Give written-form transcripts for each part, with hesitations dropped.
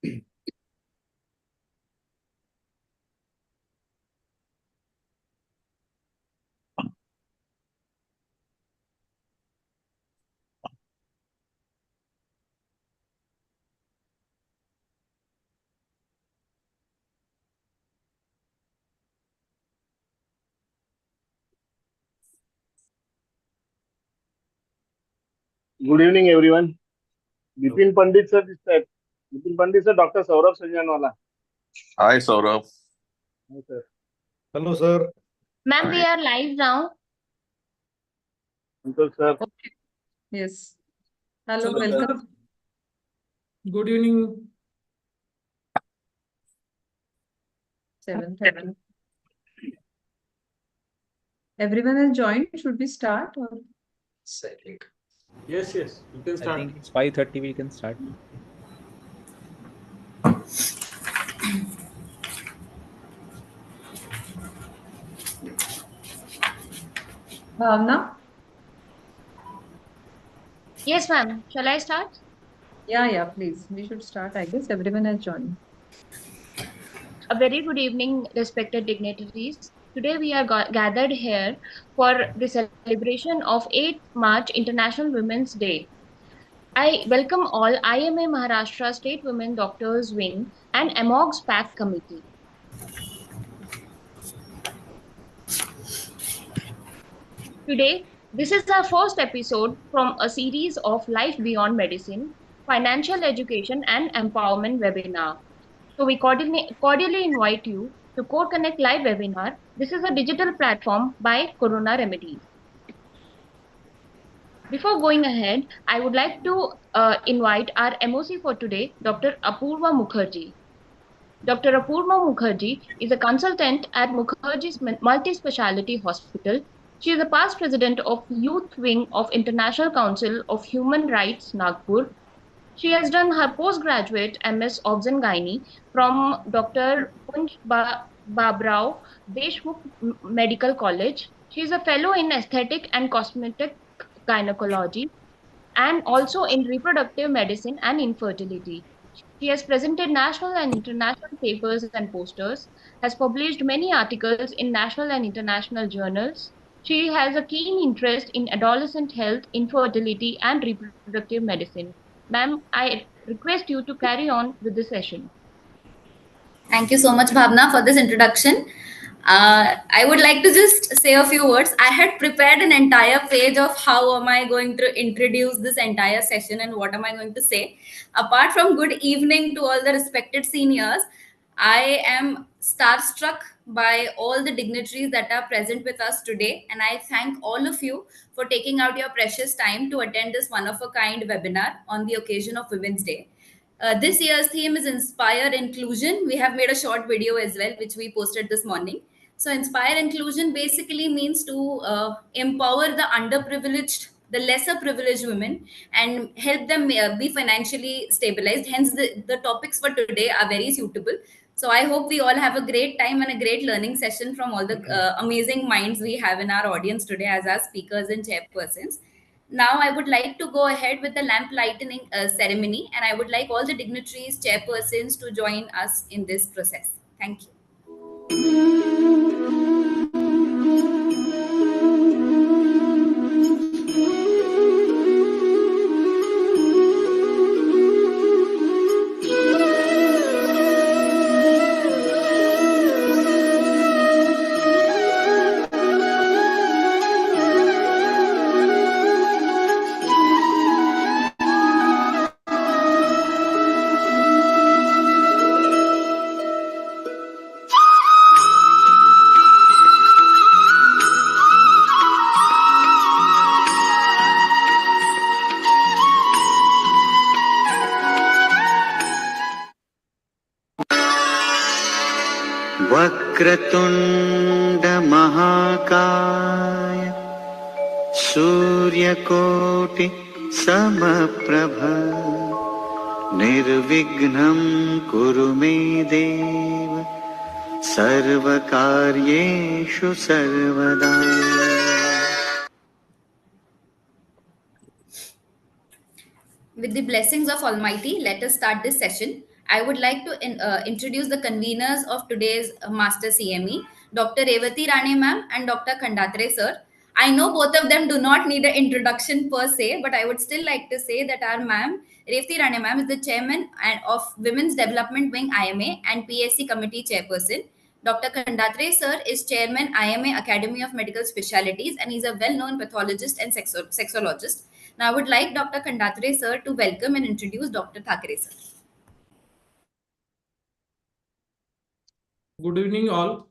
Good evening, everyone. Bipin Pandit sir is that. Bipin Pandit sir, Dr. Saurabh Sanjanwala. Hi, Saurabh. Hi, sir. Hello, sir. Ma'am, we are live now. Uncle sir. Okay. Yes. Hello, Hello, sir. welcome. Good evening. 7:30. Everyone has joined. Should we start or? I think. Yes, yes. You can I start. think it's 5:30. We can start. Bhavna? Yes, ma'am. Shall I start? Yeah, please. We should start. I guess everyone has joined. A very good evening, respected dignitaries. Today we are gathered here for the celebration of 8th March International Women's Day. I welcome all IMA Maharashtra State Women Doctors Wing and AMOG's PAC Committee. Today, this is our first episode from a series of Life Beyond Medicine, Financial Education and Empowerment webinar. So we cordially invite you to Core Connect live webinar. This is a digital platform by Corona Remedies. Before going ahead, I would like to invite our MOC for today, Dr. Apurva Mukherjee. Dr. Apurva Mukherjee is a consultant at Mukherjee's Multi-Speciality Hospital. She is a past president of Youth Wing of International Council of Human Rights, Nagpur. She has done her postgraduate MS Obs-Gynae from Dr. Punj Babrao Deshmukh Medical College. She is a fellow in aesthetic and cosmetic gynecology and also in reproductive medicine and infertility. She has presented national and international papers and posters, has published many articles in national and international journals. She has a keen interest in adolescent health, infertility, and reproductive medicine. Ma'am, I request you to carry on with the session. Thank you so much, Bhavna, for this introduction. I would like to just say a few words. I had prepared an entire page of how am I going to introduce this entire session and what am I going to say. Apart from good evening to all the respected seniors, I am starstruck by all the dignitaries that are present with us today. And I thank all of you for taking out your precious time to attend this one-of-a-kind webinar on the occasion of Women's Day. This year's theme is Inspire Inclusion. We have made a short video as well, which we posted this morning. So Inspire Inclusion basically means to empower the underprivileged, the lesser privileged women and help them be financially stabilized. Hence, the topics for today are very suitable. So I hope we all have a great time and a great learning session from all the amazing minds we have in our audience today as our speakers and chairpersons. Now I would like to go ahead with the lamp lighting ceremony, and I would like all the dignitaries, chairpersons to join us in this process. Thank you. वक्रतुण्ड महाकाय सूर्यकोटि समप्रभ निर्विघ्नं कुरु मे देव सर्वकार्येषु सर्वदा. With the blessings of Almighty, let us start this session. I would like to introduce the conveners of today's Master CME, Dr. Revati Rane ma'am and Dr. Khandatre sir. I know both of them do not need an introduction per se, but I would still like to say that our ma'am, Revati Rane ma'am, is the chairman of Women's Development Wing IMA and PSC Committee chairperson. Dr. Khandatre sir is chairman IMA Academy of Medical Specialties and he's a well-known pathologist and sexologist. Now I would like Dr. Khandatre sir to welcome and introduce Dr. Thakre sir. Good evening, all.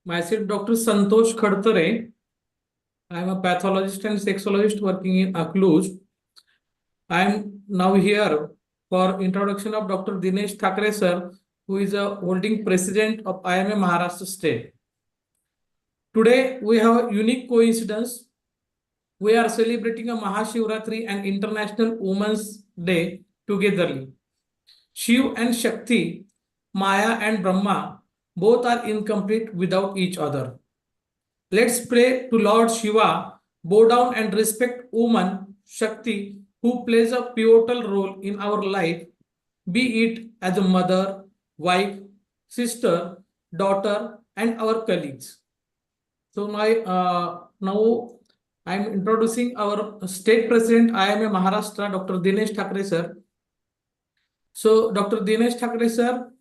Myself, Dr. Santosh Khadtare. I am a pathologist and sexologist working in Cluj. I am now here for introduction of Dr. Dinesh Thakre sir, who is a holding president of IMA Maharashtra State. Today, we have a unique coincidence. We are celebrating a Mahashivratri and International Women's Day togetherly. Shiv and Shakti, Maya and Brahma, both are incomplete without each other. Let's pray to Lord Shiva, bow down and respect woman, Shakti, who plays a pivotal role in our life, be it as a mother, wife, sister, daughter, and our colleagues. So now I'm introducing our state president, IMA Maharashtra, Dr. Dinesh Thakre sir. So Dr. Dinesh Thakre sir,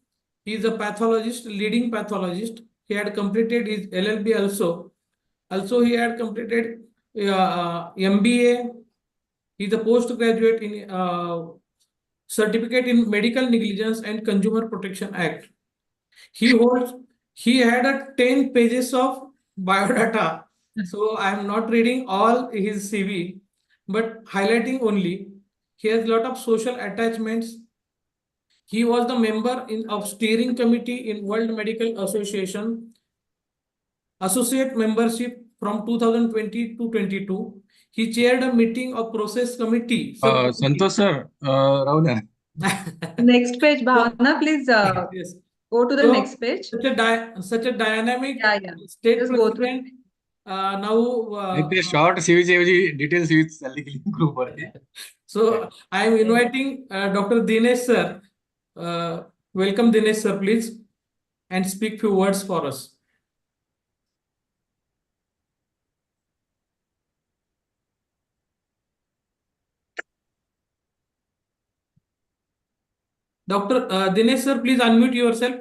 he is a pathologist, leading pathologist. He had completed his LLB also. Also, he had completed MBA. He is a postgraduate in certificate in Medical Negligence and Consumer Protection Act. He had a 10 pages of biodata. So I am not reading all his CV, but highlighting only. He has a lot of social attachments. He was the member of steering committee in World Medical Association, associate membership from 2020 to 22. He chaired a meeting of process committee. Santosh sir, राहू द्या. Next page, Bhavna, please Yes. go to the So, next page. such a dynamic Yeah. state Just go through. president. Now, ते short सीव्हीच्या ऐवजी detail CV चालली गेली group वरती. so I am inviting Dr. Dinesh sir. Welcome Dinesh sir, please, and speak few words for us. Dr. Dinesh sir, please unmute yourself.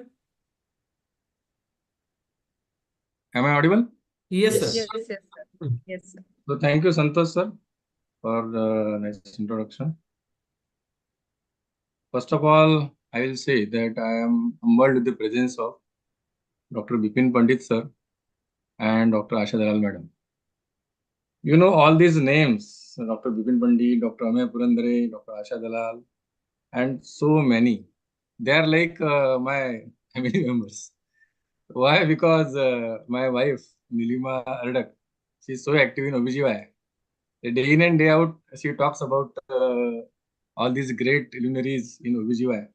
Am I audible? Yes, sir. Yes, sir. Yes, sir. So thank you, Santosh sir, for the nice introduction. First of all, I will say that I am humbled with the presence of Dr. Bipin Pandit sir and Dr. Asha Dalal madam. You know all these names, Dr. Bipin Pandit, Dr. Amey Purandare, Dr. Asha Dalal, and so many. They are like my family members. Why? Because my wife, Nilima Ardak, she is so active in OBGYN. Day in and day out, she talks about all these great luminaries in OBGYN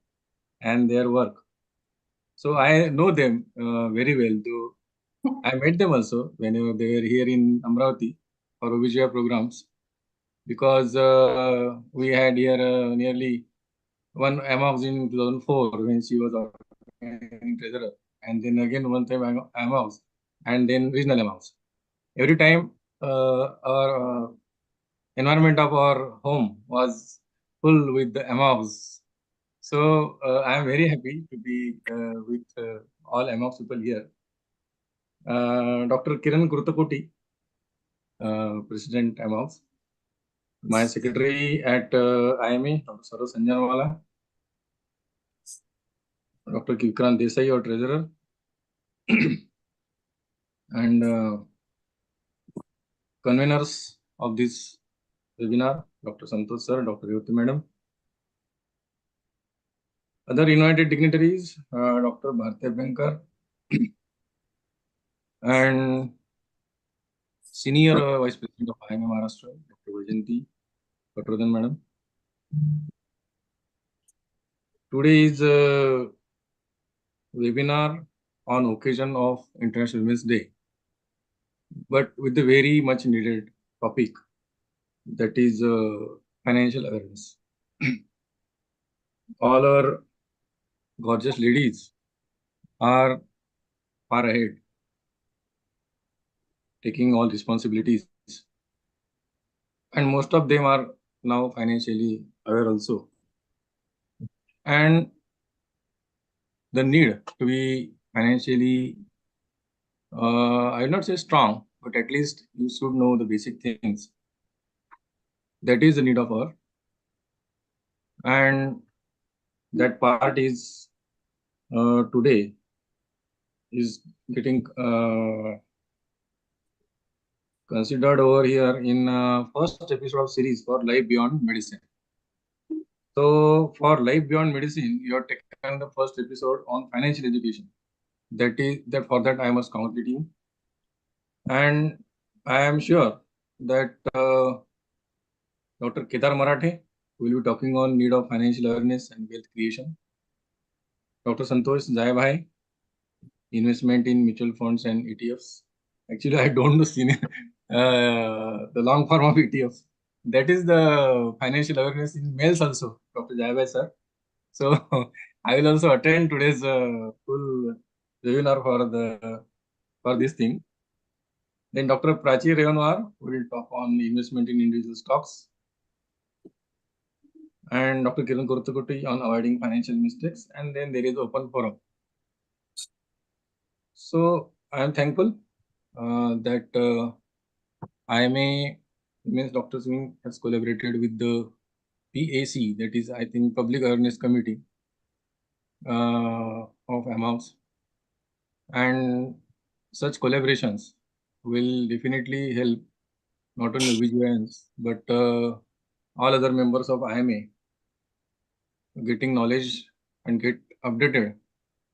and their work. So I know them very well, though I met them also whenever they were here in Amravati for OBGYN programs, because we had here nearly one AMAVs in 2004 when she was organizing treasurer, and then again one time AMAVs, and then regional AMAVs. Every time our environment of our home was full with the AMAVs. So I am very happy to be with all AMAVs people here. Dr. Kiran Kurtakoti, President AMAVs. My secretary at IMA, Dr. Saurav Sanjanwala. Dr. Vikrant Desai, our treasurer. And conveners of this webinar, Dr. Santosh sir, Dr. Revati madam. Other invited dignitaries, Dr. Bharti Bankar and Senior Vice President of IMA Maharashtra, Dr. Vajanti Patrodhan madam. Today is a webinar on occasion of International Women's Day, but with a very much needed topic, that is financial awareness. all our gorgeous ladies are far ahead, taking all responsibilities. And most of them are now financially aware also. And the need to be financially, I will not say strong, but at least you should know the basic things. That is the need of our. And that part is today is getting considered over here in first episode of series for Life Beyond Medicine. So for Life Beyond Medicine, you have taken the first episode on financial education. That for that I must congratulate you. And I am sure that Dr. Kedar Marathe will be talking on need of financial awareness and wealth creation. Dr. Santosh Jayabhai, investment in mutual funds and ETFs. Actually, I don't know the long form of ETFs. That is the financial awareness in males also, Dr. Jayabhai sir. So I will also attend today's full webinar for this thing. Then Dr. Prachi Revanwar will talk on investment in individual stocks. And Dr. Kiran Kurtakuti on avoiding financial mistakes. And then there is open forum. So I am thankful that IMA means Dr. Singh has collaborated with the PAC, that is, I think, Public Awareness Committee of AMOX. And such collaborations will definitely help not only OBGYNs, but all other members of IMA getting knowledge and get updated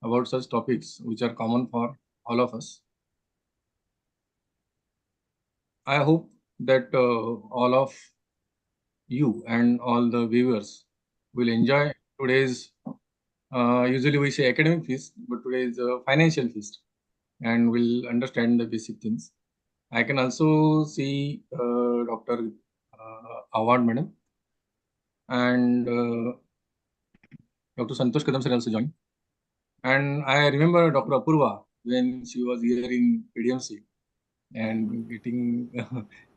about such topics which are common for all of us. I hope that all of you and all the viewers will enjoy today's, usually we say academic feast, but today's financial feast, and will understand the basic things. I can also see Dr. Awad Madam and Dr. Santosh Kadam sir also joined. And I remember Dr. Apurva when she was here in PDMC and getting,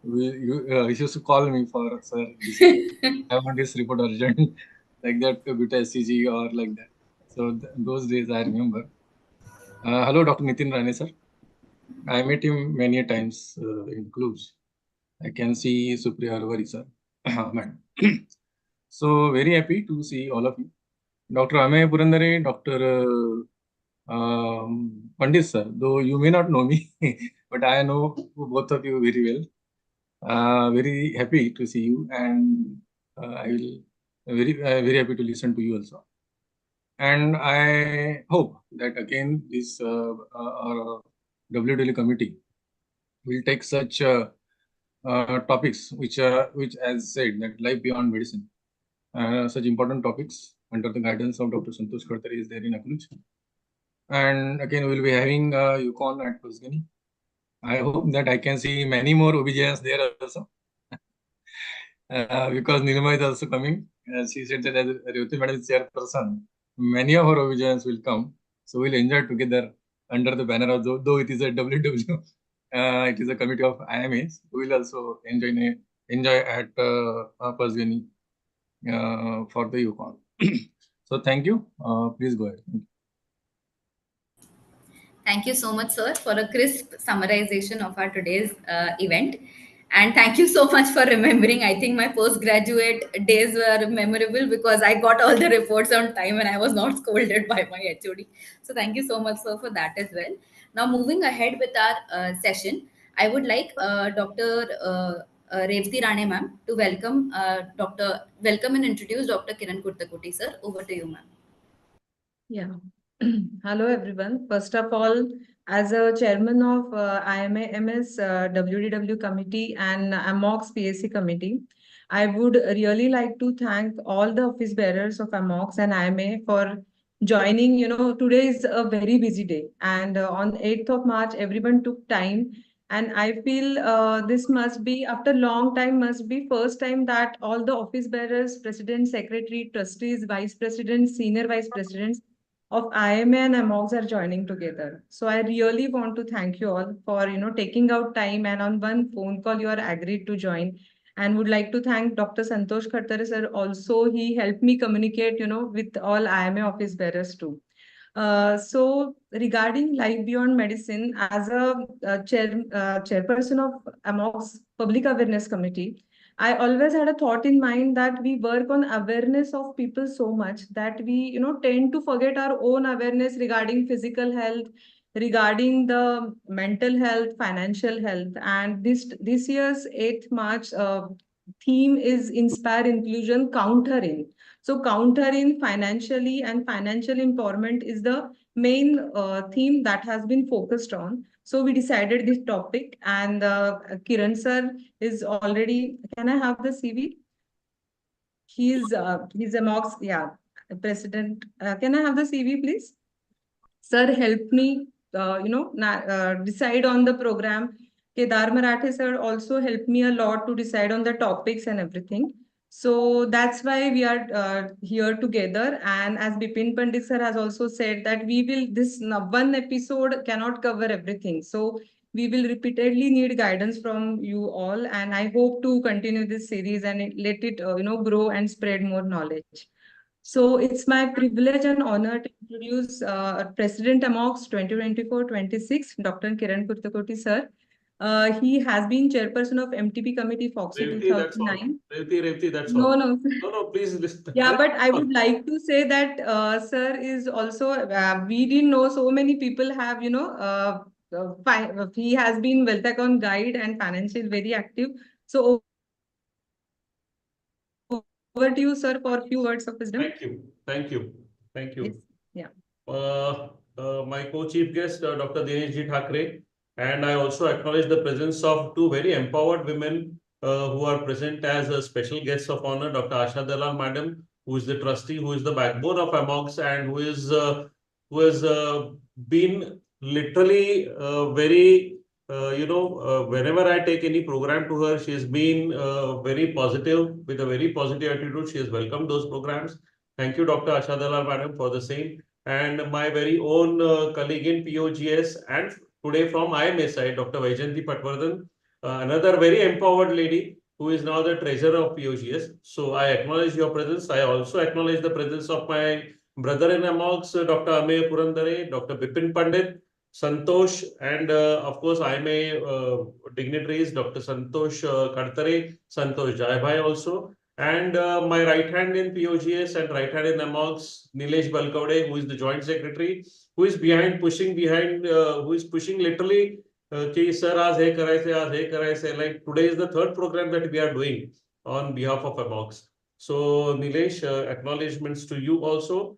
you used to call me for, sir, I want this report urgent, like that, beta SCG or like that. So those days I remember. Hello, Dr. Nitin Rane, sir. I met him many times in Cluj. I can see Supriya Arwari, sir. Madam. So very happy to see all of you. Dr. Amey Purandare, Dr. Pandit, sir, though you may not know me, but I know both of you very well. Very happy to see you, and I will very happy to listen to you also. And I hope that again this our WDL committee will take such topics which as said that life beyond medicine, such important topics under the guidance of Dr. Santosh Khartare is there in Akulj. And again, we will be having UConn at Pusgani. I hope that I can see many more OBGYNs there also. Because Nirma is also coming. She said that as Revati Madam is chairperson, many of our OBGYNs will come. So we'll enjoy together under the banner of, though it is a WW, it is a committee of IMAs. We will also enjoy at Pusgani for the UConn. So thank you. Please go ahead. Thank you so much, sir, for a crisp summarization of our today's event. And thank you so much for remembering. I think my postgraduate days were memorable because I got all the reports on time and I was not scolded by my HOD. So thank you so much, sir, for that as well. Now, moving ahead with our session, I would like Dr. Revati Rane ma'am to welcome and introduce Dr. Kiran Kurtakuti, sir. Over to you, ma'am. Yeah. Hello, everyone. First of all, as a chairman of IMA-MS WDW committee and AMOX PAC committee, I would really like to thank all the office bearers of AMOX and IMA for joining. Today is a very busy day, and on 8th of March, everyone took time And I feel this must be, after long time, must be first time that all the office bearers, president, secretary, trustees, vice presidents, senior vice presidents of IMA and AMOGs are joining together. So I really want to thank you all for, taking out time, and on one phone call you are agreed to join. And would like to thank Dr. Santosh Khartare sir. Also, he helped me communicate, with all IMA office bearers too. So regarding Life Beyond Medicine, as a chairperson of AMOG's Public Awareness Committee, I always had a thought in mind that we work on awareness of people so much that we, tend to forget our own awareness regarding physical health, regarding the mental health, financial health. And this year's 8th March theme is Inspire Inclusion, Counter In. So counter in financially, and financial empowerment is the main theme that has been focused on. So we decided this topic, and Kiran sir is already, can I have the CV? He's a MOX, yeah, president. Can I have the CV, please? Sir helped me, decide on the program. Kedar Marathe sir also helped me a lot to decide on the topics and everything. So that's why we are here together. And as Bipin Pandit sir has also said that this one episode cannot cover everything. So we will repeatedly need guidance from you all. And I hope to continue this series and let it, grow and spread more knowledge. So it's my privilege and honor to introduce President AMOX 2024-26, Dr. Kiran Kurtakoti sir. He has been chairperson of MTP committee FOXY 2009. Revati, that's No, all. no. No, please listen. Yeah, but I would like to say that sir is also, we didn't know so many people have, he has been Wealth Account Guide and financial very active. So over to you, sir, for a few words of wisdom. Thank you. Yes. Yeah. My co-chief guest, Dr. Dinesh Ji Thakre, and I also acknowledge the presence of two very empowered women who are present as special guests of honor, Dr. Asha Dalal Madam, who is the trustee, who is the backbone of AMOGS, and who has been literally very whenever I take any program to her, she has been very positive, with a very positive attitude. She has welcomed those programs. Thank you, Dr. Asha Dalal Madam, for the same. And my very own colleague in POGS, and today from IMA side, Dr. Vaijayanti Patwardhan, another very empowered lady who is now the treasurer of POGS. So I acknowledge your presence. I also acknowledge the presence of my brother in AMOGS, Dr. Ameya Purandare, Dr. Bipin Pandit, Santosh, and of course, IMA dignitaries, Dr. Santosh Khartare, Santosh Jaibhai also, and my right hand in POGS and right hand in AMOGS, Nilesh Balkaude, who is the joint secretary, who is who is pushing literally, ki sir, aaj hai karai, like today is the third program that we are doing on behalf of AMOGS. So Nilesh, acknowledgements to you also.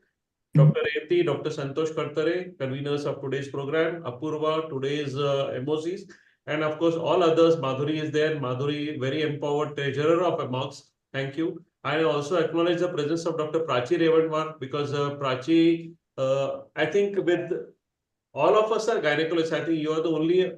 Dr. Revati, Dr. Santosh Khartare, conveners of today's program, Apurva, today's MOCs, and of course all others. Madhuri is there. Madhuri, very empowered treasurer of AMOGS. Thank you. I also acknowledge the presence of Dr. Prachi Revanwar, because Prachi, I think with all of us are gynecologists. I think you are the only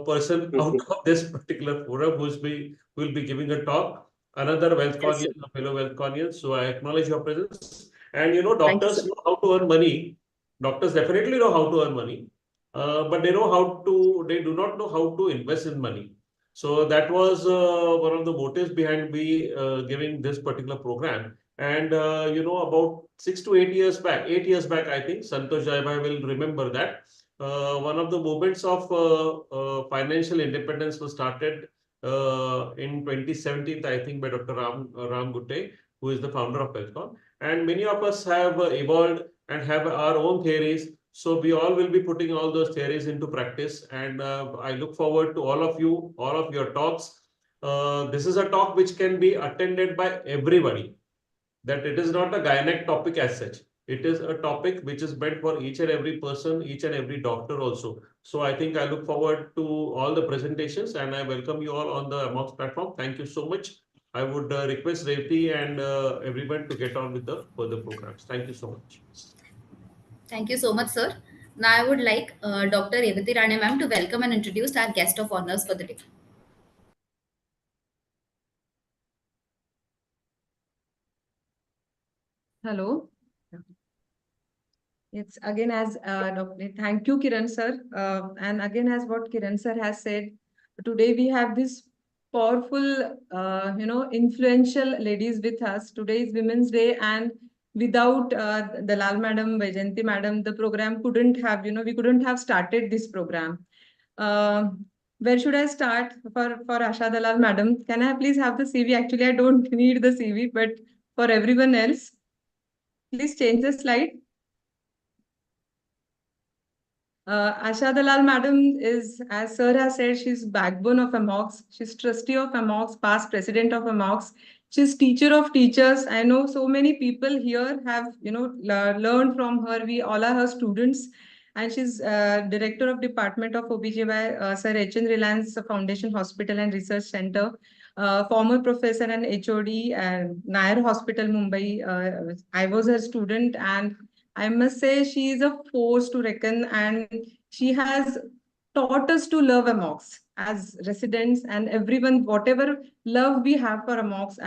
person out of this particular forum who will be giving a talk. Another wealth corneal, a fellow wealth corneal. So I acknowledge your presence. And doctors know how to earn money. Doctors definitely know how to earn money, but they do not know how to invest in money. So that was one of the motives behind me giving this particular program. And about 6 to 8 years back, 8 years back, I think Santosh Jaibhai will remember that one of the movements of financial independence was started in 2017, I think, by Dr. Ram Gutte, who is the founder of Welcome. And many of us have evolved and have our own theories. So we all will be putting all those theories into practice. And I look forward to all of your talks. This is a talk which can be attended by everybody. That it is not a gynec topic as such. It is a topic which is meant for each and every person, each and every doctor also. So I think I look forward to all the presentations, and I welcome you all on the AMOGS platform. Thank you so much. I would request Revati and everyone to get on with the further programs. Thank you so much. Thank you so much, sir. Now I would like Dr. Revati Rane ma'am to welcome and introduce our guest of honors for the day. Hello. It's again as thank you, Kiran sir. And again, as what Kiran sir has said, today we have this powerful, influential ladies with us. Today is Women's Day, and without the Lal Madam, Vaijayanti Madam, the program couldn't have, we couldn't have started this program. Where should I start for Asha Dalal Madam? Can I please have the CV? Actually, I don't need the CV, but for everyone else, please change the slide. Asha Dalal Madam is, as Sir has said, she's backbone of AMOX. She's trustee of AMOX, past president of AMOX. She's teacher of teachers. I know so many people here have, learned from her. We all are her students. And she's director of Department of OBGY, Sir H.N. Reliance Foundation Hospital and Research Center, former professor and HOD at Nair Hospital, Mumbai. I was her student, and I must say she is a force to reckon, and she has taught us to love AMOX as residents and everyone. Whatever love we have for AMOX,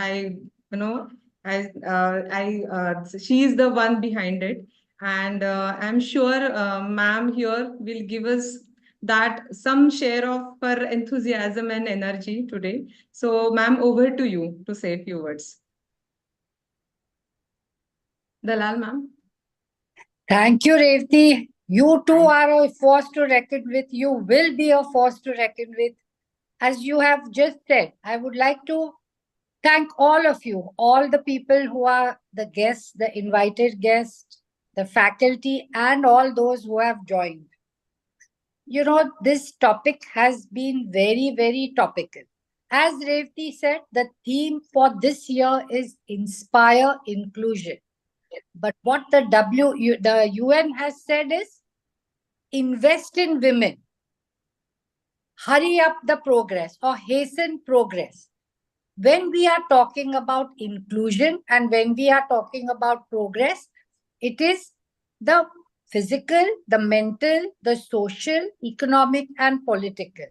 she is the one behind it, and I'm sure ma'am here will give us that some share of her enthusiasm and energy today. So, ma'am, over to you to say a few words. Dalal, ma'am. Thank you, Revati. You too are a force to reckon with. You will be a force to reckon with. As you have just said, I would like to thank all of you, all the people who are the guests, the invited guests, the faculty, and all those who have joined. You know, this topic has been very, very topical. As Revati said, the theme for this year is Inspire Inclusion. But what the UN has said is invest in women, hurry up the progress or hasten progress. When we are talking about inclusion and when we are talking about progress, it is the physical, the mental, the social, economic, and political.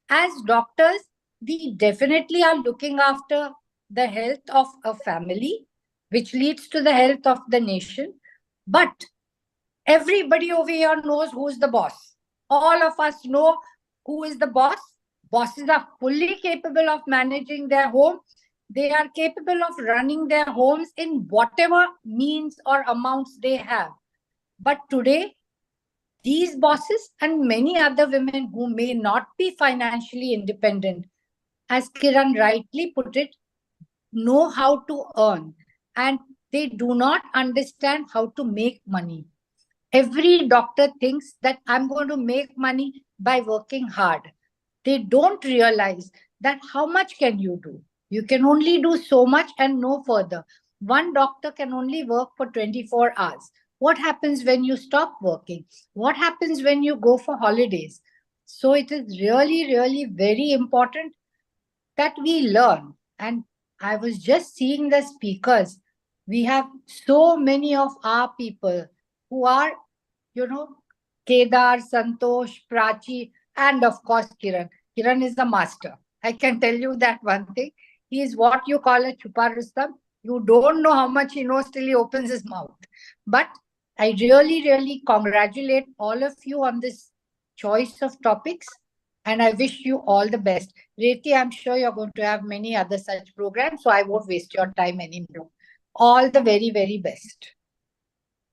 As doctors, we definitely are looking after the health of a family, which leads to the health of the nation. But everybody over here knows who's the boss. All of us know who is the boss. Bosses are fully capable of managing their home. They are capable of running their homes in whatever means or amounts they have. But today, these bosses and many other women who may not be financially independent, as Kiran rightly put it, know how to earn, and they do not understand how to make money. Every doctor thinks that I'm going to make money by working hard. They don't realize that how much can you do? You can only do so much and no further. One doctor can only work for 24 hours. What happens when you stop working? What happens when you go for holidays? So it is really, really very important that we learn. And I was just seeing the speakers. We have so many of our people who are, Kedar, Santosh, Prachi, and of course Kiran. Kiran is the master. I can tell you that one thing. He is what you call a chupa Rustam. You don't know how much he knows till he opens his mouth. But I really, really congratulate all of you on this choice of topics. And I wish you all the best. Reti, I'm sure you're going to have many other such programs, so I won't waste your time anymore. All the very, very best.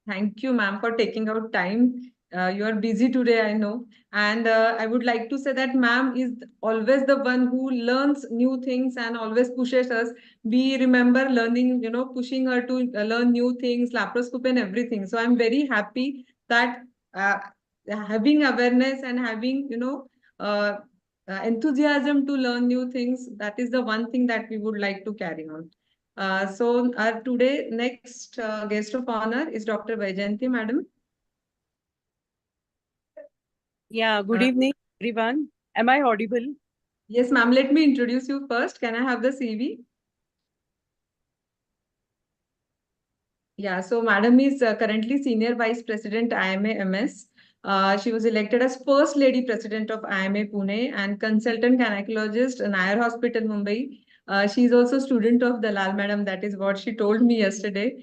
Thank you, ma'am, for taking out time. You are busy today, I know. And I would like to say that ma'am is always the one who learns new things and always pushes us. We remember learning, pushing her to learn new things, laparoscopy and everything. So I'm very happy that having awareness and having, enthusiasm to learn new things, that is the one thing that we would like to carry on. So our today next guest of honor is Dr. Vaijayanti Madam. Yeah, good evening, everyone. Am I audible? Yes, ma'am. Let me introduce you first. Can I have the CV? Yeah, so Madam is currently Senior Vice President IMA MS. She was elected as First Lady President of IMA Pune and Consultant Gynecologist in Nair Hospital, Mumbai. She's also student of Dalal Madam. That is what she told me yesterday.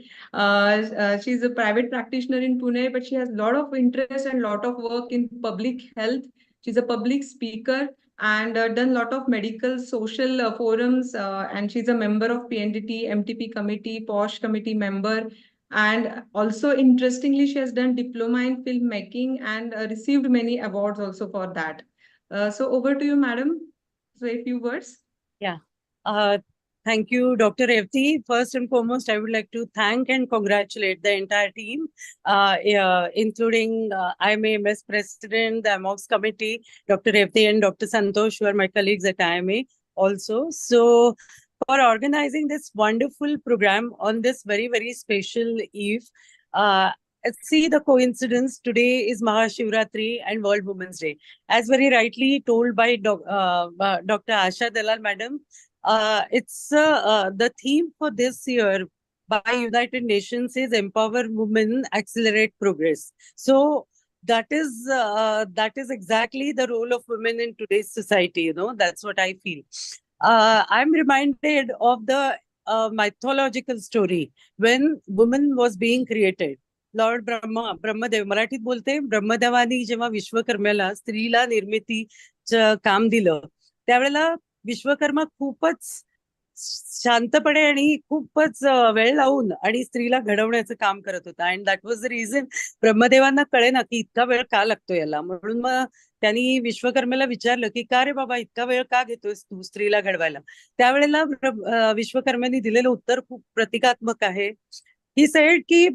She's a private practitioner in Pune, but she has a lot of interest and lot of work in public health. She's a public speaker and done a lot of medical social forums, and she's a member of PNDT, MTP committee, POSH committee member. And also, interestingly, she has done diploma in filmmaking and received many awards also for that. So over to you, madam. Say a few words. Yeah. Uh, Thank you, Dr. Revti. First and foremost, I would like to thank and congratulate the entire team, including IMA President, the AMOX committee, Dr. Revti and Dr. Santosh, who are my colleagues at IMA also. So, for organizing this wonderful program on this very, very special eve. See the coincidence, today is Mahashivratri and World Women's Day. As very rightly told by Dr. Asha Dalal Madam, it's the theme for this year by United Nations is Empower Women, Accelerate Progress. So that is exactly the role of women in today's society. You know, that's what I feel. I'm reminded of the mythological story when woman was being created. Lord Brahmadev मराठीत बोलते ब्रह्मदेवानी जेव्हा विश्वकर्म्याला स्त्रीला निर्मितीचं काम दिलं त्यावेळेला विश्वकर्मा खूपच शांतपणे आणि खूपच वेळ लावून आणि स्त्रीला घडवण्याचं काम करत होता and that was the reason ब्रह्मदेवांना कळेना की इतका वेळ का लागतो याला म्हणून मग त्यांनी विश्वकर्मेला विचारलं की का रे बाबा इतका वेळ का घेतोयस तू स्त्रीला घडवायला त्यावेळेला विश्वकर्म्यांनी दिलेलं उत्तर खूप प्रतिकात्मक आहे ही सेड की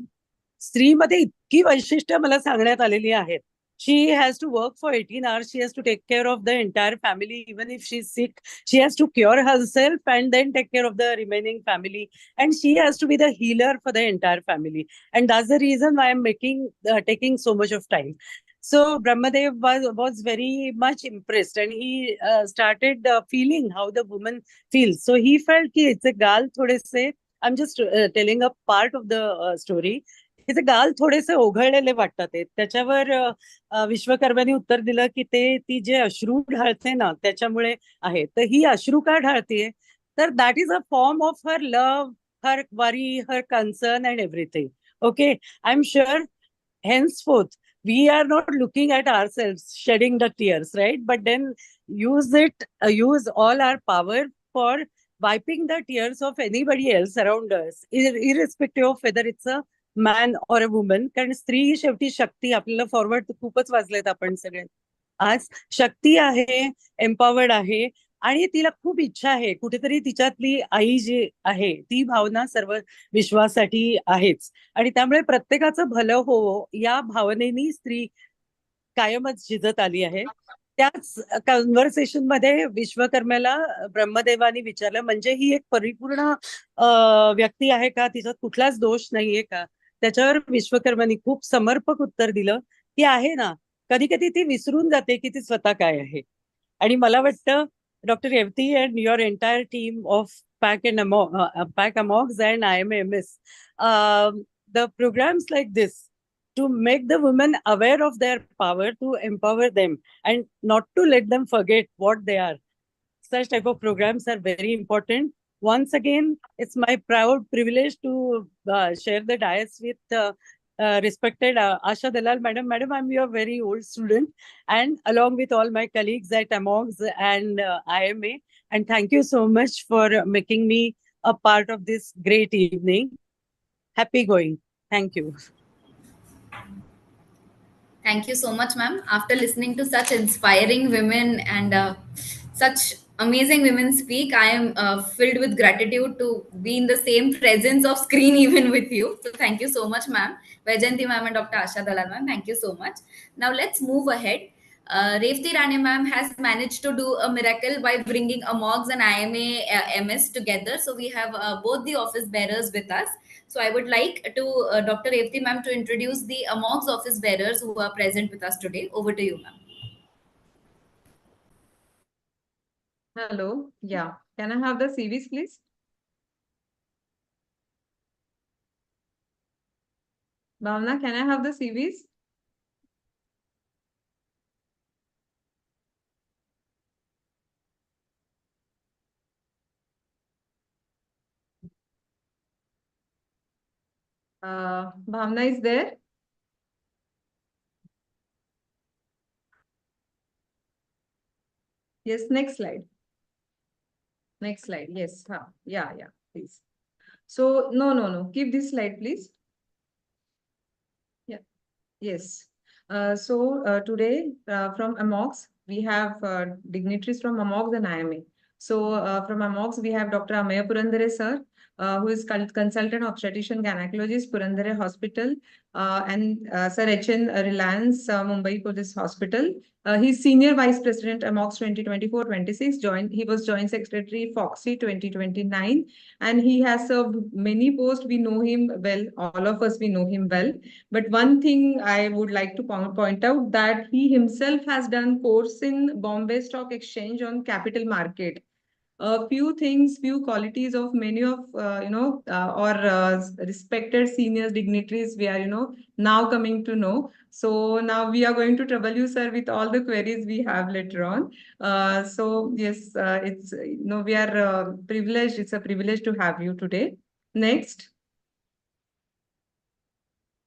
स्त्रीमध्ये इतकी वैशिष्ट्य मला सांगण्यात आलेली आहेत she has to work for 18 hours. She has to take care of the entire family. Even if she's sick, she has to cure herself and then take care of the remaining family. And she has to be the healer for the entire family. And that's the reason why I'm taking so much of time. So Brahmadev was very much impressed and he started feeling how the woman feels. So he felt ki it's a gal thode se, I'm just telling a part of the story. तिचे गाल थोडेसे ओघळलेले वाटतात त्याच्यावर विश्वकर्म्यांनी उत्तर दिलं की ती जे अश्रू ढाळते ना त्याच्यामुळे आहे तर ही अश्रू का ढाळतीये तर that is a form of her love her worry her concern and everything okay I am sure henceforth we are not looking at ourselves shedding the tears right but then use all our power for wiping the tears of anybody else around us irrespective of whether it's a man or a woman कारण स्त्री ही शेवटी शक्ती आपल्याला forward खूपच वाचलेत आपण सगळे आज शक्ती आहे एम्पॉवर्ड आहे आणि तिला खूप इच्छा आहे कुठेतरी तिच्यातली आई जी आहे ती भावना सर्व विश्वासाठी आहेच आणि त्यामुळे प्रत्येकाचं भलं हो या भावनेनी स्त्री कायमच झिजत आली आहे त्याच कन्व्हर्सेशन मध्ये विश्वकर्म्याला ब्रह्मदेवानी विचारलं म्हणजे ही एक परिपूर्ण व्यक्ती आहे का तिच्यात कुठलाच दोष नाहीये का त्याच्यावर विश्वकर्मानी खूप समर्पक उत्तर दिलं की आहे ना कधी कधी ती विसरून जाते की ती स्वतः काय आहे आणि मला वाटतं doctor Revati and your entire team of pack Amox and IMAMS the programs like this to make the women aware of their power, to empower them and not to let them forget what they are. Such type of programs are very important. Once again, it's my proud privilege to share the dais with respected Asha Dalal Madam. Madam, I'm your very old student and along with all my colleagues at AMOGS and IMA. And thank you so much for making me a part of this great evening. Happy going. Thank you. Thank you so much, ma'am. After listening to such inspiring women and such amazing women speak, I am filled with gratitude to be in the same presence of screen even with you. So thank you so much, ma'am. Vajanti ma'am and Dr. Asha Dalal ma'am, thank you so much. Now let's move ahead. Revti Rane ma'am has managed to do a miracle by bringing AMOGS and IMA-MS together. So we have both the office bearers with us. So I would like to Dr. Revti ma'am to introduce the AMOGS office bearers who are present with us today. Over to you, ma'am. Hello. Yeah. Can I have the CVs, please? Bhavna, can I have the CVs? Bhavna is there? Yes, next slide. Next slide. Yes. Yeah, please. So, no. Keep this slide, please. Yeah. Yes. Today from AMOX, we have dignitaries from AMOX and IMA. So from AMOX, we have Dr. Amaya Purandare sir, who is consultant obstetrician gynecologist, Purandare Hospital, and Sir HN Reliance, Mumbai Police Hospital. He's senior vice president AMOX 2024-26. He was joint secretary Foxy 2029, and he has served many posts. We know him well. All of us we know him well. But one thing I would like to point out that he himself has done course in Bombay Stock Exchange on capital market. A few things, few qualities of many of respected senior dignitaries we are now coming to know. So now we are going to trouble you, sir, with all the queries we have later on. So yes, it's we are privileged. It's a privilege to have you today. Next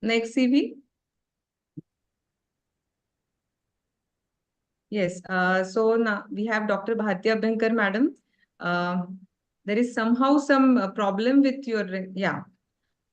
CV. Yes, so now we have Dr. Bharti Abhyankar, madam. There is somehow some problem with your, yeah.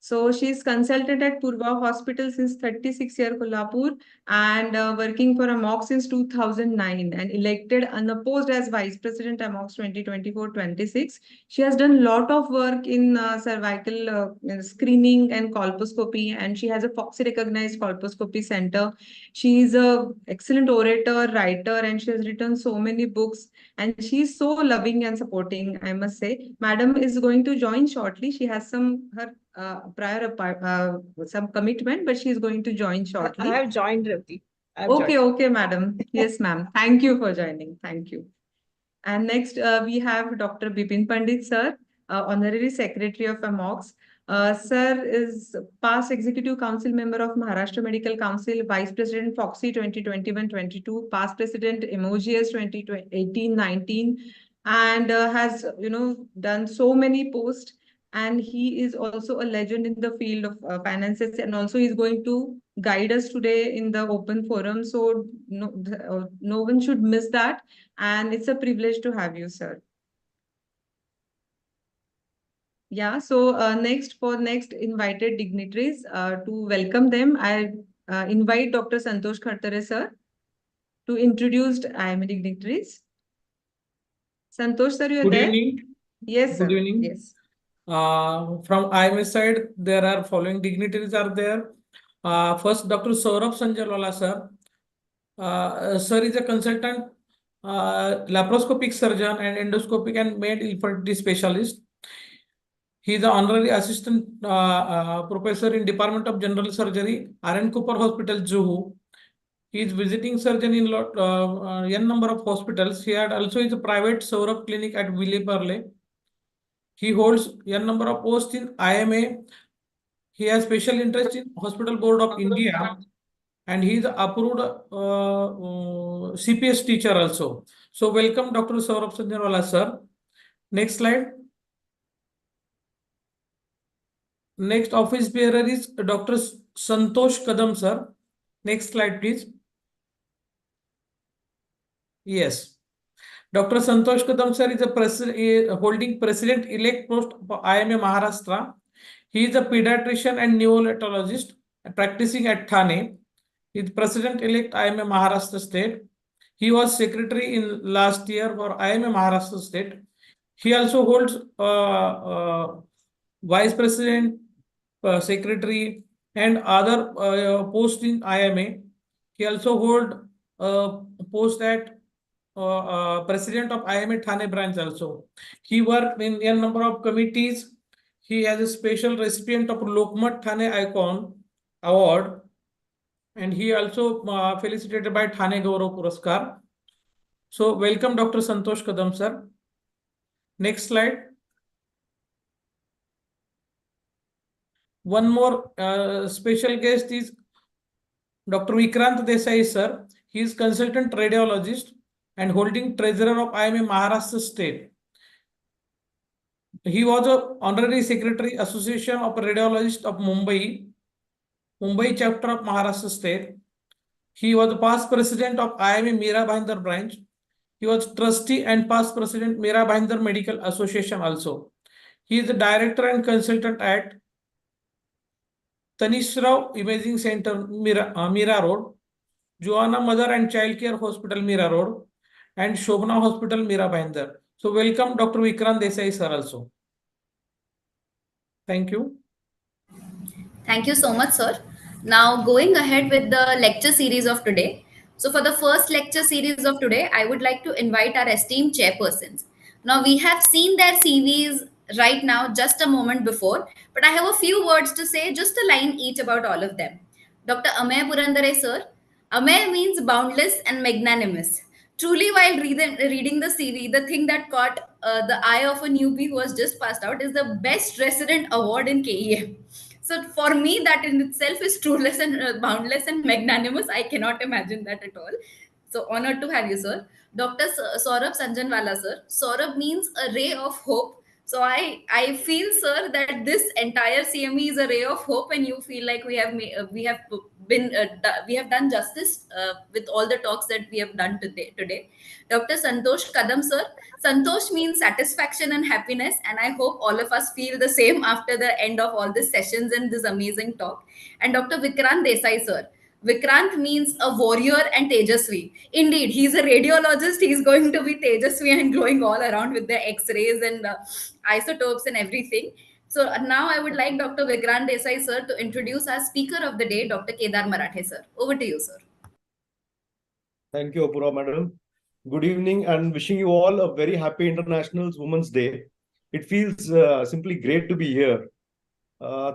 So she's consultant at Purva Hospital since 36 year Kolhapur and working for AMOX since 2009 and elected unopposed as Vice President AMOX 2024-26. She has done a lot of work in cervical screening and colposcopy, and she has a Foxy recognized colposcopy center. She is a excellent orator, writer, and she has written so many books, and she's so loving and supporting, I must say. Madam is going to join shortly. She has her some commitment, but she is going to join shortly. I have joined, Revati. Okay, madam. Yes, ma'am. Thank you for joining. Thank you. And next, we have Dr. Bipin Pandit, sir, Honorary Secretary of AMOX. Sir is past Executive Council member of Maharashtra Medical Council, Vice President Foxy 2021-22, past President Emojis 2018-19, and has done so many posts. And he is also a legend in the field of finances, and also he's going to guide us today in the open forum. So no one should miss that. And it's a privilege to have you, sir. Yeah, so next invited dignitaries, to welcome them, I invite Dr. Santosh Khartare, sir, to introduce IMA dignitaries. Santosh, sir, you are there? Good evening. Yes, sir. Good evening. Yes. From IMA side, there are following dignitaries are there. First, Dr. Saurabh Sanjalwala, sir. Sir is a consultant, laparoscopic surgeon and endoscopic and male infertility specialist. He is an honorary assistant professor in Department of General Surgery, R.N. Cooper Hospital, Juhu. He is visiting surgeon in n number of hospitals. He had also is a private Saurabh clinic at Villeparle. He holds n number of posts in IMA. He has special interest in Hospital Board of India, and he is approved CPS teacher also. So welcome, Dr. Saurabh Sanjalwala, sir. Next slide. Next office bearer is Dr. Santosh Kadam, sir. Next slide, please. Yes. Dr. Santosh Kadam, sir, is holding president-elect post for IMA Maharashtra. He is a pediatrician and neonatologist practicing at Thane. He is president-elect IMA Maharashtra State. He was secretary in last year for IMA Maharashtra State. He also holds vice president, secretary, and other posts in IMA. He also holds post at president of IMA Thane branch also. He worked in a number of committees. He has a special recipient of Lokmat Thane Icon Award, and he also felicitated by Thane Gaurav Puraskar. So welcome, Dr. Santosh Kadam, sir. Next slide. One more special guest is Dr. Vikrant Desai, sir. He is consultant radiologist and holding treasurer of IMA Maharashtra State. he was a honorary secretary, Association of Radiologists of Mumbai chapter of Maharashtra State. He was past president of IIM Mira Bhayandar branch. He was trustee and past president Mira Bhayandar Medical Association also. He is the director and consultant at Tanishrao Imaging Center, Mira Road, Joanna Mother and Child Care Hospital, Mira Road, and Shobna Hospital, Mira Bhayandar. So welcome Dr. Vikrant Desai sir also. Thank you. Thank you so much, sir. Now, going ahead with the lecture series of today. So, for the first lecture series of today, I would like to invite our esteemed chairpersons. Now, we have seen their CVs right now just a moment before, but I have a few words to say, just a line each about all of them. Dr. Amay Purandare, sir. Amay means boundless and magnanimous. Truly, while reading the CV, the thing that caught the eye of a newbie who has just passed out is the Best Resident Award in KEM. So for me, that in itself is trueless and boundless and magnanimous. I cannot imagine that at all. So honored to have you, sir. Dr. Saurabh Sanjanwala, sir. Saurabh means a ray of hope. So I feel, sir, that this entire CME is a ray of hope, and you feel like we have done justice with all the talks that we have done today. Dr. Santosh Kadam, sir. Santosh means satisfaction and happiness, and I hope all of us feel the same after the end of all these sessions and this amazing talk. And Dr. Vikrant Desai, sir. Vikrant means a warrior and Tejasvi. Indeed, he's a radiologist. He's going to be Tejasvi and glowing all around with the X-rays and isotopes and everything. So now I would like Dr. Vikrant Desai, sir, to introduce our speaker of the day, Dr. Kedar Marathe, sir. Over to you, sir. Thank you, Apura madam. Good evening and wishing you all a very happy International Women's Day. It feels simply great to be here.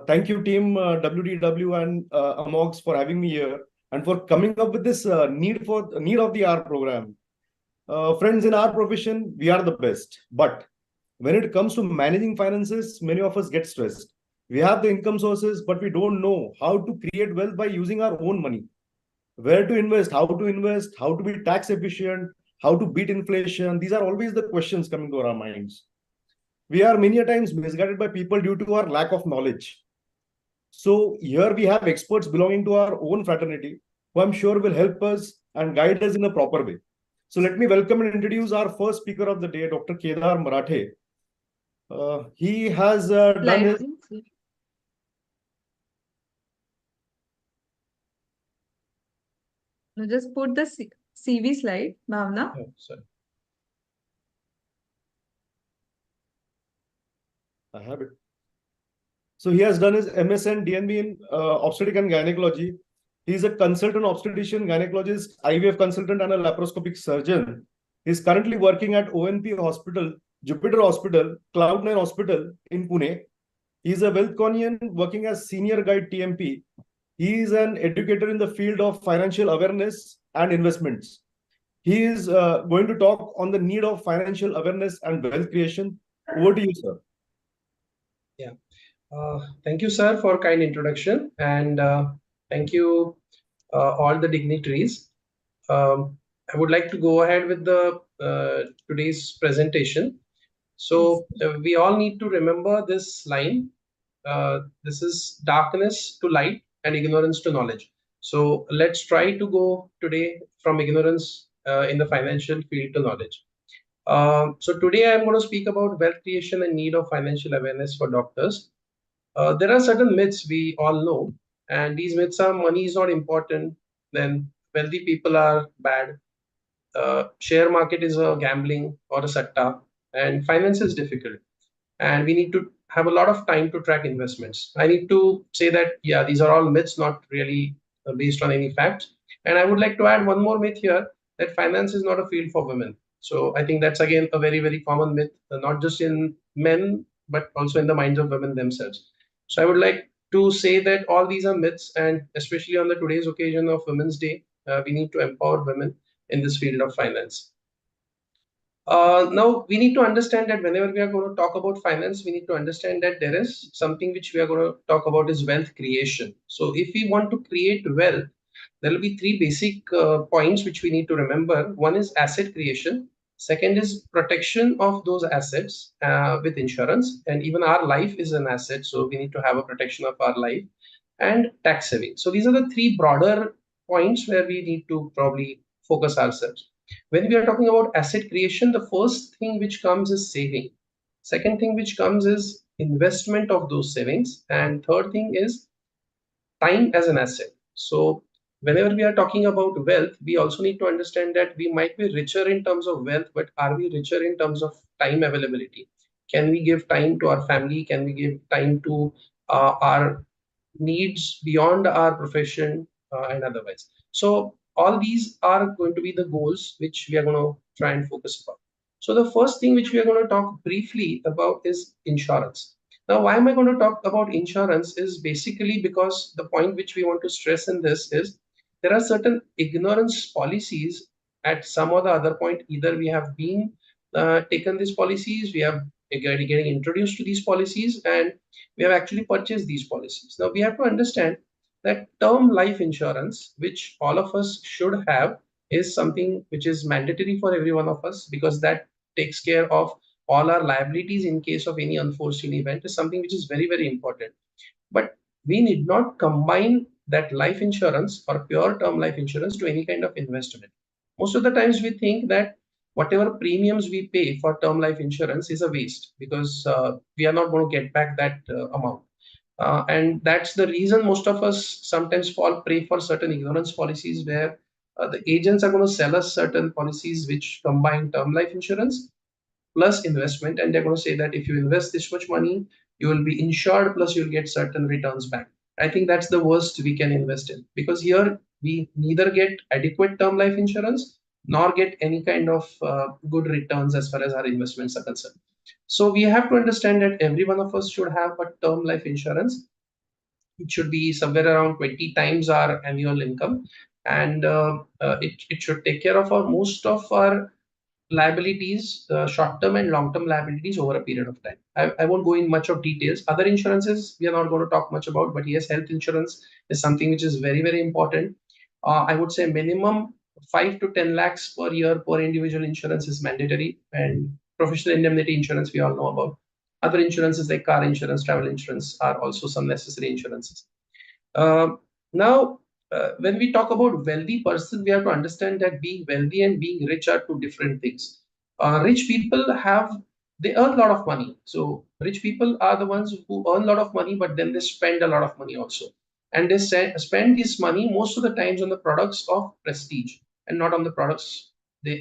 Thank you, team WDW and AMOGS for having me here and for coming up with this need of the hour program. Friends, in our profession, we are the best. But when it comes to managing finances, many of us get stressed. We have the income sources, but we don't know how to create wealth by using our own money. Where to invest, how to be tax efficient, how to beat inflation. These are always the questions coming to our minds. We are many a times misguided by people due to our lack of knowledge. So here we have experts belonging to our own fraternity, who I'm sure will help us and guide us in a proper way. So let me welcome and introduce our first speaker of the day, Dr. Kedar Marathe. He has done his... No, just put the CV slide, Bhavna. Oh, sorry. I have it. So he has done his MSN DNB in obstetric and gynecology. He is a consultant obstetrician, gynecologist, IVF consultant, and a laparoscopic surgeon. He is currently working at ONP Hospital, Jupiter Hospital, Cloud9 Hospital in Pune. He is a Wealthconian working as senior guide TMP. He is an educator in the field of financial awareness and investments. He is going to talk on the need of financial awareness and wealth creation. Over to you, sir. Yeah. Thank you, sir, for kind introduction, and thank you all the dignitaries. I would like to go ahead with the today's presentation. So we all need to remember this line. This is darkness to light and ignorance to knowledge. So let's try to go today from ignorance in the financial field to knowledge. So today I'm going to speak about wealth creation and need of financial awareness for doctors. There are certain myths we all know, and these myths are money is not important, then wealthy people are bad, share market is a gambling or a satta, and finance is difficult. And we need to have a lot of time to track investments. I need to say that, yeah, these are all myths, not really based on any facts. And I would like to add one more myth here, that finance is not a field for women. So I think that's again a very, very common myth, not just in men, but also in the minds of women themselves. So I would like to say that all these are myths, and especially on the today's occasion of Women's Day, we need to empower women in this field of finance. Now, we need to understand that whenever we are going to talk about finance, we need to understand that there is something which we are going to talk about is wealth creation. So if we want to create wealth, there will be three basic points which we need to remember. One is asset creation, Second is protection of those assets with insurance, and even our life is an asset, so we need to have a protection of our life, and tax saving. So these are the three broader points where we need to probably focus ourselves. When we are talking about asset creation, the first thing which comes is saving. Second thing which comes is investment of those savings, and third thing is time as an asset. So whenever we are talking about wealth, we also need to understand that we might be richer in terms of wealth, but are we richer in terms of time availability? Can we give time to our family? Can we give time to our needs beyond our profession and otherwise? So all these are going to be the goals which we are going to try and focus upon. So the first thing which we are going to talk briefly about is insurance. Now, why am I going to talk about insurance is basically because the point which we want to stress in this is there are certain ignorance policies at some or the other point. Either we have been taken these policies, we have getting introduced to these policies, and we have actually purchased these policies. Now, we have to understand that term life insurance, which all of us should have, is something which is mandatory for every one of us, because that takes care of all our liabilities in case of any unforeseen event, is something which is very, very important. But we need not combine that life insurance or pure term life insurance to any kind of investment. Most of the times we think that whatever premiums we pay for term life insurance is a waste, because we are not going to get back that amount. And that's the reason most of us sometimes fall prey for certain ignorance policies where the agents are going to sell us certain policies which combine term life insurance plus investment, and they're going to say that if you invest this much money, you will be insured plus you'll get certain returns back. I think that's the worst we can invest in, because here we neither get adequate term life insurance nor get any kind of good returns as far as our investments are concerned. So we have to understand that every one of us should have a term life insurance. It should be somewhere around 20 times our annual income, and it should take care of our most of our liabilities, short-term and long-term liabilities over a period of time. I won't go in much of details. Other insurances we are not going to talk much about, but yes, health insurance is something which is very, very important. I would say minimum 5 to 10 lakhs per year per individual insurance is mandatory, and professional indemnity insurance we all know about. Other insurances like car insurance, travel insurance are also some necessary insurances. Now, when we talk about wealthy person, we have to understand that being wealthy and being rich are two different things. Rich people they earn a lot of money. So rich people are the ones who earn a lot of money, but then they spend a lot of money also. And they spend this money most of the times on the products of prestige and not on the products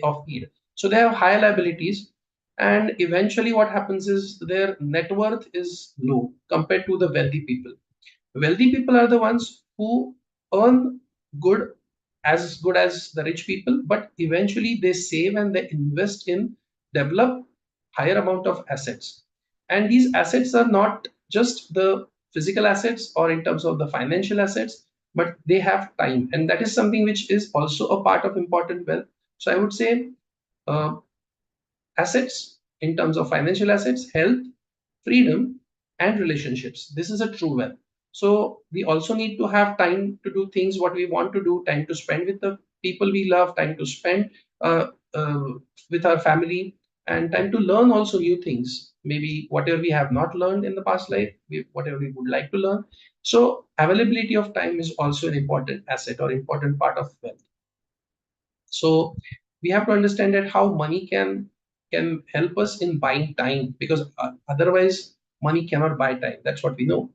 of need. So they have high liabilities, and eventually what happens is their net worth is low compared to the wealthy people. Wealthy people are the ones who earn good good as the rich people, but eventually they save and they invest in develop higher amount of assets. And these assets are not just the physical assets or in terms of the financial assets, but they have time, and that is something which is also a part of important wealth. So I would say uh, assets in terms of financial assets, health, freedom, and relationships. This is a true wealth. So we also need to have time to do things what we want to do, time to spend with the people we love, time to spend uh, uh, with our family, and time to learn also new things. Maybe whatever we have not learned in the past life, whatever we would like to learn. So availability of time is also an important asset or important part of wealth. So we have to understand that how money can help us in buying time, because otherwise money cannot buy time. That's what we know.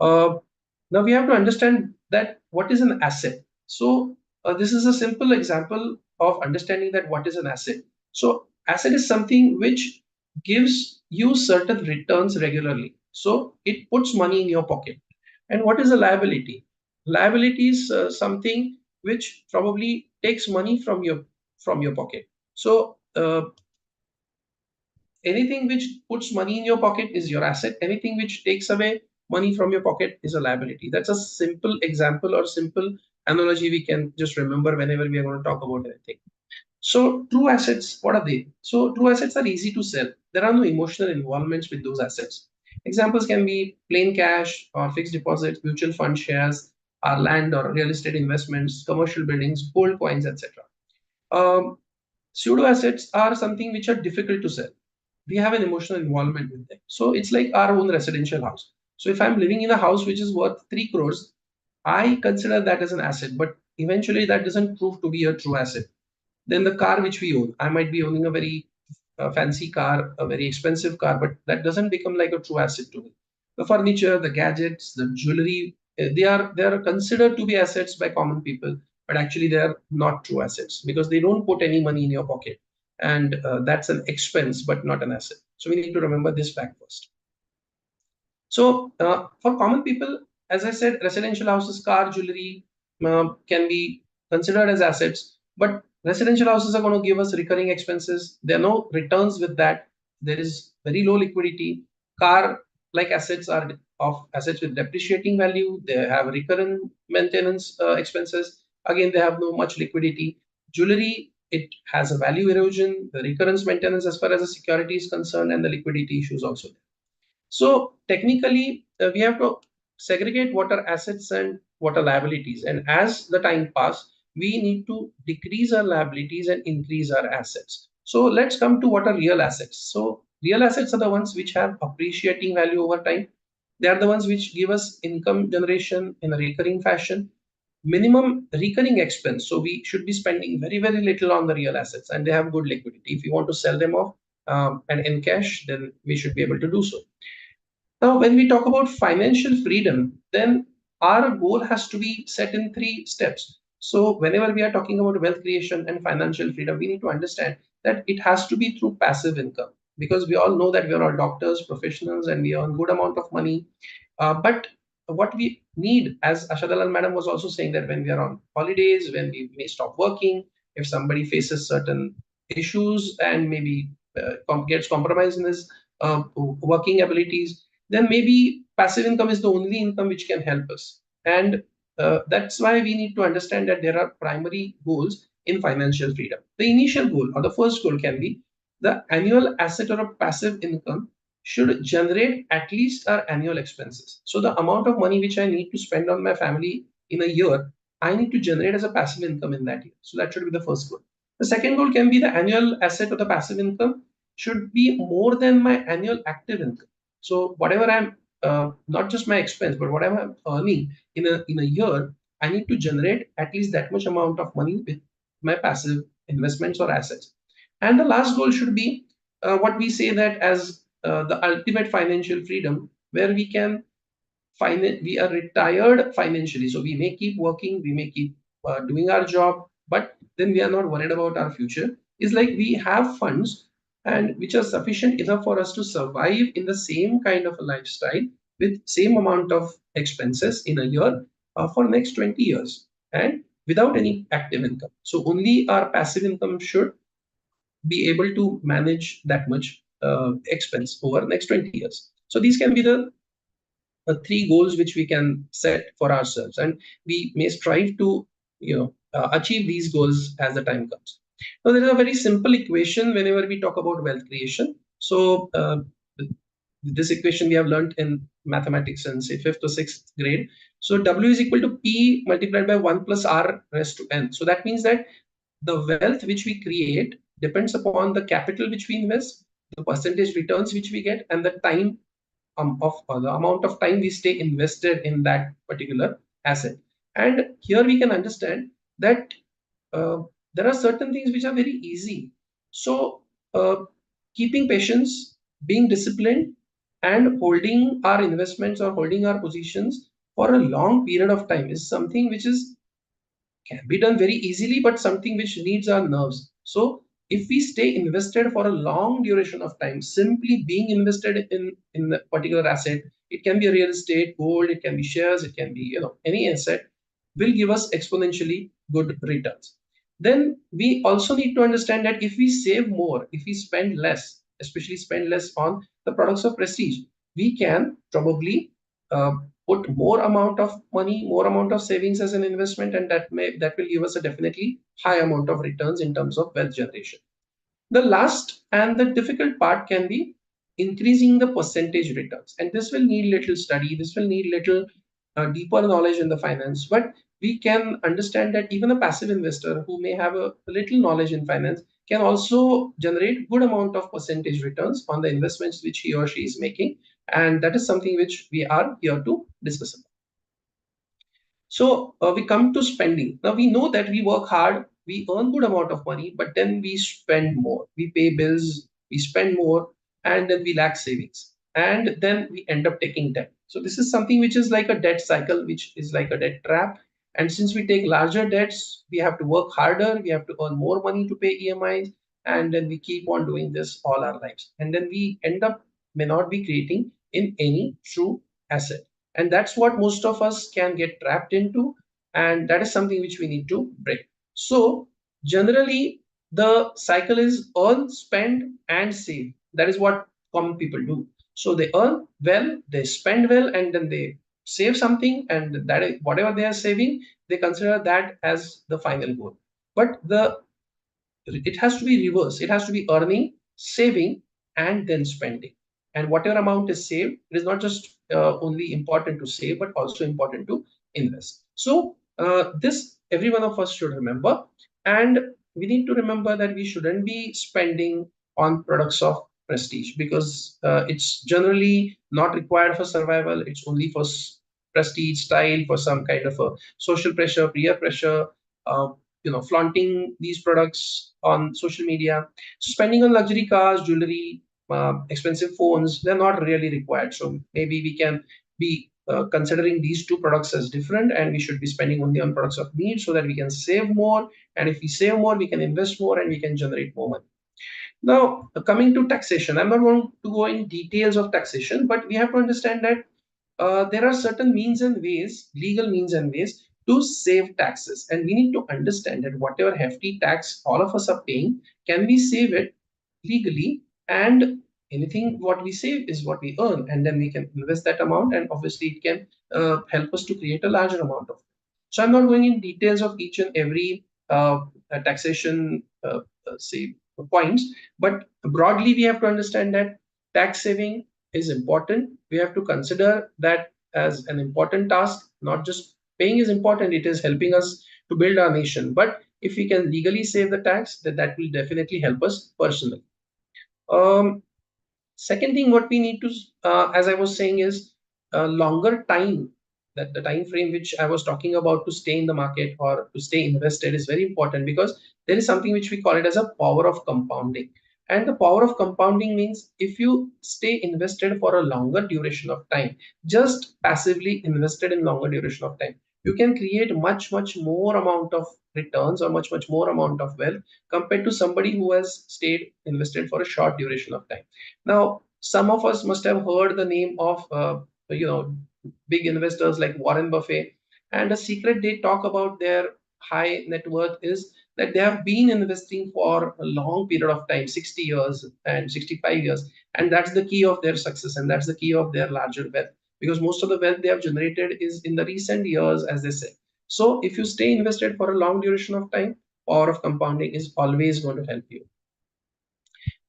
Now we have to understand that what is an asset. So this is a simple example of understanding that what is an asset. So asset is something which gives you certain returns regularly. So it puts money in your pocket. And what is a liability? Liability is something which probably takes money from your pocket. So anything which puts money in your pocket is your asset. Anything which takes away money from your pocket is a liability. That's a simple example or simple analogy we can just remember whenever we are going to talk about anything. So true assets, what are they? So true assets are easy to sell. There are no emotional involvements with those assets. Examples can be plain cash or fixed deposits, mutual fund shares, or land or real estate investments, commercial buildings, gold coins, etc. Pseudo assets are something which are difficult to sell. We have an emotional involvement with them. So it's like our own residential house. So if I'm living in a house which is worth 3 crores, I consider that as an asset, but eventually that doesn't prove to be a true asset. Then the car which we own, I might be owning a very fancy car, a very expensive car, but that doesn't become like a true asset to me. The furniture, the gadgets, the jewelry, they are considered to be assets by common people, but actually they are not true assets because they don't put any money in your pocket, and that's an expense but not an asset. So we need to remember this fact first. So for common people, as I said, residential houses, car, jewelry can be considered as assets, but residential houses are going to give us recurring expenses. There are no returns with that. There is very low liquidity. Car like assets are of assets with depreciating value. They have recurrent maintenance expenses. Again, they have no much liquidity. Jewelry, it has a value erosion, the recurrence maintenance as far as the security is concerned, and the liquidity issues also. So technically, we have to segregate what are assets and what are liabilities. And as the time pass, we need to decrease our liabilities and increase our assets. So let's come to what are real assets. So real assets are the ones which have appreciating value over time. They are the ones which give us income generation in a recurring fashion. Minimum recurring expense. So we should be spending very, very little on the real assets, and they have good liquidity. If you want to sell them off and in cash, then we should be able to do so. Now, when we talk about financial freedom, then our goal has to be set in 3 steps. So, whenever we are talking about wealth creation and financial freedom, we need to understand that it has to be through passive income, because we all know that we are all doctors, professionals, and we earn good amount of money. But what we need, as Asha Dalal madam was also saying, that when we are on holidays, when we may stop working, if somebody faces certain issues and maybe gets compromised in his working abilities, then maybe passive income is the only income which can help us. And that's why we need to understand that there are primary goals in financial freedom. The initial goal or the first goal can be the annual asset or a passive income should generate at least our annual expenses. So the amount of money which I need to spend on my family in a year, I need to generate as a passive income in that year. So that should be the first goal. The second goal can be the annual asset or the passive income should be more than my annual active income. So whatever I'm not just my expense, but whatever I'm earning in a year, I need to generate at least that much amount of money with my passive investments or assets. And the last goal should be what we say that as the ultimate financial freedom, where we can we are retired financially. So we may keep working, we may keep doing our job, but then we are not worried about our future. It's like we have funds and which are sufficient enough for us to survive in the same kind of a lifestyle with same amount of expenses in a year for next 20 years and without any active income. So only our passive income should be able to manage that much expense over next 20 years. So these can be the 3 goals which we can set for ourselves, and we may strive to achieve these goals as the time comes. Now there is a very simple equation whenever we talk about wealth creation. So this equation we have learned in mathematics in say 5th or 6th grade. So W is equal to P multiplied by 1 plus R raised to N. So that means that the wealth which we create depends upon the capital which we invest, the percentage returns which we get, and the time of the amount of time we stay invested in that particular asset. And here we can understand that there are certain things which are very easy. So keeping patience, being disciplined, and holding our investments or holding our positions for a long period of time is something which is can be done very easily, but something which needs our nerves. So if we stay invested for a long duration of time, simply being invested in a particular asset, it can be a real estate, gold, it can be shares, it can be any asset, will give us exponentially good returns. Then we also need to understand that if we save more, if we spend less, especially spend less on the products of prestige, we can probably put more amount of money, more amount of savings as an investment, and that will give us a definitely high amount of returns in terms of wealth generation. The last and the difficult part can be increasing the percentage returns, and this will need little study, this will need little deeper knowledge in the finance, but we can understand that even a passive investor who may have a little knowledge in finance can also generate good amount of percentage returns on the investments which he or she is making, and that is something which we are here to discuss about. So we come to spending. Now we know that we work hard, we earn good amount of money, but then we spend more. We pay bills, we spend more, and then we lack savings. And then we end up taking debt. So this is something which is like a debt cycle, which is like a debt trap. And since we take larger debts, we have to work harder, we have to earn more money to pay EMIs, and then we keep on doing this all our lives. And then we end up may not be creating in any true asset. And that's what most of us can get trapped into, and that is something which we need to break. So generally the cycle is earn, spend and save. That is what common people do. So they earn well, they spend well, and then they save something, and that is whatever they are saving, they consider that as the final goal. But it has to be reverse. It has to be earning, saving, and then spending. And whatever amount is saved, it is not just only important to save, but also important to invest. So this every one of us should remember. And we need to remember that we shouldn't be spending on products of prestige, because it's generally not required for survival. It's only for prestige, style, for some kind of a social pressure, peer pressure, uh, flaunting these products on social media. So spending on luxury cars, jewelry, expensive phones, they're not really required. So maybe we can be considering these two products as different, and we should be spending only on products of need, so that we can save more. And if we save more, we can invest more, and we can generate more money. Now, coming to taxation, I'm not going to go in details of taxation, but we have to understand that there are certain means and ways, legal means and ways, to save taxes. And we need to understand that whatever hefty tax all of us are paying, can we save it legally? And anything what we save is what we earn, and then we can invest that amount, and obviously it can help us to create a larger amount of it. So I'm not going in details of each and every taxation say points, but broadly we have to understand that tax saving is important. We have to consider that as an important task. Not just paying is important, it is helping us to build our nation. But if we can legally save the tax, then that will definitely help us personally. Second thing, what we need to, as I was saying, is a longer time. That the time frame which I was talking about to stay in the market or to stay invested is very important, because there is something which we call it as a power of compounding. And the power of compounding means if you stay invested for a longer duration of time, just passively invested in longer duration of time, you can create much more amount of returns, or much more amount of wealth, compared to somebody who has stayed invested for a short duration of time. Now, some of us must have heard the name of big investors like Warren Buffett, and a secret they talk about their high net worth is that they have been investing for a long period of time, 60 years and 65 years, and that's the key of their success, and that's the key of their larger wealth, because most of the wealth they have generated is in the recent years, as they say. So if you stay invested for a long duration of time, power of compounding is always going to help you.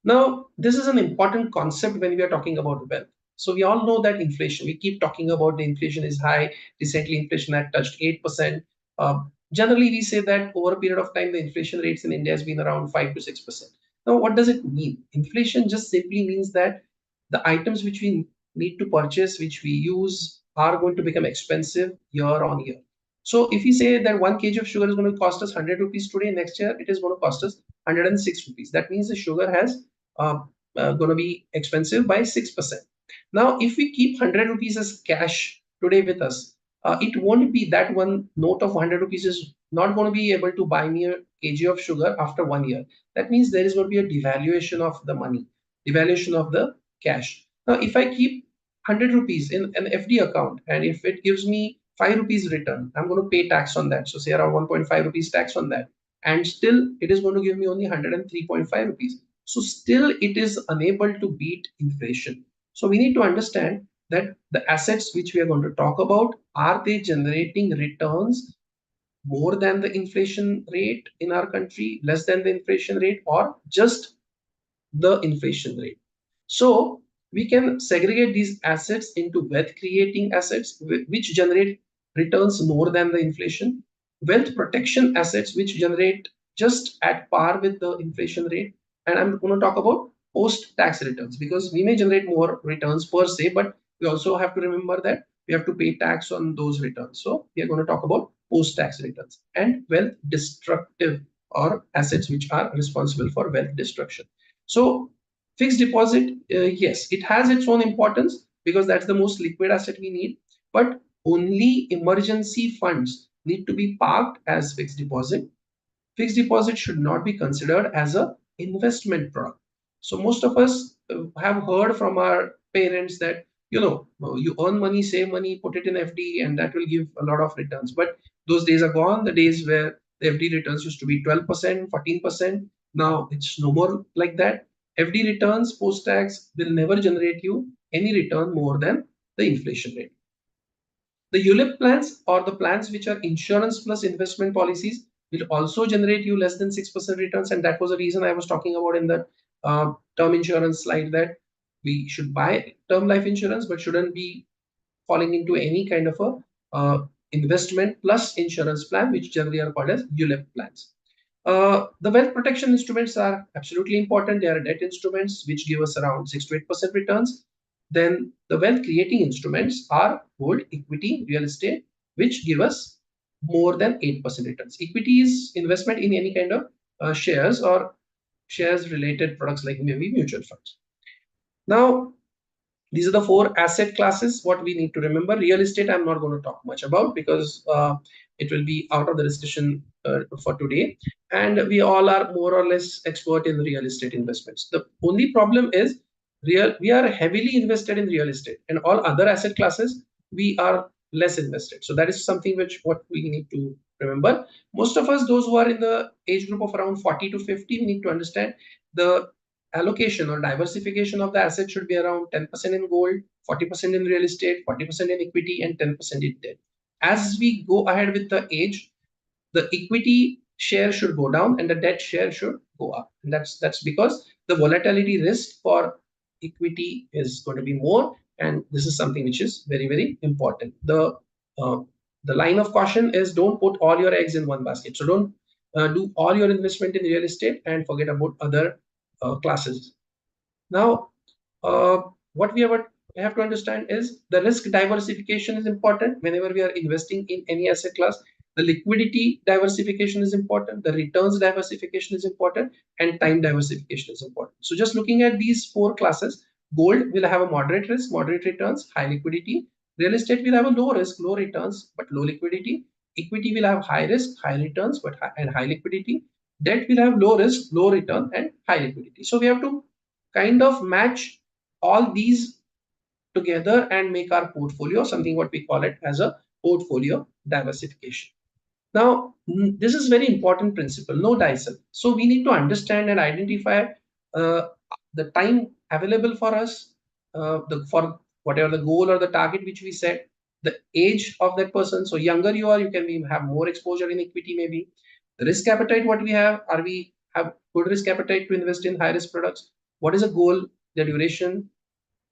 Now, this is an important concept when we are talking about wealth. So we all know that inflation, we keep talking about the inflation is high. Recently, inflation had touched 8%. Generally, we say that over a period of time, the inflation rates in India has been around 5 to 6%. Now, what does it mean? Inflation just simply means that the items which we need to purchase, which we use, are going to become expensive year on year. So if we say that 1 kg of sugar is going to cost us 100 rupees today, next year it is going to cost us 106 rupees. That means the sugar has going to be expensive by 6%. Now, if we keep 100 rupees as cash today with us, it won't be that one note of 100 rupees is not going to be able to buy me a kg of sugar after 1 year. That means there is going to be a devaluation of the money, devaluation of the cash. Now, if I keep 100 rupees in an FD account, and if it gives me 5 rupees return, I'm going to pay tax on that. So say around 1.5 rupees tax on that. And still it is going to give me only 103.5 rupees. So still it is unable to beat inflation. So we need to understand that the assets which we are going to talk about, are they generating returns more than the inflation rate in our country, less than the inflation rate, or just the inflation rate? So we can segregate these assets into wealth creating assets, which generate returns more than the inflation, wealth protection assets which generate just at par with the inflation rate. And I'm going to talk about post-tax returns, because we may generate more returns per se, but we also have to remember that we have to pay tax on those returns. So we are going to talk about post-tax returns and wealth destructive, or assets which are responsible for wealth destruction. So fixed deposit, yes, it has its own importance because that's the most liquid asset we need, but only emergency funds need to be parked as fixed deposit. Fixed deposit should not be considered as a investment product. So most of us have heard from our parents that, you know, you earn money, save money, put it in FD, and that will give a lot of returns. But those days are gone, the days where the FD returns used to be 12%, 14%. Now it's no more like that. FD returns post-tax will never generate you any return more than the inflation rate. The ULIP plans, or the plans which are insurance plus investment policies, will also generate you less than 6% returns. And that was the reason I was talking about in the term insurance slide, that we should buy term life insurance, but shouldn't be falling into any kind of a investment plus insurance plan, which generally are called as ULIP plans. The wealth protection instruments are absolutely important. They are debt instruments which give us around 6 to 8% returns. Then the wealth creating instruments are gold, equity, real estate, which give us more than 8% returns. Equity is investment in any kind of shares or shares related products like maybe mutual funds. Now, these are the 4 asset classes what we need to remember. Real estate I'm not going to talk much about because it will be out of the discussion for today, and we all are more or less expert in real estate investments. The only problem is we are heavily invested in real estate, and all other asset classes we are less invested. So that is something which what we need to remember. Most of us, those who are in the age group of around 40 to 50, we need to understand the allocation or diversification of the asset should be around 10% in gold, 40% in real estate, 40% in equity, and 10% in debt. As we go ahead with the age, the equity share should go down and the debt share should go up. And that's because the volatility risk for equity is going to be more, and this is something which is very, very important. The line of caution is don't put all your eggs in one basket. So don't do all your investment in real estate and forget about other classes. Now, what we have to understand is the risk diversification is important whenever we are investing in any asset class. The liquidity diversification is important, the returns diversification is important, and time diversification is important. So just looking at these 4 classes, gold will have a moderate risk, moderate returns, high liquidity. Real estate will have a low risk, low returns, but low liquidity. Equity will have high risk, high returns, but high liquidity. Debt will have low risk, low return, and high liquidity. So we have to kind of match all these together and make our portfolio something what we call it as a portfolio diversification. Now, this is very important principle, no dissel. So we need to understand and identify the time available for us, for whatever the goal or the target which we set, the age of that person. So younger you are, you can have more exposure in equity maybe. The risk appetite what we have, are we have good risk appetite to invest in high risk products? What is the goal, the duration,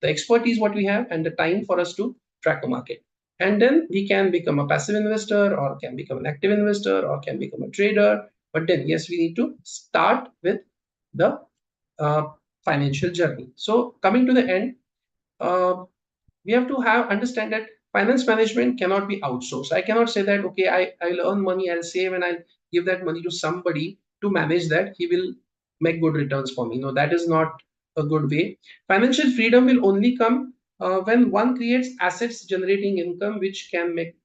the expertise what we have, and the time for us to track a market. And then we can become a passive investor, or can become an active investor, or can become a trader. But then, yes, we need to start with the financial journey. So coming to the end, we have to understand that finance management cannot be outsourced. I cannot say that, okay, I'll earn money, I'll save, and I'll give that money to somebody to manage that. He will make good returns for me. No, that is not a good way. Financial freedom will only come when one creates assets generating income which can make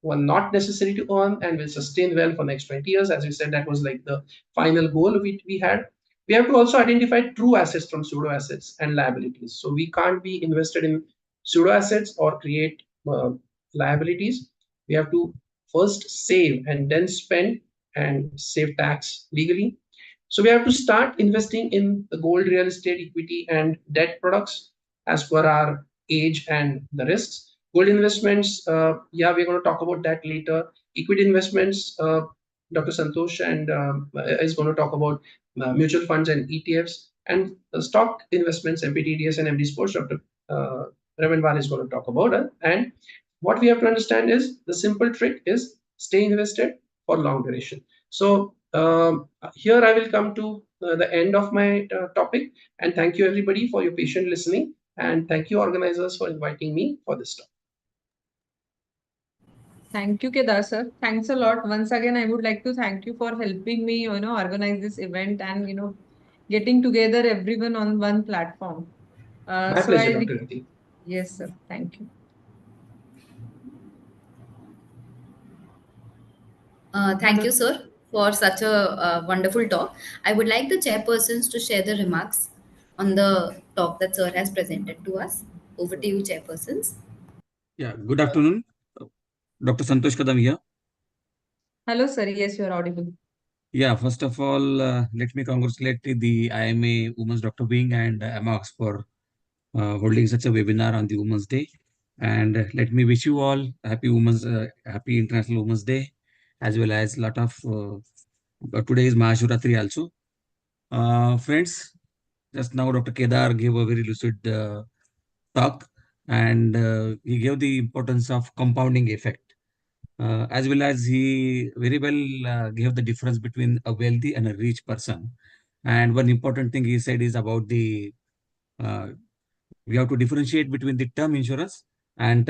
one not necessary to earn and will sustain well for next 20 years. As we said, that was like the final goal we had. We have to also identify true assets from pseudo assets and liabilities. So we can't be invested in pseudo assets or create liabilities. We have to first save and then spend and save tax legally. So we have to start investing in the gold, real estate, equity, and debt products as per our age and the risks. Gold investments, yeah, we're going to talk about that later. Equity investments, Dr. Santosh is going to talk about mutual funds and ETFs, and stock investments, MPTDS and MD Sports, Dr. Ramanvar is going to talk about it. And what we have to understand is the simple trick is stay invested for long duration. So Here I will come to the end of my topic, and thank you everybody for your patient listening, and thank you organizers for inviting me for this talk. Thank you, Kedar sir. Thanks a lot. Once again, I would like to thank you for helping me, organize this event and, getting together everyone on one platform. My pleasure, Dr. Rati. Yes, sir. Thank you. Thank you, sir, for such a wonderful talk. I would like the chairpersons to share the remarks on the talk that sir has presented to us. Over to you, chairpersons. Yeah, good afternoon. Dr. Santosh Kadam here. Hello, sir. Yes, you are audible. Yeah, first of all, let me congratulate the IMA Women's Doctor Wing and AMOX for holding such a webinar on the Women's Day. And let me wish you all happy International Women's Day, as well as lot of today is Mahashivratri also. Friends, just now Dr. Kedar gave a very lucid talk, and he gave the importance of compounding effect. As well as he very well gave the difference between a wealthy and a rich person. And one important thing he said is about the we have to differentiate between the term insurance and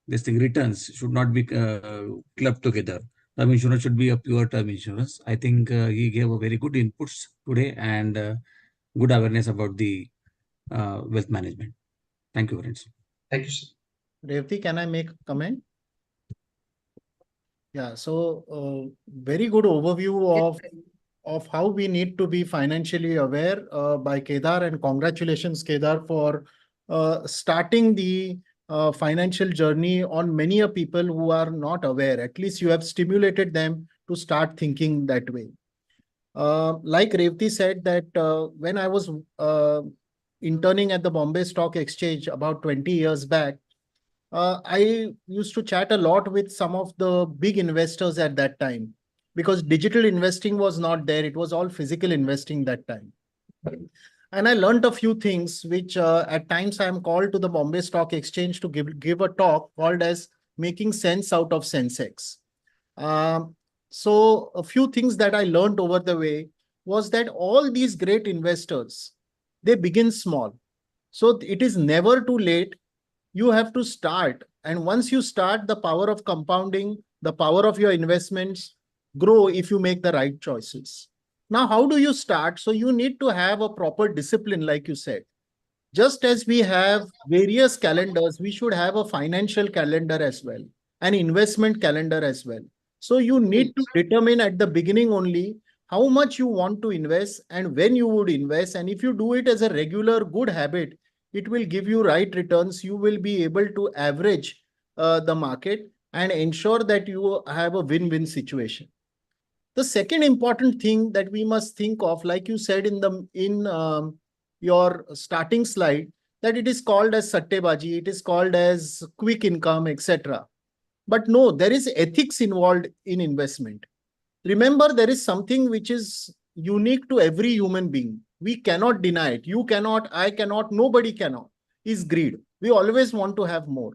this thing returns should not be clubbed together. Term insurance should be a pure term insurance. I think he gave a very good inputs today and good awareness about the wealth management. Thank you, friends. Thank you, sir. Revati, can I make a comment? Yeah, so very good overview of how we need to be financially aware by Kedar, and congratulations, Kedar, for starting the financial journey on many a people who are not aware. At least you have stimulated them to start thinking that way. Like Revati said that when I was interning at the Bombay Stock Exchange about 20 years back, I used to chat a lot with some of the big investors at that time, because digital investing was not there. It was all physical investing that time. And I learned a few things, which at times I am called to the Bombay Stock Exchange to give a talk called as making sense out of Sensex. So a few things that I learned over the way was that all these great investors, they begin small. So it is never too late. You have to start. And once you start, the power of compounding, the power of your investments grow if you make the right choices. Now, how do you start? So you need to have a proper discipline, like you said. Just as we have various calendars, we should have a financial calendar as well, an investment calendar as well. So you need to determine at the beginning only how much you want to invest and when you would invest. And if you do it as a regular good habit, it will give you right returns. You will be able to average the market and ensure that you have a win-win situation. The second important thing that we must think of, like you said in your starting slide, that it is called as sattebaji, it is called as quick income, etc. But no, there is ethics involved in investment. Remember, there is something which is unique to every human being. We cannot deny it. You cannot, I cannot, nobody cannot. Is greed. We always want to have more.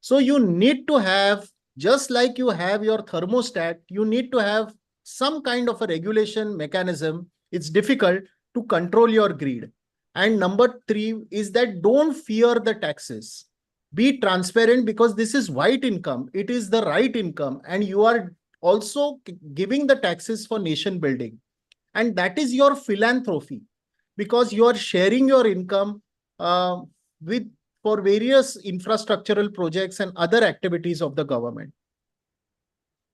So you need to have, just like you have your thermostat, you need to have some kind of a regulation mechanism. It's difficult to control your greed. And number 3 is that don't fear the taxes. Be transparent, because this is white income. It is the right income. And you are also giving the taxes for nation building. And that is your philanthropy, because you are sharing your income for various infrastructural projects and other activities of the government.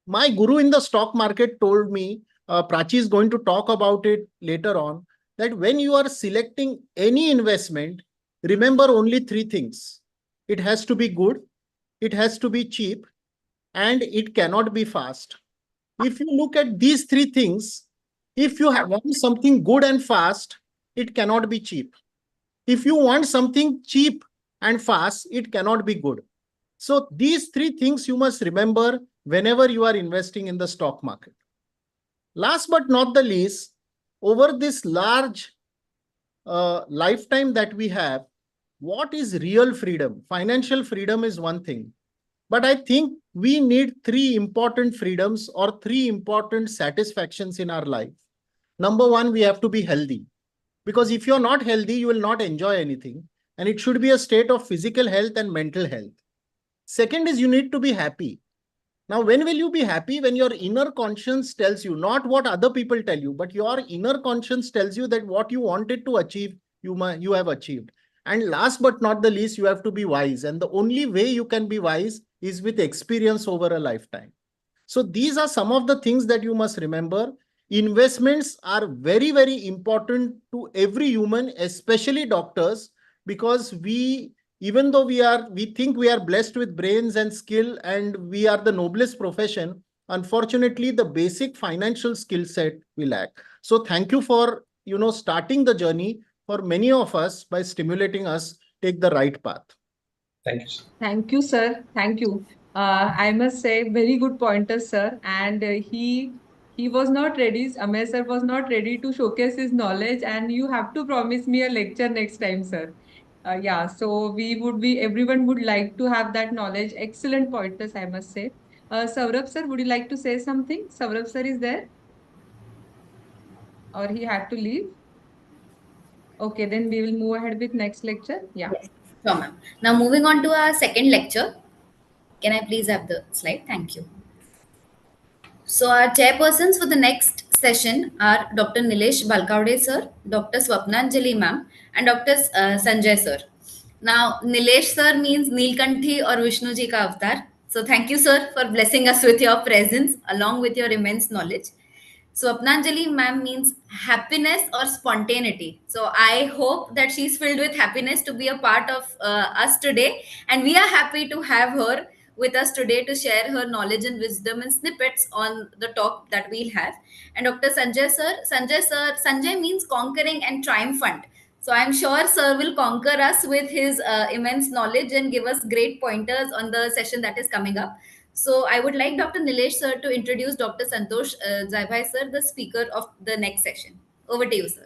My guru in the stock market told me, Prachi is going to talk about it later on, that when you are selecting any investment, remember only 3 things. It has to be good, it has to be cheap, and it cannot be fast. If you look at these 3 things, if you want something good and fast, it cannot be cheap. If you want something cheap and fast, it cannot be good. So these 3 things you must remember whenever you are investing in the stock market. Last but not the least, over this large lifetime that we have, what is real freedom? Financial freedom is one thing. But I think we need three important freedoms or three important satisfactions in our life. Number one, we have to be healthy. Because if you're not healthy, you will not enjoy anything. And it should be a state of physical health and mental health. Second is you need to be happy. Now, when will you be happy? When your inner conscience tells you, not what other people tell you, but your inner conscience tells you that what you wanted to achieve, you have achieved. And last but not the least, you have to be wise. And the only way you can be wise is with experience over a lifetime. So these are some of the things that you must remember. Investments are very, very important to every human, especially doctors, because even though we think we are blessed with brains and skill and we are the noblest profession, unfortunately, the basic financial skill set we lack. So thank you for, starting the journey for many of us by stimulating us take the right path. Thank you, sir. Thank you, sir. Thank you. I must say, very good pointers, sir. And he was not ready. Amey sir was not ready to showcase his knowledge, and you have to promise me a lecture next time, sir. Yeah. So everyone would like to have that knowledge. Excellent pointers, I must say. Saurabh sir, would you like to say something? Saurabh sir is there, or he had to leave? Okay, then we will move ahead with next lecture. Yeah. Yes, sure, ma'am. Now moving on to our second lecture. Can I please have the slide? Thank you. So our chairpersons for the next session are Dr. Nilesh Balkavde sir, Dr. Swapnanjali ma'am, and Dr. Sanjay sir. Now Nilesh sir means Neelkanthi or Vishnuji ka avatar. So thank you sir for blessing us with your presence along with your immense knowledge. Swapnanjali ma'am means happiness or spontaneity. So I hope that she's filled with happiness to be a part of us today. And we are happy to have her with us today to share her knowledge and wisdom and snippets on the talk that we'll have. And Dr. Sanjay means conquering and triumphant. So I'm sure sir will conquer us with his immense knowledge and give us great pointers on the session that is coming up. So I would like Dr. Nilesh sir to introduce Dr. Santosh Zaibhai sir, the speaker of the next session. Over to you, sir.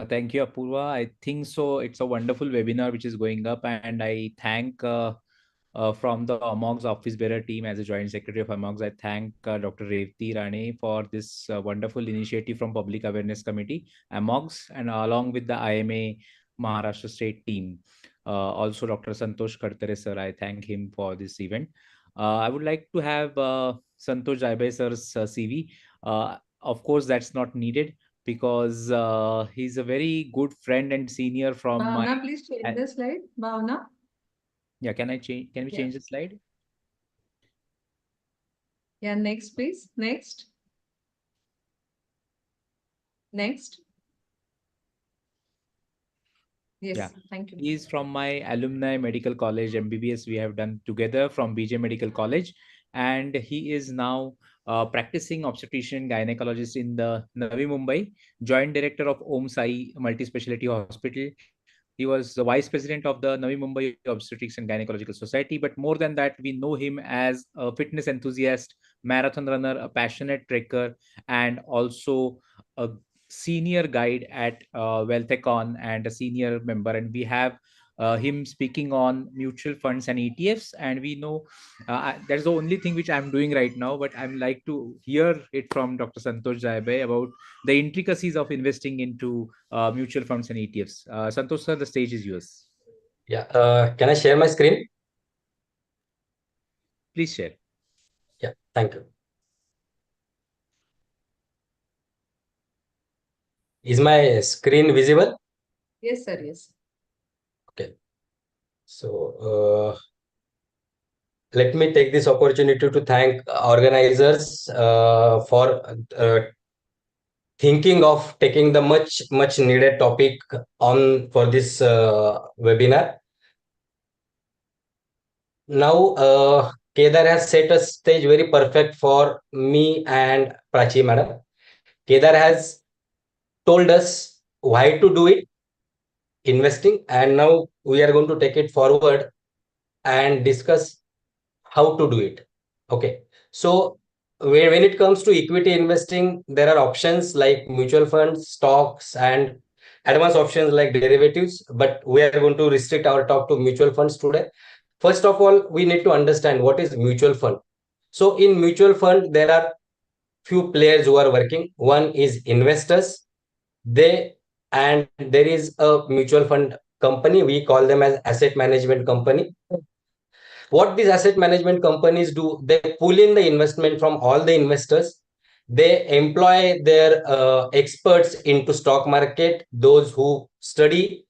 Thank you, Apurva. I think so. It's a wonderful webinar which is going up, and I thank from the AMOG's office bearer team as a joint secretary of AMOG's. I thank Dr. Revti Rane for this wonderful initiative from Public Awareness Committee, AMOG's, and along with the IMA Maharashtra State team. Also, Dr. Santosh Khadtare sir, I thank him for this event. I would like to have Santosh Jaibai sir's CV. Of course, that's not needed because he's a very good friend and senior from Bhavna, please change the slide. Bhavna. Yeah, can I change? Can we change the slide? Yeah, next, please. Next. Next. Yes, Yeah. thank you. He's from my alumni medical college MBBS. We have done together from BJ Medical College, and he is now practicing obstetrician gynecologist in the Navi Mumbai, joint director of Om Sai Multi-Speciality Hospital. He was the vice president of the Navi Mumbai Obstetrics and Gynecological Society. But more than that, we know him as a fitness enthusiast, marathon runner, a passionate trekker, and also a senior guide at Wealthecon and a senior member. And we have him speaking on mutual funds and ETFs. And we know that's the only thing which I'm doing right now. But I'm like to hear it from Dr. Santosh Jaibai about the intricacies of investing into mutual funds and ETFs. Santosh sir, the stage is yours. Yeah. Can I share my screen? Please share. Yeah. Thank you. Is my screen visible? Yes, sir. Yes. Okay. So let me take this opportunity to thank organizers for thinking of taking the much needed topic on for this webinar. Now, Kedar has set a stage very perfect for me and Prachi madam. Kedar has told us why to do it, investing, and now we are going to take it forward and discuss how to do it. Okay. So when it comes to equity investing, there are options like mutual funds, stocks, and advanced options like derivatives, but we are going to restrict our talk to mutual funds today. First of all, we need to understand what is mutual fund. So in mutual fund, there are few players who are working. One is investors, and there is a mutual fund company, we call them as asset management company. What these asset management companies do, they pull in the investment from all the investors. They employ their experts into stock market, those who study,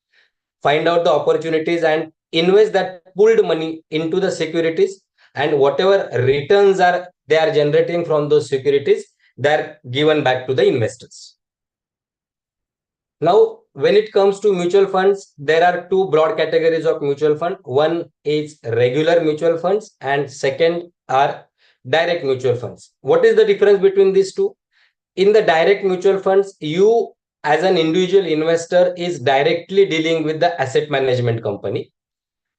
find out the opportunities and invest that pulled money into the securities, and whatever returns are they are generating from those securities, they're given back to the investors. Now, when it comes to mutual funds, there are two broad categories of mutual fund. One is regular mutual funds and second are direct mutual funds. What is the difference between these two? In the direct mutual funds, you as an individual investor is directly dealing with the asset management company.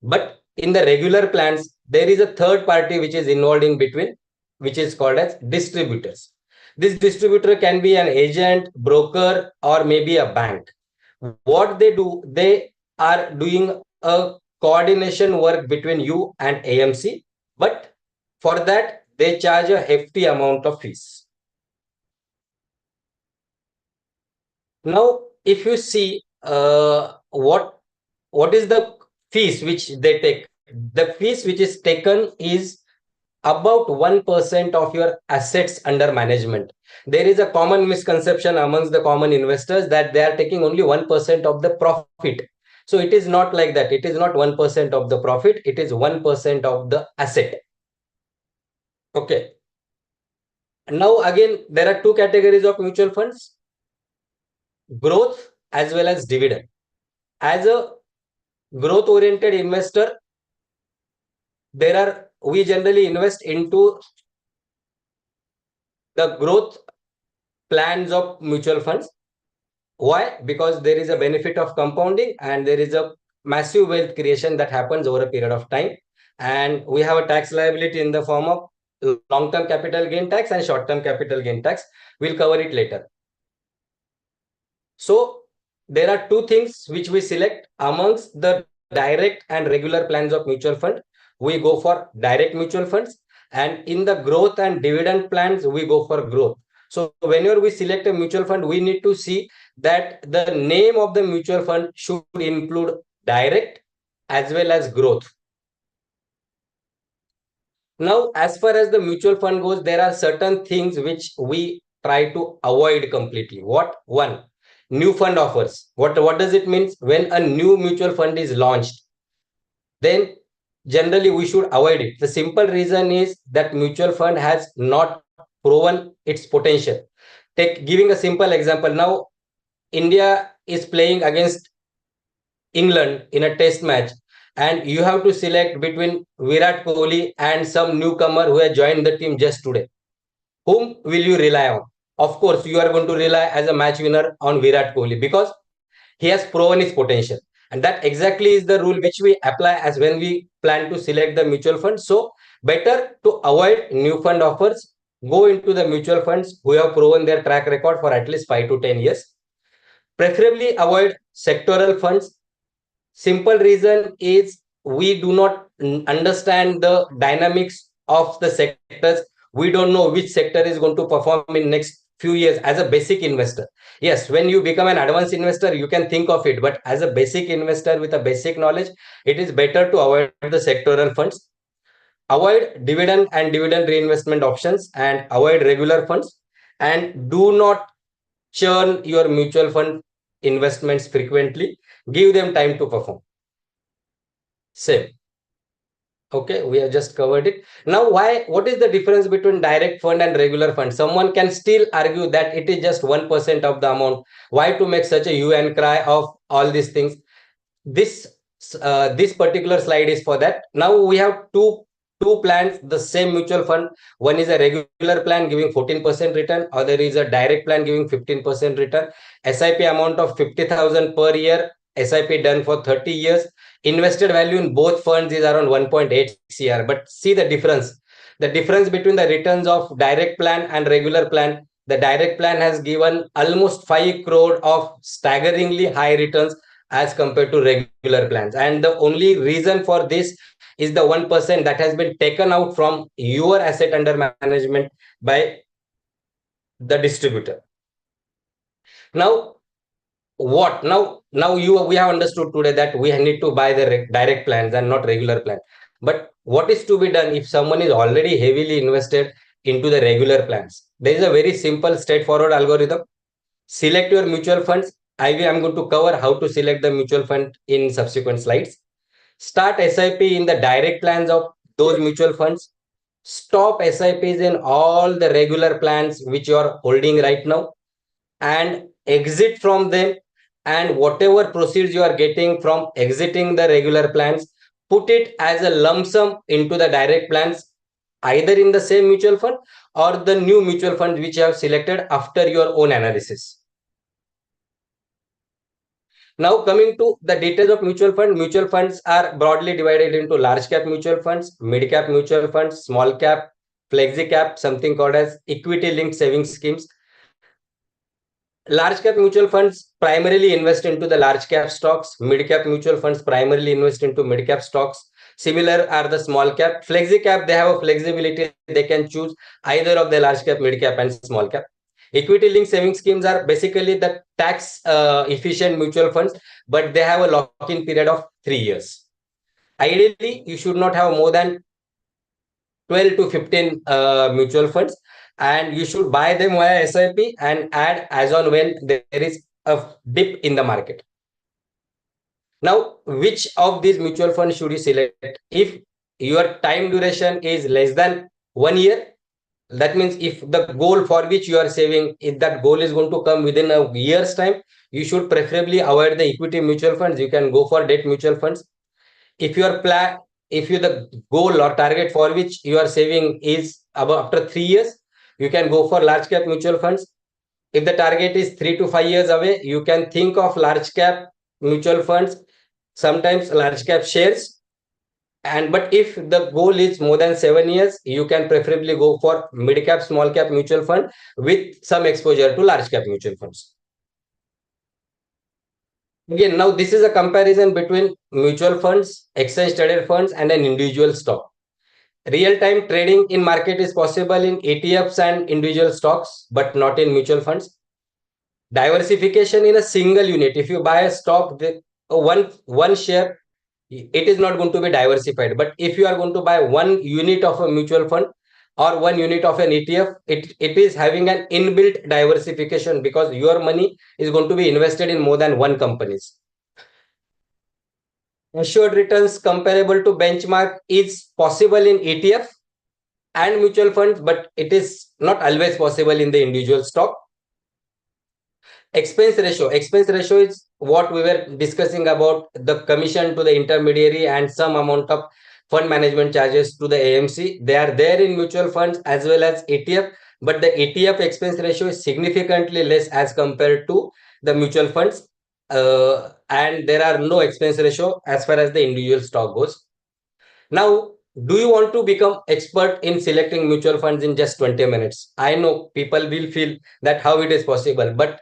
But in the regular plans, there is a third party which is involved in between, which is called as distributors. This distributor can be an agent, broker, or maybe a bank. What they do, they are doing a coordination work between you and AMC, but for that, they charge a hefty amount of fees. Now, if you see what is the fees which they take, the fees which is taken is about 1% of your assets under management. There is a common misconception amongst the common investors that they are taking only 1% of the profit. So it is not like that. It is not 1% of the profit. It is 1% of the asset. Okay. Now again, there are two categories of mutual funds: growth as well as dividend. As a growth oriented investor, we generally invest into the growth plans of mutual funds. Why? Because there is a benefit of compounding and there is a massive wealth creation that happens over a period of time. And we have a tax liability in the form of long-term capital gain tax and short-term capital gain tax. We'll cover it later. So there are two things which we select amongst the direct and regular plans of mutual fund. We go for direct mutual funds, and in the growth and dividend plans, we go for growth. So whenever we select a mutual fund, we need to see that the name of the mutual fund should include direct as well as growth. Now, as far as the mutual fund goes, there are certain things which we try to avoid completely. What? One, new fund offers. What does it mean? When a new mutual fund is launched, then generally we should avoid it. The simple reason is that mutual fund has not proven its potential. Giving a simple example, now India is playing against England in a test match, and you have to select between Virat Kohli and some newcomer who has joined the team just today. Whom will you rely on? Of course, you are going to rely as a match winner on Virat Kohli because he has proven his potential. And that exactly is the rule which we apply as when we plan to select the mutual fund. So better to avoid new fund offers, go into the mutual funds who have proven their track record for at least 5 to 10 years. Preferably avoid sectoral funds. Simple reason is we do not understand the dynamics of the sectors. We don't know which sector is going to perform in next few years as a basic investor. Yes, when you become an advanced investor, you can think of it, but as a basic investor with a basic knowledge, it is better to avoid the sectoral funds. Avoid dividend and dividend reinvestment options and avoid regular funds, and do not churn your mutual fund investments frequently. Give them time to perform. Same. Okay, we have just covered it. Now, what is the difference between direct fund and regular fund? Someone can still argue that it is just 1% of the amount. Why to make such a hue and cry of all these things? This particular slide is for that. Now we have two plans, the same mutual fund. One is a regular plan giving 14% return, other is a direct plan giving 15% return. SIP amount of 50,000 per year, SIP done for 30 years. Invested value in both funds is around 1.8 CR. But see the difference. The difference between the returns of direct plan and regular plan, the direct plan has given almost 5 crore of staggeringly high returns as compared to regular plans. And the only reason for this is the 1% that has been taken out from your asset under management by the distributor. Now, what now we have understood today that we need to buy the direct plans and not regular plan. But what is to be done if someone is already heavily invested into the regular plans? There is a very simple straightforward algorithm. Select your mutual funds. I'm going to cover how to select the mutual fund in subsequent slides. Start SIP in the direct plans of those mutual funds. Stop SIPs in all the regular plans which you are holding right now, and exit from them. And whatever proceeds you are getting from exiting the regular plans, put it as a lump sum into the direct plans, either in the same mutual fund or the new mutual fund which you have selected after your own analysis. Now coming to the details of mutual funds are broadly divided into large cap mutual funds, mid cap mutual funds, small cap, flexi cap, something called as equity linked savings schemes. Large cap mutual funds primarily invest into the large cap stocks. Mid cap mutual funds primarily invest into mid cap stocks. Similar are the small cap. Flexi cap, they have a flexibility. They can choose either of the large cap, mid cap, and small cap. Equity linked saving schemes are basically the tax efficient mutual funds, but they have a lock-in period of 3 years. Ideally, you should not have more than 12 to 15 mutual funds, and you should buy them via SIP and add as on when there is a dip in the market. Now, which of these mutual funds should you select? If your time duration is less than 1 year, that means if the goal for which you are saving, if that goal is going to come within a year's time, you should preferably avoid the equity mutual funds. You can go for debt mutual funds. If the goal or target for which you are saving is about after 3 years, you can go for large cap mutual funds. If the target is 3 to 5 years away, you can think of large cap mutual funds, sometimes large cap shares. But if the goal is more than 7 years, you can preferably go for mid cap, small cap mutual fund with some exposure to large cap mutual funds. Again, now this is a comparison between mutual funds, exchange traded funds, and an individual stock. Real-time trading in market is possible in ETFs and individual stocks, but not in mutual funds. Diversification in a single unit. If you buy a stock, one share, it is not going to be diversified. But if you are going to buy one unit of a mutual fund or one unit of an ETF, it is having an inbuilt diversification because your money is going to be invested in more than one companies. Assured returns comparable to benchmark is possible in ETF and mutual funds, but it is not always possible in the individual stock. Expense ratio is what we were discussing about, the commission to the intermediary and some amount of fund management charges to the AMC. They are there in mutual funds as well as ETF, but the ETF expense ratio is significantly less as compared to the mutual funds, and there are no expense ratio as far as the individual stock goes. Now, do you want to become expert in selecting mutual funds in just 20 minutes? I know people will feel that how it is possible, but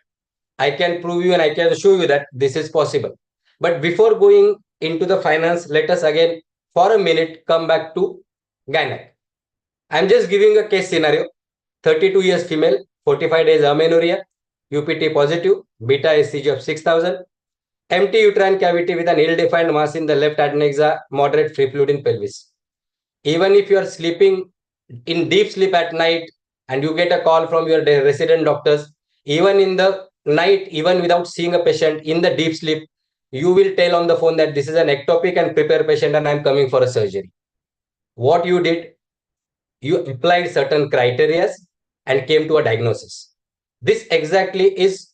I can prove you and I can show you that this is possible. But before going into the finance, let us again for a minute come back to gynec. I'm just giving a case scenario. 32 years female, 45 days amenorrhea, UPT positive, beta HCG of 6000, empty uterine cavity with an ill-defined mass in the left adnexa, moderate free fluid in pelvis. Even if you are sleeping in deep sleep at night and you get a call from your resident doctors, even in the night, even without seeing a patient in the deep sleep, you will tell on the phone that this is an ectopic and prepare patient and I'm coming for a surgery. What you did, you applied certain criteria and came to a diagnosis. This exactly is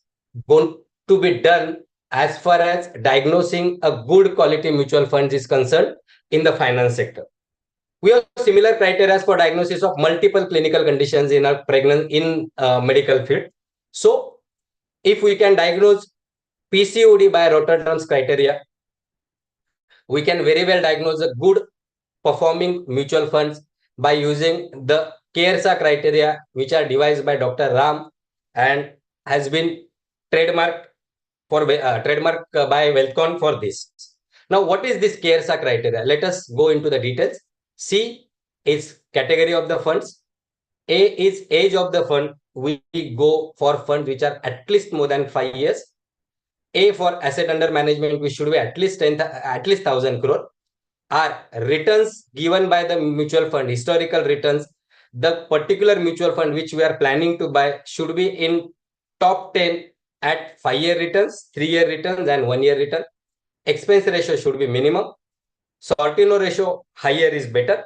going to be done as far as diagnosing a good quality mutual funds is concerned in the finance sector. We have similar criteria for diagnosis of multiple clinical conditions in a medical field. So, if we can diagnose PCOD by Rotterdam's criteria, we can very well diagnose a good performing mutual funds by using the CARESA criteria, which are devised by Dr. Ram and has been trademarked by Wealthcon for this. Now, what is this KERSA criteria? Let us go into the details. C is category of the funds. A is age of the fund. We go for funds which are at least more than 5 years. A for asset under management, we should be at least 1,000 crore. R, returns given by the mutual fund, historical returns. The particular mutual fund which we are planning to buy should be in top 10 at 5-year returns, 3-year returns, and 1-year return. Expense ratio should be minimum. Sortino ratio higher is better,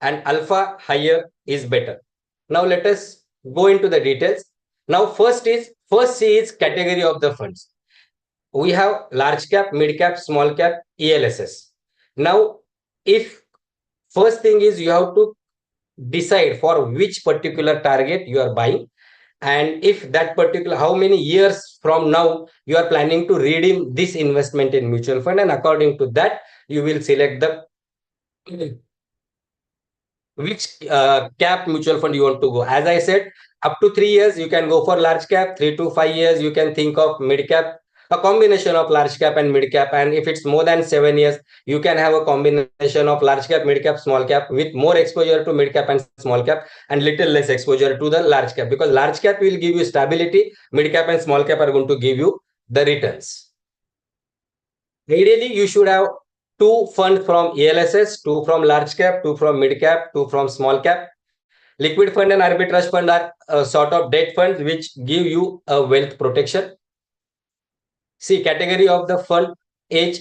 and alpha higher is better. Now let us go into the details. Now first C is category of the funds. We have large cap, mid cap, small cap, ELSS. Now, if first thing is you have to decide for which particular target you are buying, and if that particular, how many years from now you are planning to redeem this investment in mutual fund, and according to that you will select the which cap mutual fund you want to go. As I said, up to 3 years you can go for large cap, 3 to 5 years you can think of mid cap, a combination of large cap and mid cap, and if it's more than 7 years you can have a combination of large cap, mid cap, small cap, with more exposure to mid cap and small cap and little less exposure to the large cap, because large cap will give you stability, mid cap and small cap are going to give you the returns. Ideally you should have 2 funds from ELSS, 2 from large cap, 2 from mid cap, 2 from small cap. Liquid fund and arbitrage fund are a sort of debt funds which give you a wealth protection. See, category of the fund, age.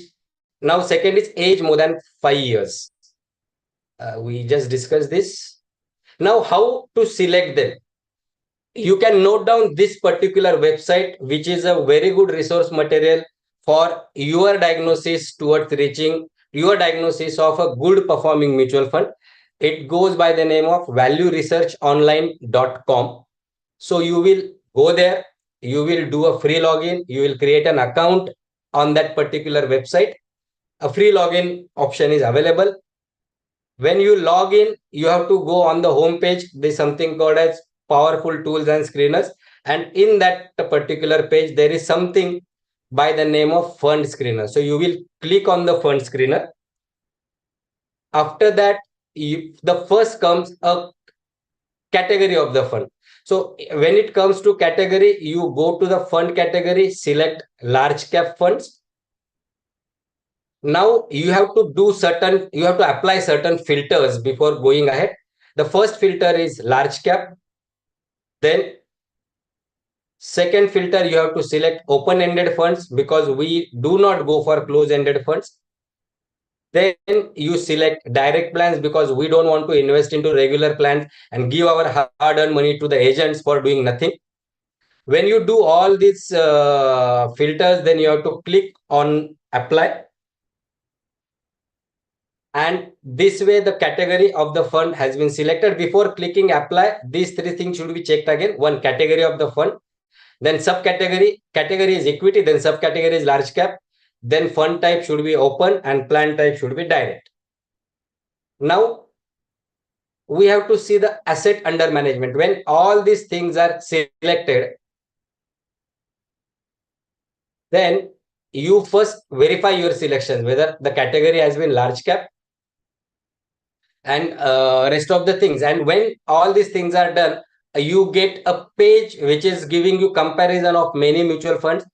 Now second is age more than 5 years. We just discussed this. Now how to select them? You can note down this particular website, which is a very good resource material for your diagnosis towards reaching your diagnosis of a good performing mutual fund. It goes by the name of valueresearchonline.com. So you will go there, you will do a free login, you will create an account on that particular website. A free login option is available. When you log in, you have to go on the home page. There's something called as powerful tools and screeners, and in that particular page there is something by the name of fund screener. So you will click on the fund screener. After that, the first comes a category of the fund. So when it comes to category, you go to the fund category, select large cap funds. Now you have to apply certain filters before going ahead. The first filter is large cap. Then second filter, you have to select open-ended funds, because we do not go for close-ended funds. Then you select direct plans, because we don't want to invest into regular plans and give our hard-earned money to the agents for doing nothing. When you do all these filters, then you have to click on apply. And this way the category of the fund has been selected. Before clicking apply, these 3 things should be checked again. One, category of the fund, then subcategory, category is equity, then subcategory is large cap, then fund type should be open and plan type should be direct. Now we have to see the asset under management. When all these things are selected, then you first verify your selections, whether the category has been large cap and rest of the things. And when all these things are done, you get a page which is giving you comparison of many mutual funds.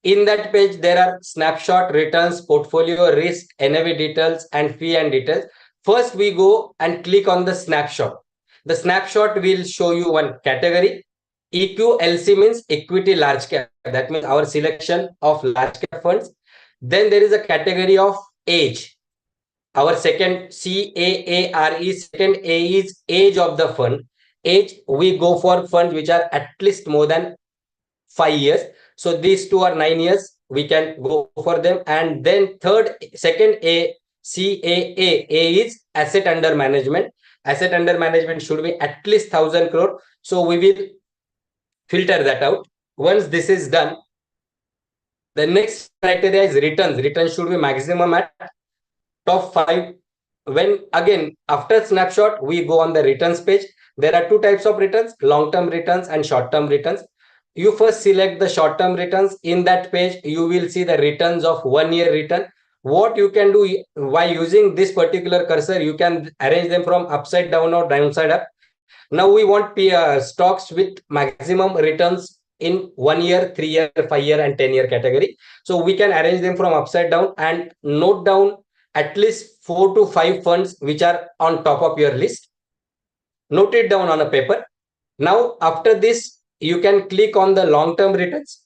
In that page, there are snapshot, returns, portfolio, risk, NAV details, and fee and details. First, we go and click on the snapshot. The snapshot will show you one category. EQLC means equity large cap. That means our selection of large cap funds. Then there is a category of age. Our second CAARE, second A is age of the fund. Age, we go for funds which are at least more than 5 years. So these 2 are 9 years. We can go for them. And then second A, CAA, A is asset under management. Asset under management should be at least 1,000 crore. So we will filter that out. Once this is done, the next criteria is returns. Returns should be maximum at top 5. When again, after snapshot, we go on the returns page. There are 2 types of returns, long-term returns and short-term returns. you first select the short-term returns. In that page, you will see the returns of 1 year return. What you can do by using this particular cursor, you can arrange them from upside down or downside up. Now we want stocks with maximum returns in 1 year, 3 year, 5 year, and 10 year category. So we can arrange them from upside down and note down at least 4 to 5 funds which are on top of your list. Note it down on a paper. Now, after this, you can click on the long-term returns.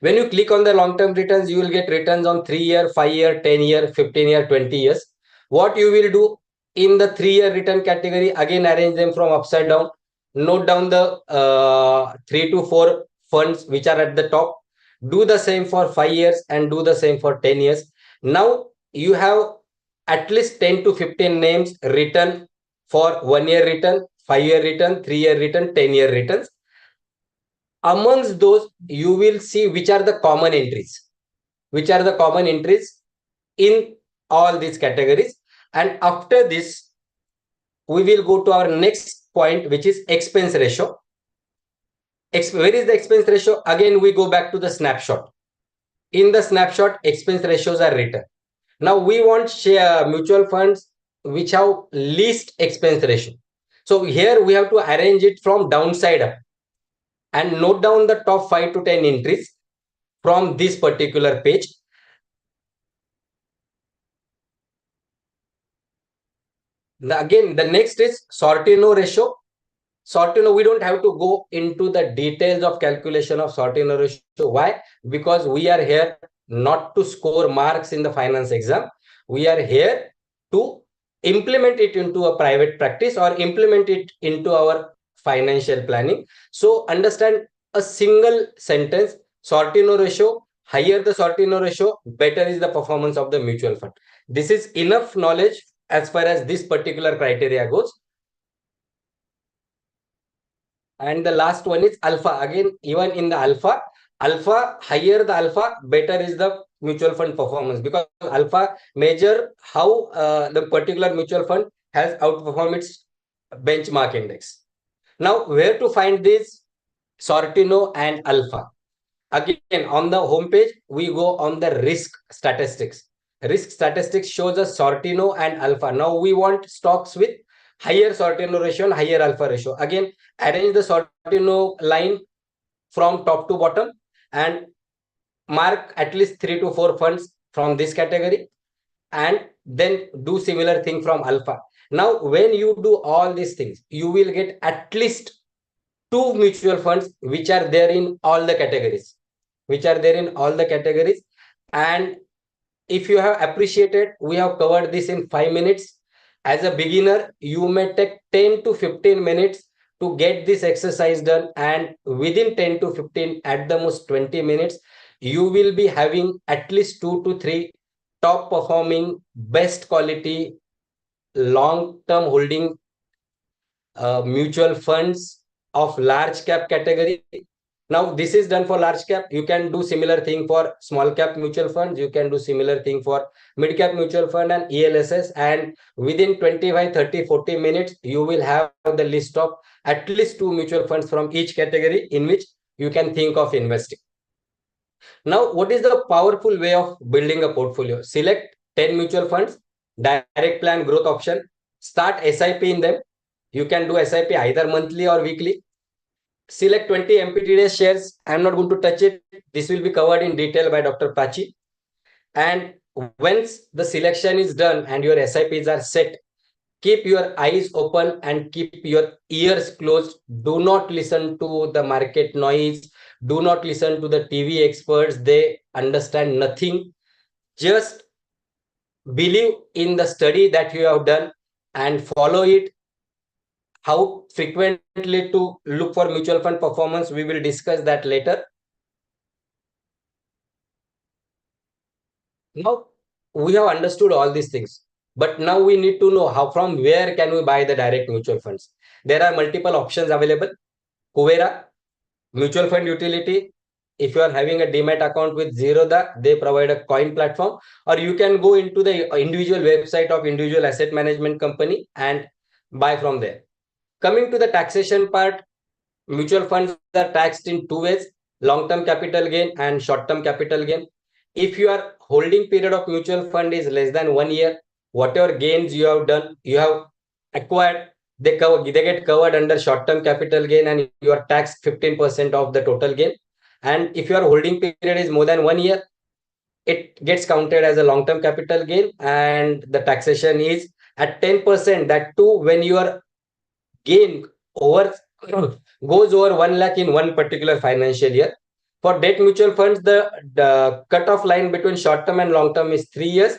When you click on the long-term returns, you will get returns on 3 year, 5 year, 10 year, 15 year, 20 years. What you will do in the 3 year return category, again arrange them from upside down. Note down the 3 to 4 funds which are at the top. Do the same for 5 years and do the same for 10 years. Now you have at least 10 to 15 names written for 1 year return, 5 year return, 3 year return, 10 year returns. Amongst those, you will see which are the common entries. Which are the common entries in all these categories. And after this, we will go to our next point, which is expense ratio. Where is the expense ratio? Again, we go back to the snapshot. In the snapshot, expense ratios are written. Now we want mutual funds which have least expense ratio. So here we have to arrange it from downside up and note down the top 5 to 10 entries from this particular page. Again, the next is Sortino ratio. Sortino, we don't have to go into the details of calculation of Sortino ratio. Why? Because we are here not to score marks in the finance exam. We are here to implement it into a private practice or implement it into our financial planning. So understand a single sentence: Sortino ratio, higher the Sortino ratio, better is the performance of the mutual fund. This is enough knowledge as far as this particular criteria goes. And the last one is alpha. Again, even in the alpha, higher the alpha, better is the mutual fund performance, because alpha measure how the particular mutual fund has outperformed its benchmark index. Now, where to find this Sortino and alpha? Again, on the home page, we go on the risk statistics. Risk statistics shows us Sortino and alpha. Now we want stocks with higher Sortino ratio and higher alpha ratio. Again, arrange the Sortino line from top to bottom and mark at least 3 to 4 funds from this category, and then do similar thing from alpha. Now, when you do all these things, you will get at least 2 mutual funds which are there in all the categories. And if you have appreciated, we have covered this in 5 minutes. As a beginner, you may take 10 to 15 minutes to get this exercise done, and within 10 to 15, at the most 20 minutes, you will be having at least 2 to 3 top performing, best quality, long-term holding mutual funds of large cap category. Now, this is done for large cap. You can do similar thing for small cap mutual funds. You can do similar thing for mid cap mutual fund and ELSS. And within 25, 30, 40 minutes, you will have the list of at least 2 mutual funds from each category in which you can think of investing. Now, what is the powerful way of building a portfolio? Select 10 mutual funds, direct plan growth option, start SIP in them. You can do SIP either monthly or weekly. Select 20 MPTDS shares. I'm not going to touch it. This will be covered in detail by Dr. Prachi. And once the selection is done and your SIPs are set, keep your eyes open and keep your ears closed. Do not listen to the market noise. Do not listen to the TV experts. They understand nothing. Just believe in the study that you have done and follow it. How frequently to look for mutual fund performance, we will discuss that later. Now, we have understood all these things, but now we need to know from where can we buy the direct mutual funds. There are multiple options available. Kuvera, mutual fund utility. If you are having a demat account with Zerodha, they provide a coin platform, or you can go into the individual website of individual asset management company and buy from there. Coming to the taxation part, mutual funds are taxed in two ways: long-term capital gain and short-term capital gain. If your holding period of mutual fund is less than 1 year, whatever gains you have done, you have acquired, they get covered under short-term capital gain, and you are taxed 15% of the total gain. And if your holding period is more than 1 year, it gets counted as a long-term capital gain, and the taxation is at 10%. That too, when your gain over goes over 1 lakh in one particular financial year. For debt mutual funds, the cutoff line between short term and long term is 3 years.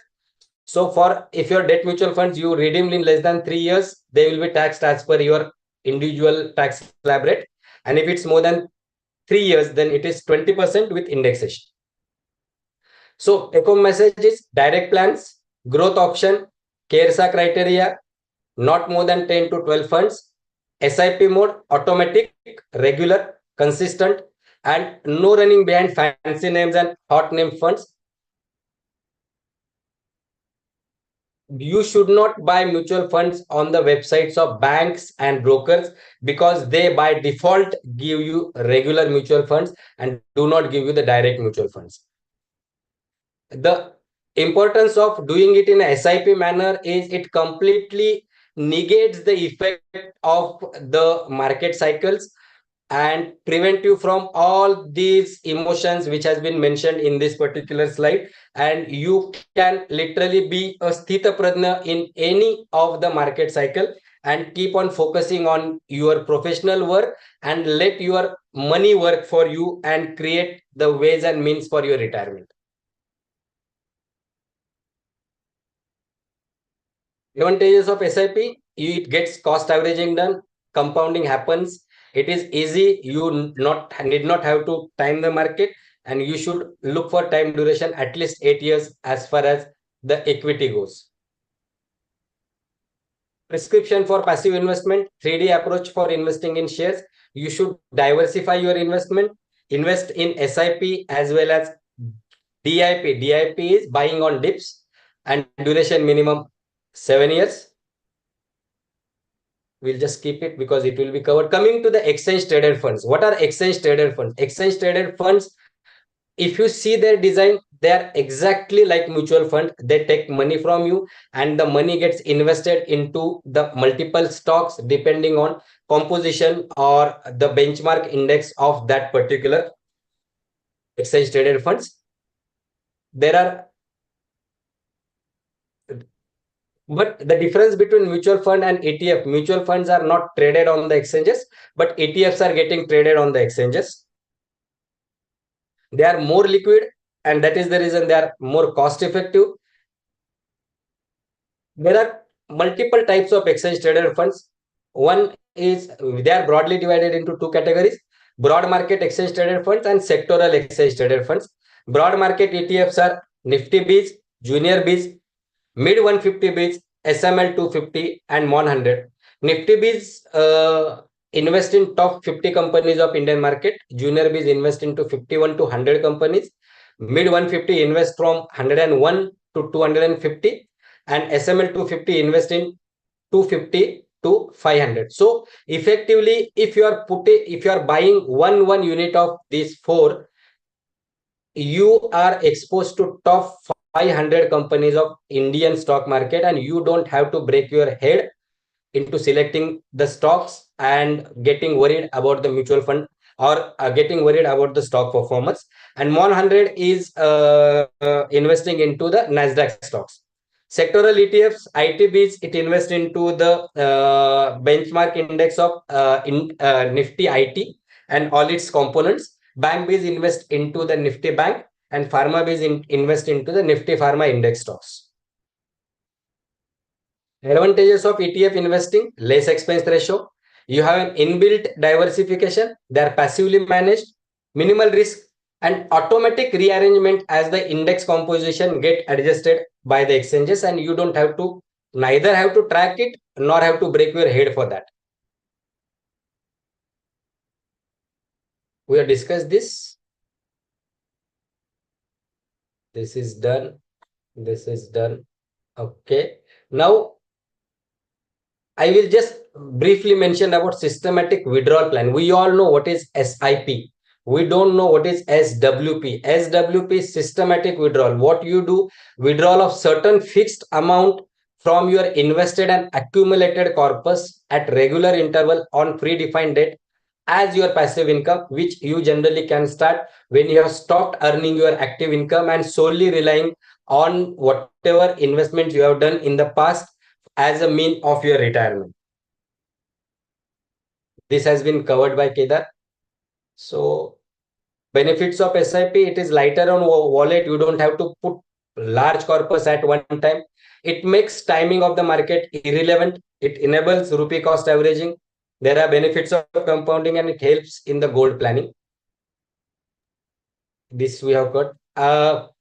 So for if your debt mutual funds you redeemed in less than 3 years, they will be taxed as per your individual tax slab rate. And if it's more than 3 years, then it is 20% with indexation. So take home message is direct plans, growth option, KERSA criteria, not more than 10 to 12 funds, SIP mode, automatic, regular, consistent, and no running behind fancy names and hot name funds. You should not buy mutual funds on the websites of banks and brokers, because they by default give you regular mutual funds and do not give you the direct mutual funds. The importance of doing it in a SIP manner is it completely negates the effect of the market cycles and prevent you from all these emotions which has been mentioned in this particular slide, and you can literally be a sthita prajna in any of the market cycle and keep on focusing on your professional work and let your money work for you and create the ways and means for your retirement. Advantages of SIP: it gets cost averaging done, compounding happens, it is easy, you need not have to time the market, and you should look for time duration at least 8 years as far as the equity goes. Prescription for passive investment: 3D approach for investing in shares. You should diversify your investment, invest in SIP as well as DIP. DIP is buying on dips, and duration minimum 7 years. We'll just keep it because it will be covered. Coming to the exchange traded funds. What are exchange traded funds? Exchange traded funds, if you see their design, they are exactly like mutual fund. They take money from you and the money gets invested into the multiple stocks depending on composition or the benchmark index of that particular exchange traded funds. But the difference between mutual fund and ETF: mutual funds are not traded on the exchanges, but ETFs are getting traded on the exchanges. They are more liquid, and that is the reason they are more cost effective. There are multiple types of exchange traded funds. One is, they are broadly divided into two categories: broad market exchange traded funds and sectoral exchange traded funds. Broad market ETFs are Nifty Biz, Junior Biz, Mid 150 Biz, SML 250, and 100. Nifty Biz invest in top 50 companies of Indian market. Junior Biz invest into 51 to 100 companies. Mid 150 invest from 101 to 250, and SML 250 invest in 250 to 500. So effectively, if you are buying one unit of these four, you are exposed to top 500 companies of Indian stock market, and you don't have to break your head into selecting the stocks and getting worried about the mutual fund or getting worried about the stock performance. And 100 is investing into the Nasdaq stocks. Sectoral ETFs, ITBs, it invests into the benchmark index of Nifty IT and all its components. Bank Biz invest into the Nifty Bank, and Pharma Biz invest into the Nifty Pharma index stocks. Advantages of ETF investing: less expense ratio. You have an inbuilt diversification. They are passively managed, minimal risk, and automatic rearrangement as the index composition get adjusted by the exchanges, and you don't have to neither have to track it nor have to break your head for that. We have discussed this. This is done. This is done. Okay. Now I will just briefly mentioned about systematic withdrawal plan. We all know what is SIP. We don't know what is SWP. SWP is systematic withdrawal. What you do, withdrawal of certain fixed amount from your invested and accumulated corpus at regular interval on predefined date as your passive income, which you generally can start when you have stopped earning your active income and solely relying on whatever investments you have done in the past as a mean of your retirement. This has been covered by Kedar. So benefits of SIP, it is lighter on wallet. You don't have to put large corpus at one time. It makes timing of the market irrelevant. It enables rupee cost averaging. There are benefits of compounding and it helps in the gold planning. This we have got.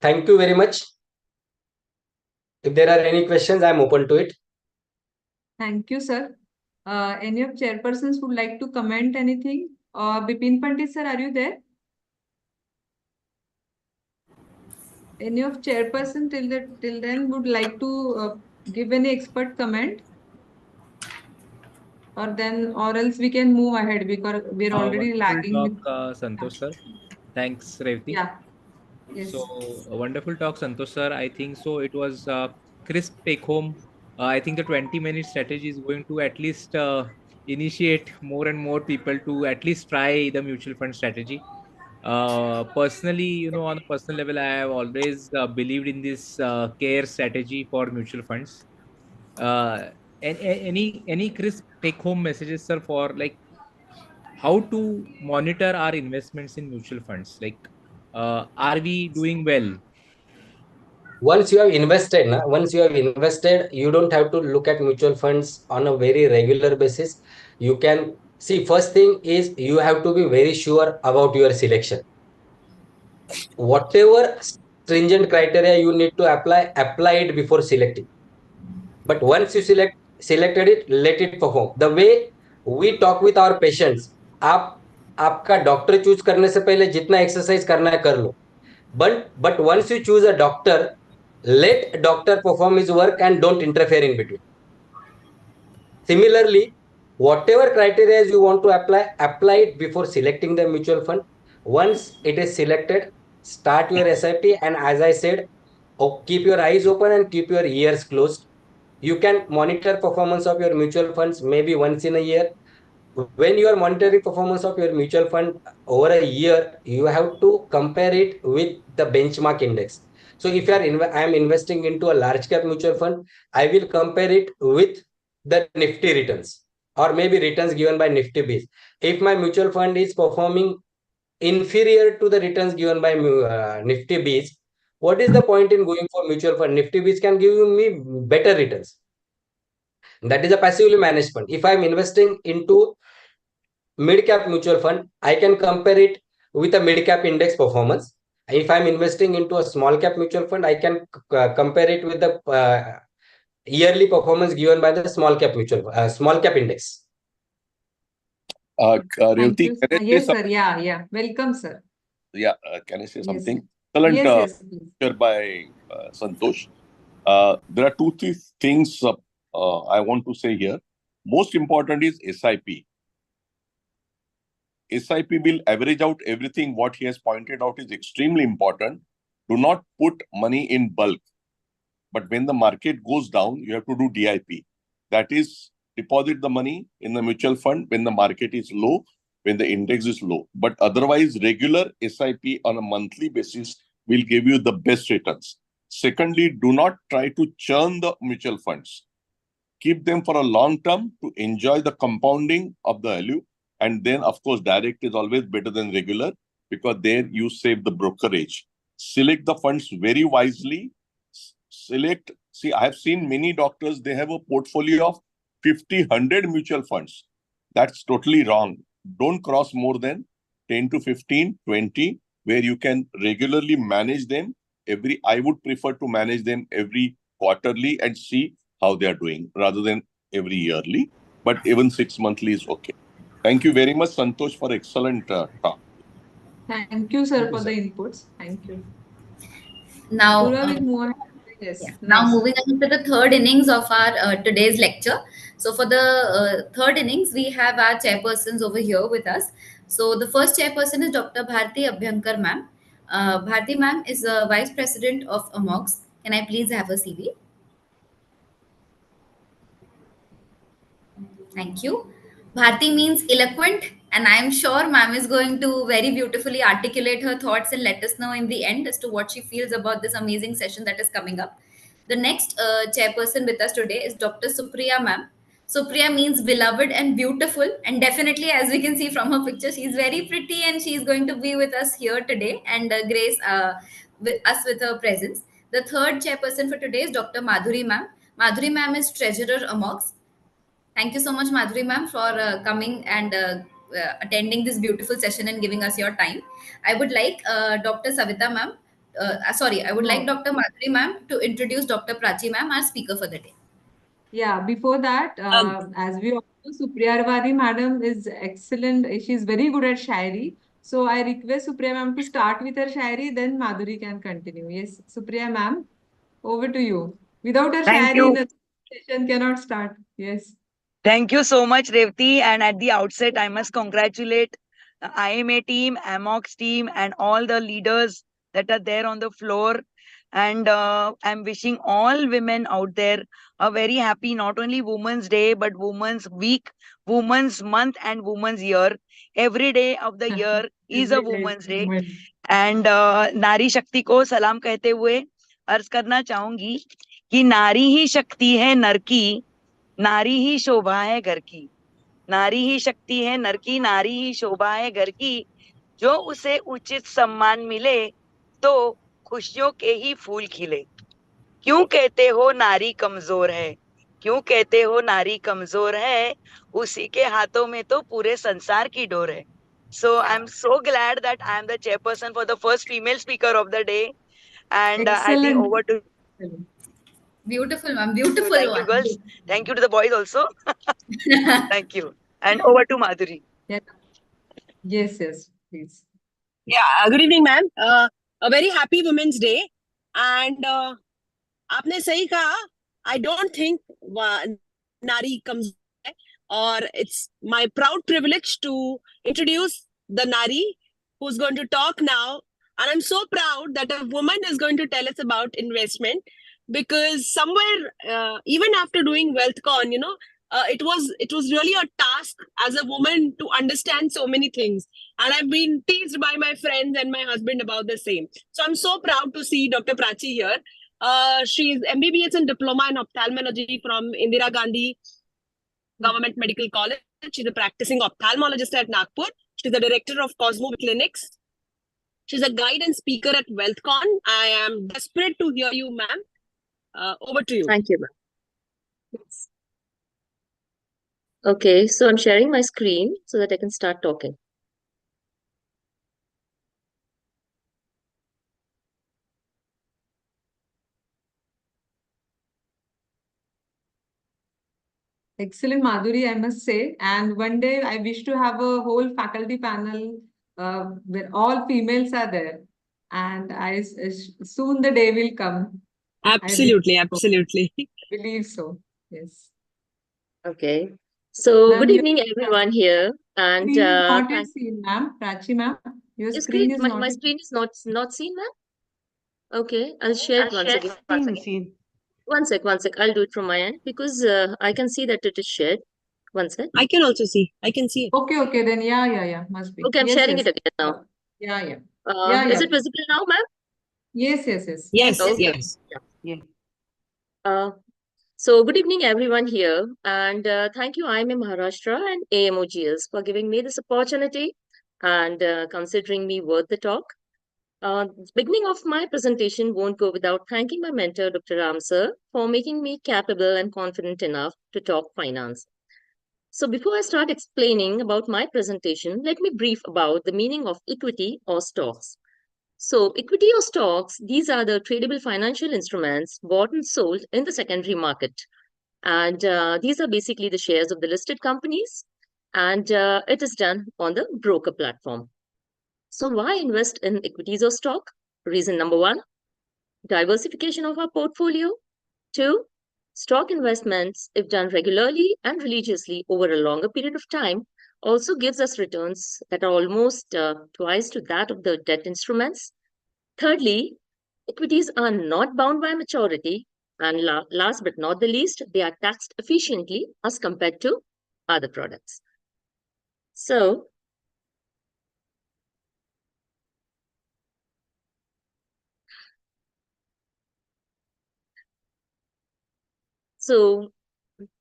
Thank you very much. If there are any questions, I'm open to it. Thank you, sir. Any of chairpersons would like to comment anything? Bipin Pandit, sir, are you there? Any of chairperson till then would like to give any expert comment? Or else we can move ahead because we're already Wonderful lagging with. talk, Santosh sir. Thanks, Revati. Yeah. Yes. So a wonderful talk, Santosh sir. I think so. It was crisp take home. I think the 20-minute strategy is going to at least initiate more and more people to at least try the mutual fund strategy. Personally, on a personal level, I have always believed in this care strategy for mutual funds. Any crisp take home messages, sir, for like how to monitor our investments in mutual funds? Like, are we doing well? Once you have invested, you don't have to look at mutual funds on a very regular basis. You can see, first thing is you have to be very sure about your selection. Whatever stringent criteria you need to apply it before selecting. But once you selected it, let it perform. The way we talk with our patients, आपका doctor choose करने से पहले जितना exercise करना है कर लो. But once you choose a doctor, let doctor perform his work and don't interfere in between. Similarly, whatever criteria you want to apply it before selecting the mutual fund. Once it is selected, start your SIP, and as I said, keep your eyes open and keep your ears closed. You can monitor performance of your mutual funds maybe once in a year. When you are monitoring performance of your mutual fund over a year, you have to compare it with the benchmark index. So if I am investing into a large cap mutual fund, I will compare it with the Nifty returns or maybe returns given by Nifty base. If my mutual fund is performing inferior to the returns given by Nifty base, what is the point in going for mutual fund? Nifty base can give me better returns. That is a passively managed fund. If I'm investing into mid-cap mutual fund, I can compare it with a mid-cap index performance. If I'm investing into a small-cap mutual fund, I can compare it with the yearly performance given by the small-cap index. Thank Revati, you. can I say Yes, something? sir. Yeah. Welcome, sir. Yeah, can I say Yes. something? Excellent Yes, please. picture by Santosh. There are three things I want to say here. Most important is SIP. SIP will average out everything. What he has pointed out is extremely important. Do not put money in bulk. But when the market goes down, you have to do DIP. That is, deposit the money in the mutual fund when the market is low, when the index is low. But otherwise, regular SIP on a monthly basis will give you the best returns. Secondly, do not try to churn the mutual funds. Keep them for a long term to enjoy the compounding of the value. And then, of course, direct is always better than regular because there you save the brokerage. Select the funds very wisely. See, I have seen many doctors, they have a portfolio of 50, 100 mutual funds. That's totally wrong. Don't cross more than 10 to 15, 20, where you can regularly manage them. I would prefer to manage them every quarterly and see how they are doing rather than every yearly. But even 6 monthly is okay. Thank you very much, Santosh, for excellent talk. Thank you, sir, for the inputs. Thank you. Now, Purva will move ahead with the Yes. Yeah. Now Nice. moving on to the third innings of our today's lecture. So for the third innings, we have our chairpersons over here with us. So the first chairperson is Dr. Bharti Abhyankar ma'am. Bharti ma'am is Vice President of AMOX. Can I please have a CV? Thank you. Bharti means eloquent, and I am sure ma'am is going to very beautifully articulate her thoughts and let us know in the end as to what she feels about this amazing session that is coming up. The next chairperson with us today is Dr. Supriya ma'am. Supriya means beloved and beautiful, and definitely, as we can see from her picture, she's very pretty and she's going to be with us here today and grace us with her presence. The third chairperson for today is Dr. Madhuri ma'am. Madhuri ma'am is treasurer AMOX. Thank you so much, Madhuri ma'am, for coming and attending this beautiful session and giving us your time. I would like Dr. Savita ma'am, I would like Dr. Madhuri ma'am to introduce Dr. Prachi ma'am, our speaker for the day. Yeah, before that, as we all know, Supriya Arwadi madam is excellent. She's very good at Shairi. So I request Supriya ma'am to start with her Shairi, then Madhuri can continue. Yes, Supriya ma'am, over to you. Without her Thank Shairi, you. the session cannot start. Yes. Thank you so much, Revati. And at the outset, I must congratulate the IMA team, AMOX team, and all the leaders that are there on the floor. And I'm wishing all women out there a very happy, not only Women's Day, but Women's Week, Women's Month, and Women's Year. Every day of the year is a Women's Day. And नारी शक्ति को सलाम कहते हुए अर्ज करना चाहूंगी कि नारी ही शक्ति है नर की, नारी ही शोभा है घर की, नारी ही शक्ति है नर की, नारी ही शोभा है घर की, जो उसे उचित सम्मान मिले तो खुशियों के ही फूल खिले। क्यों कहते हो नारी कमजोर है, क्यों कहते हो नारी कमजोर है, उसी के हाथों में तो पूरे संसार की डोर है। So I'm so glad that I am the chairperson for the first female speaker of the day, and I think over to. Beautiful, ma'am. Beautiful. Thank you, girls. Thank you to the boys also. Thank you. And over to Madhuri. Yeah. Yes, yes, please. Yeah, good evening, ma'am. A very happy Women's Day. And आपने सही कहा, I don't think नारी कमजोर है, और it's my proud privilege to introduce the Nari who's going to talk now. And I'm so proud that a woman is going to tell us about investment, because somewhere, even after doing WealthCon, it was really a task as a woman to understand so many things. And I've been teased by my friends and my husband about the same. So I'm so proud to see Dr. Prachi here. She's MBBS and Diploma in Ophthalmology from Indira Gandhi Government Medical College. She's a practicing ophthalmologist at Nagpur. She's the director of Cosmo Clinics. She's a guide and speaker at WealthCon. I am desperate to hear you, ma'am. Over to you. Thank you, ma'am. Okay, so I'm sharing my screen so that I can start talking. Excellent, Madhuri, I must say. And one day I wish to have a whole faculty panel where all females are there. And soon the day will come. Absolutely, absolutely. I believe so. Yes. Okay. So good evening, everyone here. And screen is not yet seen, ma'am. Prachi, ma'am. Your screen is not my screen is not seen, ma'am. Okay, I'll share it once again. One sec. I'll do it from my end because I can see that it is shared. One sec. I can also see. I can see it. Okay. Then yeah. Must be. Okay, I'm sharing it again now. Yeah. Is it visible now, ma'am? Yes. Okay. Yeah. So good evening, everyone here, and thank you, IMA Maharashtra and AMOGS for giving me this opportunity and considering me worth the talk. Beginning of my presentation won't go without thanking my mentor, Dr. Ram sir, for making me capable and confident enough to talk finance. So before I start explaining about my presentation, let me brief about the meaning of equity or stocks. So equity or stocks, these are the tradable financial instruments bought and sold in the secondary market. And these are basically the shares of the listed companies. And it is done on the broker platform. So why invest in equities or stock? Reason number one, diversification of our portfolio. 2, stock investments, if done regularly and religiously over a longer period of time, also gives us returns that are almost twice to that of the debt instruments. Thirdly, equities are not bound by maturity. And last but not the least, they are taxed efficiently as compared to other products. So,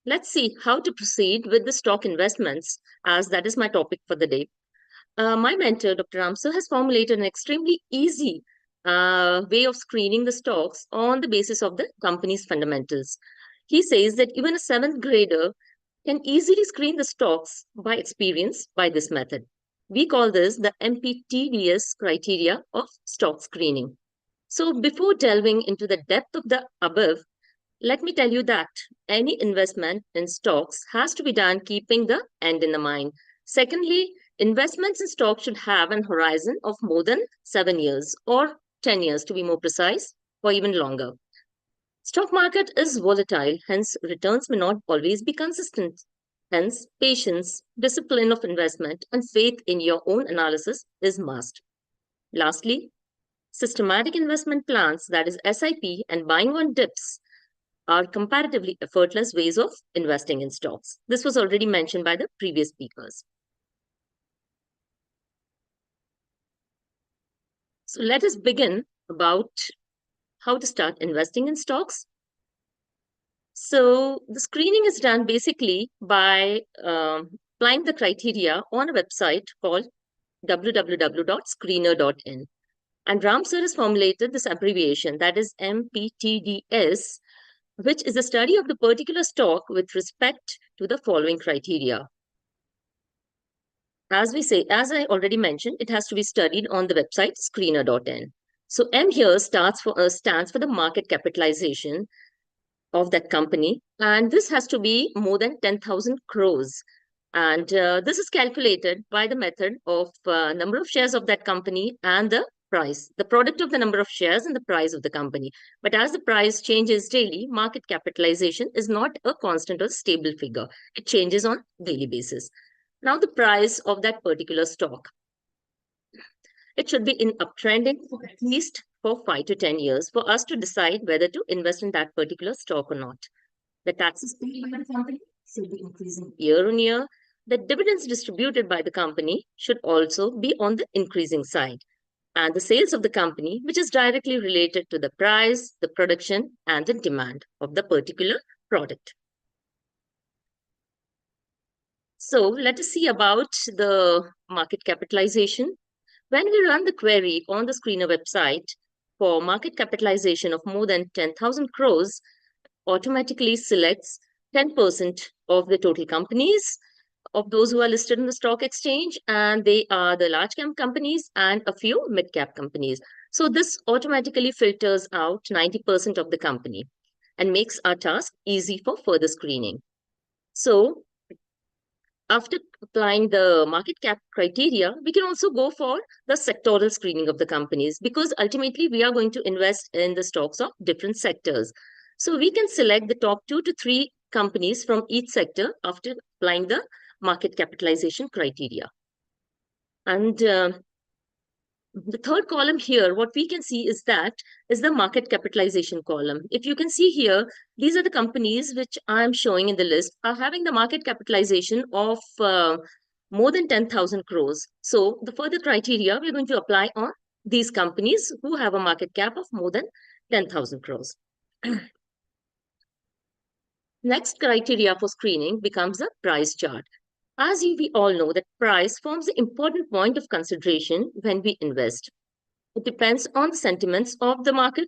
let's see how to proceed with the stock investments, as that is my topic for the day. My mentor, Dr. Ramsar, has formulated an extremely easy way of screening the stocks on the basis of the company's fundamentals. He says that even a 7th grader can easily screen the stocks by experience by this method. We call this the MPTDS criteria of stock screening. So before delving into the depth of the above, let me tell you that any investment in stocks has to be done keeping the end in the mind. Secondly, investments in stocks should have an horizon of more than 7 years or 10 years to be more precise, or even longer. Stock market is volatile, hence returns may not always be consistent. Hence, patience, discipline of investment, and faith in your own analysis is must. Lastly, systematic investment plans, that is SIP, and buying on dips are comparatively effortless ways of investing in stocks. This was already mentioned by the previous speakers. So let us begin about how to start investing in stocks. So the screening is done basically by applying the criteria on a website called www.screener.in. And Ramsar has formulated this abbreviation, that is MPTDS, which is the study of the particular stock with respect to the following criteria. As I already mentioned, it has to be studied on the website screener.in. So M here stands for the market capitalization of that company, and this has to be more than 10,000 crores. And this is calculated by the method of number of shares of that company and the price, the product of the number of shares and the price of the company. But as the price changes daily, market capitalization is not a constant or stable figure. It changes on daily basis. Now the price of that particular stock, it should be in uptrending for at least for 5 to 10 years for us to decide whether to invest in that particular stock or not. The taxes paid by the company should be increasing year on year. The dividends distributed by the company should also be on the increasing side. And the sales of the company, which is directly related to the price, the production, and the demand of the particular product. So let us see about the market capitalization. When we run the query on the screener website for market capitalization of more than 10,000 crores, automatically selects 10% of the total companies of those who are listed in the stock exchange, and they are the large cap companies and a few mid cap companies. So this automatically filters out 90% of the company and makes our task easy for further screening. So after applying the market cap criteria, we can also go for the sectoral screening of the companies, because ultimately we are going to invest in the stocks of different sectors. So we can select the top 2 to 3 companies from each sector after applying the market capitalization criteria. And the third column here, what we can see is the market capitalization column. If you can see here, these are the companies which I'm showing in the list are having the market capitalization of more than 10,000 crores. So the further criteria we're going to apply on these companies who have a market cap of more than 10,000 crores. Next criteria for screening becomes the price chart. As we all know that price forms an important point of consideration when we invest. It depends on the sentiments of the market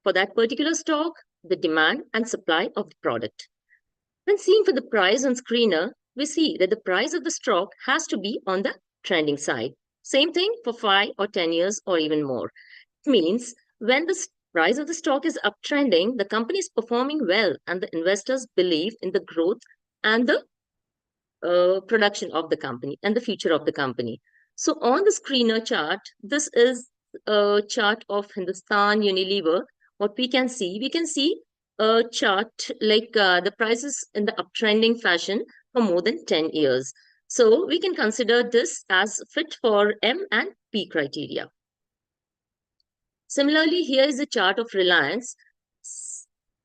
for that particular stock, the demand and supply of the product. When seeing for the price on screener, we see that the price of the stock has to be on the trending side. Same thing for 5 or 10 years or even more. It means when the price of the stock is uptrending, the company is performing well and the investors believe in the growth and the production of the company and the future of the company. So on the screener chart, this is a chart of Hindustan Unilever what we can see a chart like the prices in the uptrending fashion for more than 10 years. So we can consider this as fit for M and P criteria. Similarly, here is a chart of Reliance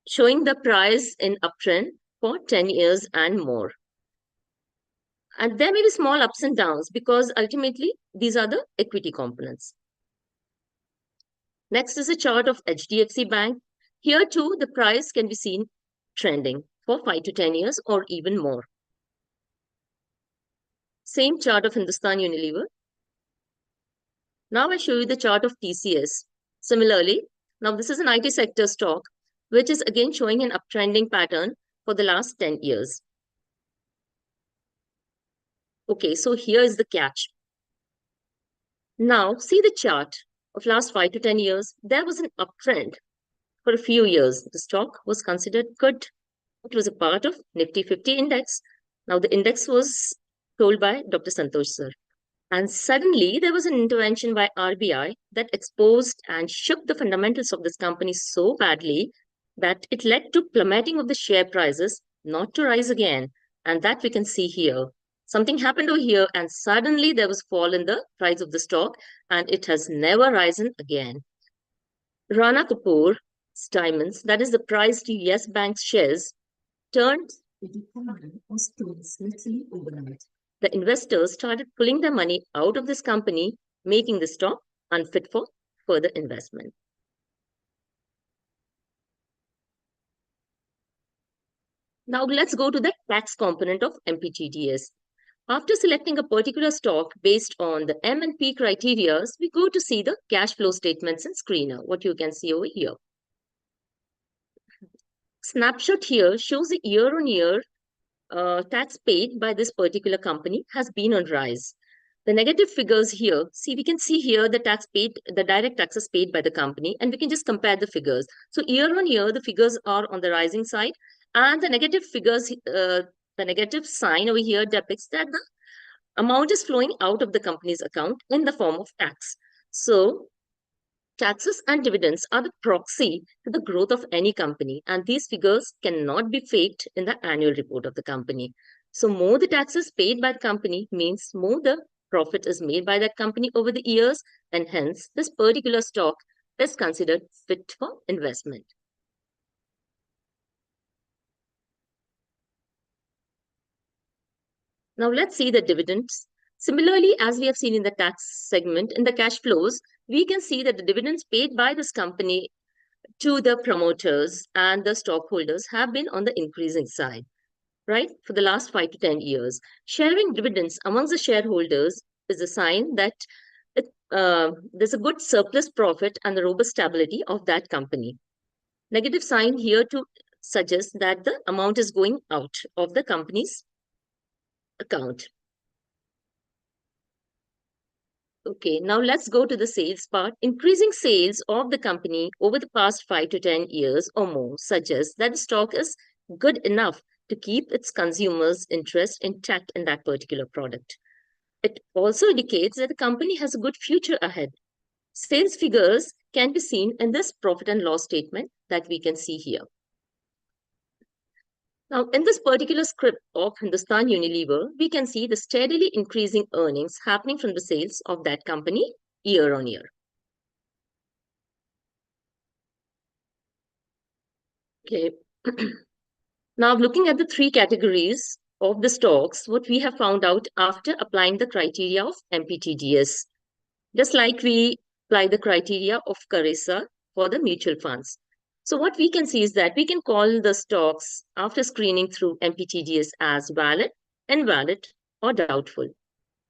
showing the price in uptrend for 10 years and more. And there may be small ups and downs because ultimately these are the equity components. Next is a chart of HDFC Bank. Here too, the price can be seen trending for 5 to 10 years or even more. Same chart of Hindustan Unilever. Now I show you the chart of TCS. Similarly, now this is an IT sector stock, which is again showing an uptrending pattern for the last 10 years. Okay, so here is the catch. Now see the chart of last 5 to 10 years. There was an uptrend for a few years. The stock was considered good. It was a part of Nifty 50 index. Now the index was told by Dr. Santosh sir. And suddenly there was an intervention by RBI that exposed and shook the fundamentals of this company so badly that it led to plummeting of the share prices, not to rise again. And that we can see here. Something happened over here and suddenly there was fall in the price of the stock and it has never risen again. Rana Kapoor's diamonds, that is the price to Yes Bank's shares, turned into common or stones literally overnight. The investors started pulling their money out of this company, making the stock unfit for further investment. Now let's go to the tax component of MPTDS. After selecting a particular stock based on the M and P criteria, we go to see the cash flow statements in Screener, what you can see over here. Snapshot here shows the year-on-year tax paid by this particular company has been on rise. The negative figures here, see, we can see here the tax paid, the direct taxes paid by the company, and we can just compare the figures. So year on year, the figures are on the rising side, and the negative figures, the negative sign over here depicts that the amount is flowing out of the company's account in the form of tax. So taxes and dividends are the proxy to the growth of any company, and these figures cannot be faked in the annual report of the company. So more the taxes paid by the company means more the profit is made by that company over the years, and hence this particular stock is considered fit for investment. Now let's see the dividends. Similarly, as we have seen in the tax segment, in the cash flows, we can see that the dividends paid by this company to the promoters and the stockholders have been on the increasing side, right? For the last 5 to 10 years. Sharing dividends amongst the shareholders is a sign that there's a good surplus profit and the robust stability of that company. Negative sign here to suggest that the amount is going out of the company's account. Okay, now let's go to the sales part. Increasing sales of the company over the past 5 to 10 years or more suggests that the stock is good enough to keep its consumers' interest intact in that particular product. It also indicates that the company has a good future ahead. Sales figures can be seen in this profit and loss statement that we can see here. Now, in this particular script of Hindustan Unilever, we can see the steadily increasing earnings happening from the sales of that company year on year. Okay. Now, looking at the 3 categories of the stocks, what we have found out after applying the criteria of MPTDS, just like we apply the criteria of Carissa for the mutual funds. So what we can see is that we can call the stocks after screening through MPTDS as valid, invalid, or doubtful.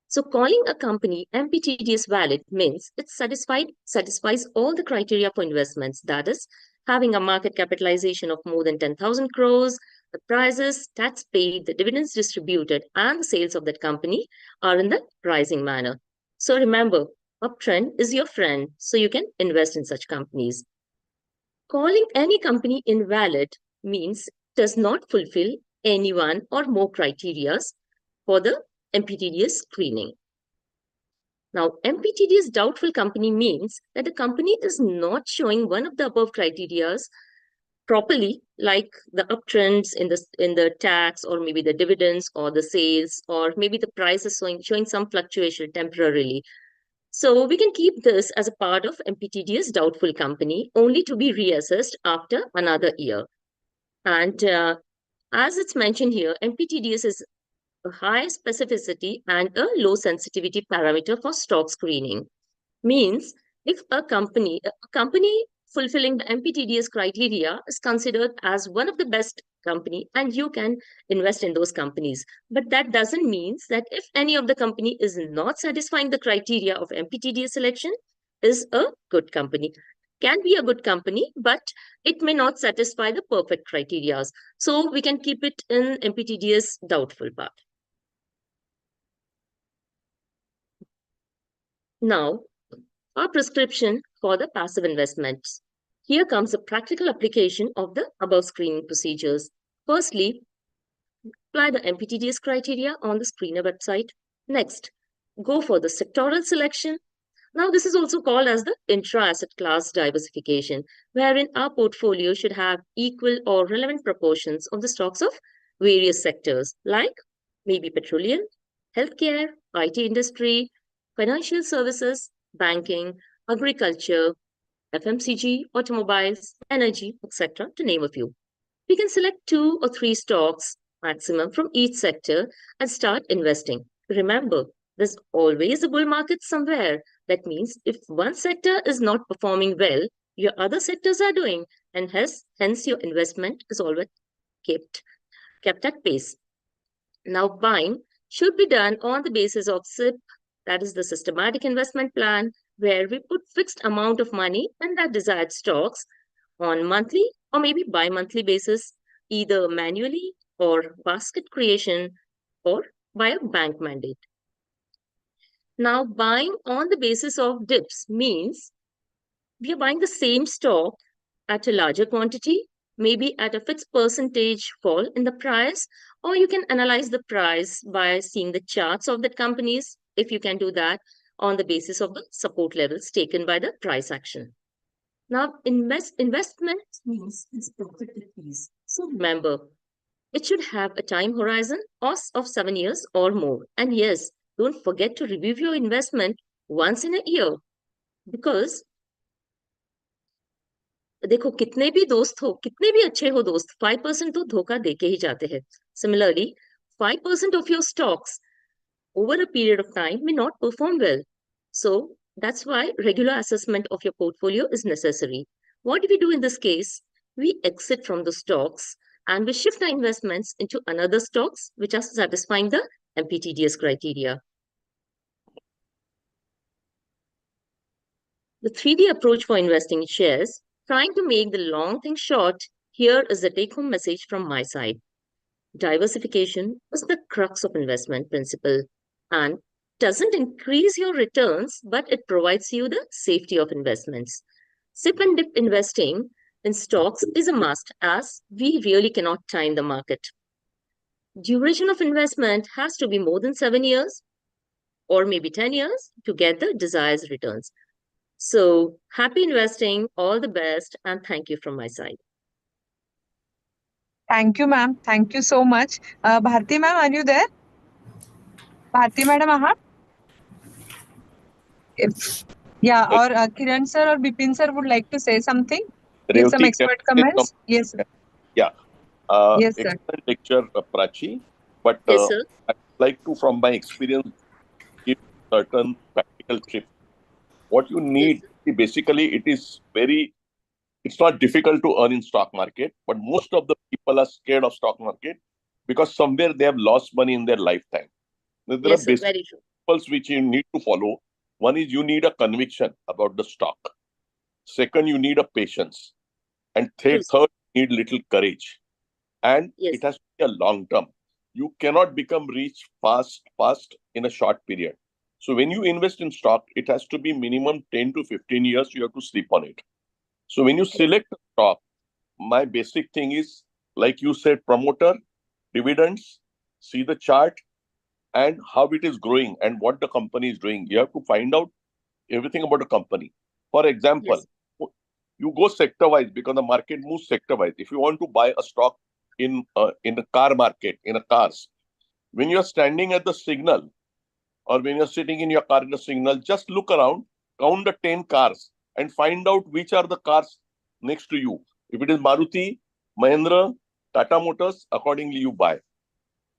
So calling a company MPTDS valid means it satisfies all the criteria for investments. That is, having a market capitalization of more than 10,000 crores, the prices, tax paid, the dividends distributed, and the sales of that company are in the rising manner. So remember, uptrend is your friend, so you can invest in such companies. Calling any company invalid means does not fulfill any one or more criteria for the MPTDS screening. Now, MPTDS doubtful company means that the company is not showing one of the above criterias properly, like the uptrends in the tax, or maybe the dividends or the sales, or maybe the price is showing some fluctuation temporarily. So we can keep this as a part of MPTDS doubtful company, only to be reassessed after another year. And as it's mentioned here, MPTDS is a high specificity and a low sensitivity parameter for stock screening. Means if a company fulfilling the MPTDS criteria is considered as one of the best company, and you can invest in those companies. But that doesn't mean that if any of the company is not satisfying the criteria of MPTDS selection, is a good company. Can be a good company, but it may not satisfy the perfect criteria. So we can keep it in MPTDS doubtful part. Now, our prescription for the passive investments. Here comes a practical application of the above screening procedures. Firstly, apply the MPTDS criteria on the screener website. Next, go for the sectoral selection. Now, this is also called as the intra-asset class diversification, wherein our portfolio should have equal or relevant proportions of the stocks of various sectors, like maybe petroleum, healthcare, IT industry, financial services, banking, agriculture, FMCG, automobiles, energy, etc., to name a few. We can select 2 or 3 stocks maximum from each sector and start investing. Remember, there's always a bull market somewhere. That means if one sector is not performing well, your other sectors are doing, and hence your investment is always kept at pace. Now, buying should be done on the basis of SIP, that is the systematic investment plan, where we put fixed amount of money in that desired stocks on monthly or maybe bi-monthly basis, either manually or basket creation or by a bank mandate. Now, buying on the basis of dips means we are buying the same stock at a larger quantity, maybe at a fixed percentage fall in the price, or you can analyze the price by seeing the charts of the companies, if you can do that, on the basis of the support levels taken by the price action. Now, investment means it's profit increase. So remember, it should have a time horizon of 7 years or more. And yes, don't forget to review your investment once in a year, because देखो कितने भी दोस्त हो, कितने भी अच्छे हो दोस्त, 5% तो धोखा दे के ही जाते हैं. Similarly, 5% of your stocks over a period of time may not perform well. So that's why regular assessment of your portfolio is necessary. What do we do in this case? We exit from the stocks and we shift our investments into another stocks which are satisfying the MPTDS criteria. The 3D approach for investing in shares, trying to make the long thing short, here is the take-home message from my side. Diversification is the crux of investment principle and doesn't increase your returns, but it provides you the safety of investments. Sip and dip investing in stocks is a must, as we really cannot time the market. Duration of investment has to be more than 7 years or maybe 10 years to get the desired returns. So happy investing, all the best, and thank you from my side. Thank you, ma'am. Thank you so much. Bharti ma'am, are you there? Bharti madam, yeah, or Kiran sir or Bipin sir would like to say something? Give some Revati, expert comments? Yes, sir. Yeah. Yes, sir. Excellent lecture, Prachi. But Yes, sir. I'd like to, from my experience, give certain practical tips. What you need, basically, it's not difficult to earn in stock market, but most of the people are scared of stock market because somewhere they have lost money in their lifetime. There Yes, are sir, basic very true. principles which you need to follow. One is you need a conviction about the stock. Second, you need a patience. And third, you need little courage. And it has to be a long term. You cannot become rich fast in a short period. So when you invest in stock, it has to be minimum 10 to 15 years. You have to sleep on it. So when you select a stock, my basic thing is, like you said, promoter, dividends, see the chart, and how it is growing and what the company is doing. You have to find out everything about a company. For example, you go sector wise because the market moves sector wise. If you want to buy a stock in the car market, in a cars, when you are standing at the signal or when you're sitting in your car in the signal, just look around, count the 10 cars and find out which are the cars next to you. If it is Maruti, Mahindra, Tata Motors, accordingly you buy.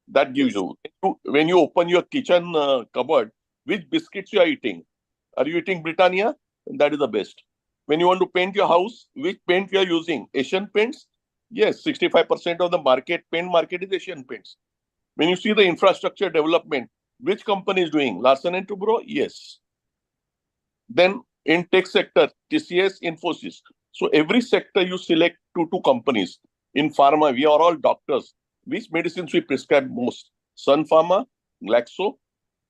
That gives you. When you open your kitchen cupboard, which biscuits you are eating? Are you eating Britannia? That is the best. When you want to paint your house, which paint you are using? Asian paints? Yes, 65% of the paint market is Asian paints. When you see the infrastructure development, which company is doing? Larsen and Toubro? Yes. Then in tech sector, TCS, Infosys. So every sector you select two companies. In pharma, we are all doctors. Which medicines we prescribe most? Sun Pharma, Glaxo.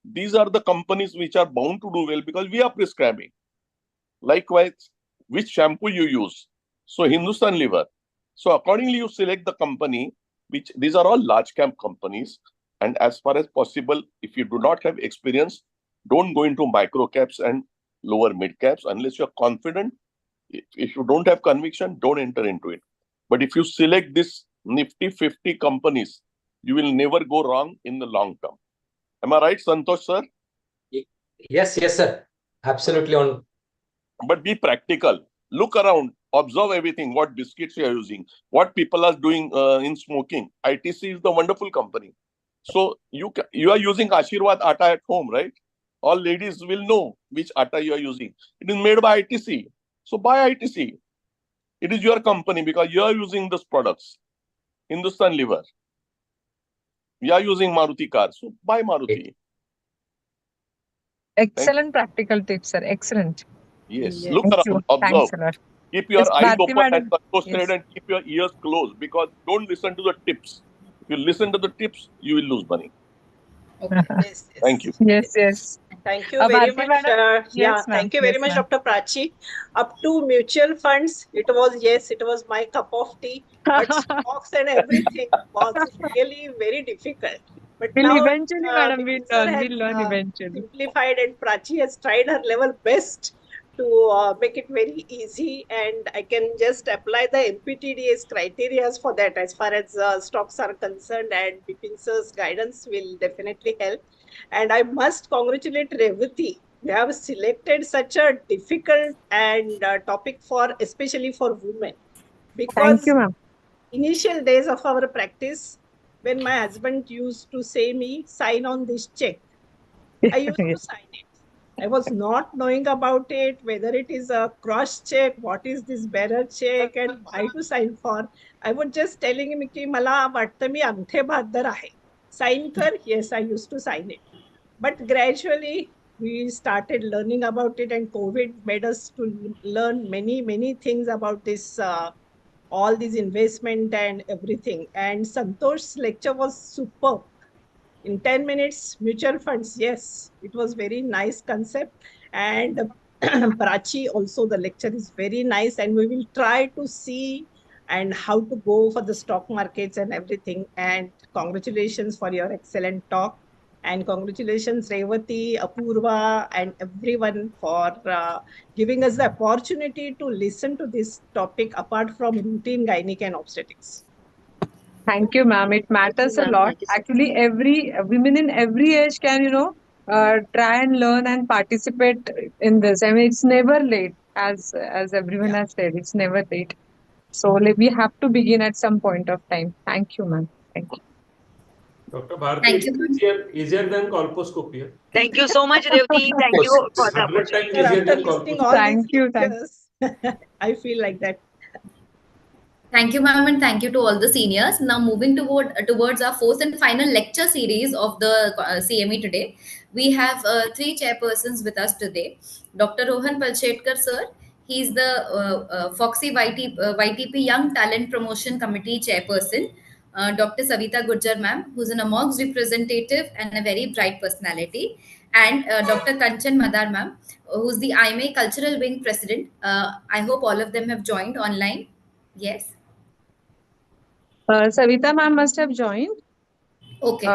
These are the companies which are bound to do well because we are prescribing. Likewise, which shampoo you use? So Hindustan Liver. So accordingly, you select the company, which these are all large cap companies. And as far as possible, if you do not have experience, don't go into micro caps and lower mid caps unless you're confident. If you don't have conviction, don't enter into it. But if you select this Nifty 50 companies, you will never go wrong in the long term. Am I right, Santosh sir? Yes, sir. Absolutely on. But be practical. Look around, observe everything, what biscuits you are using, what people are doing in smoking. ITC is the wonderful company. So you are using Ashirwad atta at home, right? All ladies will know which atta you are using. It is made by ITC. So buy ITC. It is your company because you are using those products. Hindustan Liver. We are using Maruti cars. So buy Maruti. Excellent practical tips, sir. Excellent. Yes. Look Thank you. around, observe. Thanks a lot. Keep your Yes, eyes Bharti open, as madam. Santosh Yes. said, and keep your ears closed because don't listen to the tips. If you listen to the tips, you will lose money. Yes, Thank you. Yes. Thank you very Bharti much. madam? Yeah, Yes, ma'am. thank you very Yes, much, ma'am. Dr. Prachi. Up to mutual funds, it was my cup of tea. But stocks and everything was really very difficult. But We'll now, eventually, madam, Vipin sir has we'll learn eventually. simplified, and Prachi has tried her level best to make it very easy. And I can just apply the NPTDS criteria for that as far as stocks are concerned. And Vipin sir's guidance will definitely help. And I must congratulate Revati. We have selected such a difficult and topic for especially for women, Thank because you, ma'am. initial days of our practice, when my husband used to say me, sign on this check, I used to sign it. I was not knowing about it, whether it is a cross check, what is this bearer check, and why to sign for. I was just telling him ki मला वाटतं मी अंगठे बहादर आहे. Sign कर. Yes, I used to sign it. But gradually we started learning about it, and COVID made us to learn many things about this, all these investment and everything. And Santosh's lecture was superb. In 10 minutes, mutual funds, yes, it was very nice concept. And Prachi also, the lecture is very nice, and we will try to see and how to go for the stock markets and everything. And congratulations for your excellent talk. And congratulations, Revati, Apurva, and everyone for giving us the opportunity to listen to this topic apart from routine gynec and obstetrics. Thank you, ma'am. It matters a ma'am. lot. Thank you so Actually, every women in every age can, try and learn and participate in this. I mean, it's never late, as everyone has said. It's never late. So we have to begin at some point of time. Thank you, ma'am. Thank you. Dr. Bharti, Thank it's you. easier than colposcopy. Thank you so much, Revati. Thank you for the 100 times opportunity. easier After than listening colposcopy. all these Thank you. lectures, I feel like that. Thank you, ma'am, and thank you to all the seniors. Now, moving towards our fourth and final lecture series of the CME today, we have three chairpersons with us today. Dr. Rohan Palshetkar, sir. He's the Foxy YTP Young Talent Promotion Committee chairperson. Dr. Savita Gurjar, ma'am, who's an AMOG's representative and a very bright personality. And Dr. Kanchan Madar, ma'am, who's the IMA Cultural Wing president. I hope all of them have joined online. Yes. Savita ma'am must have joined. Okay.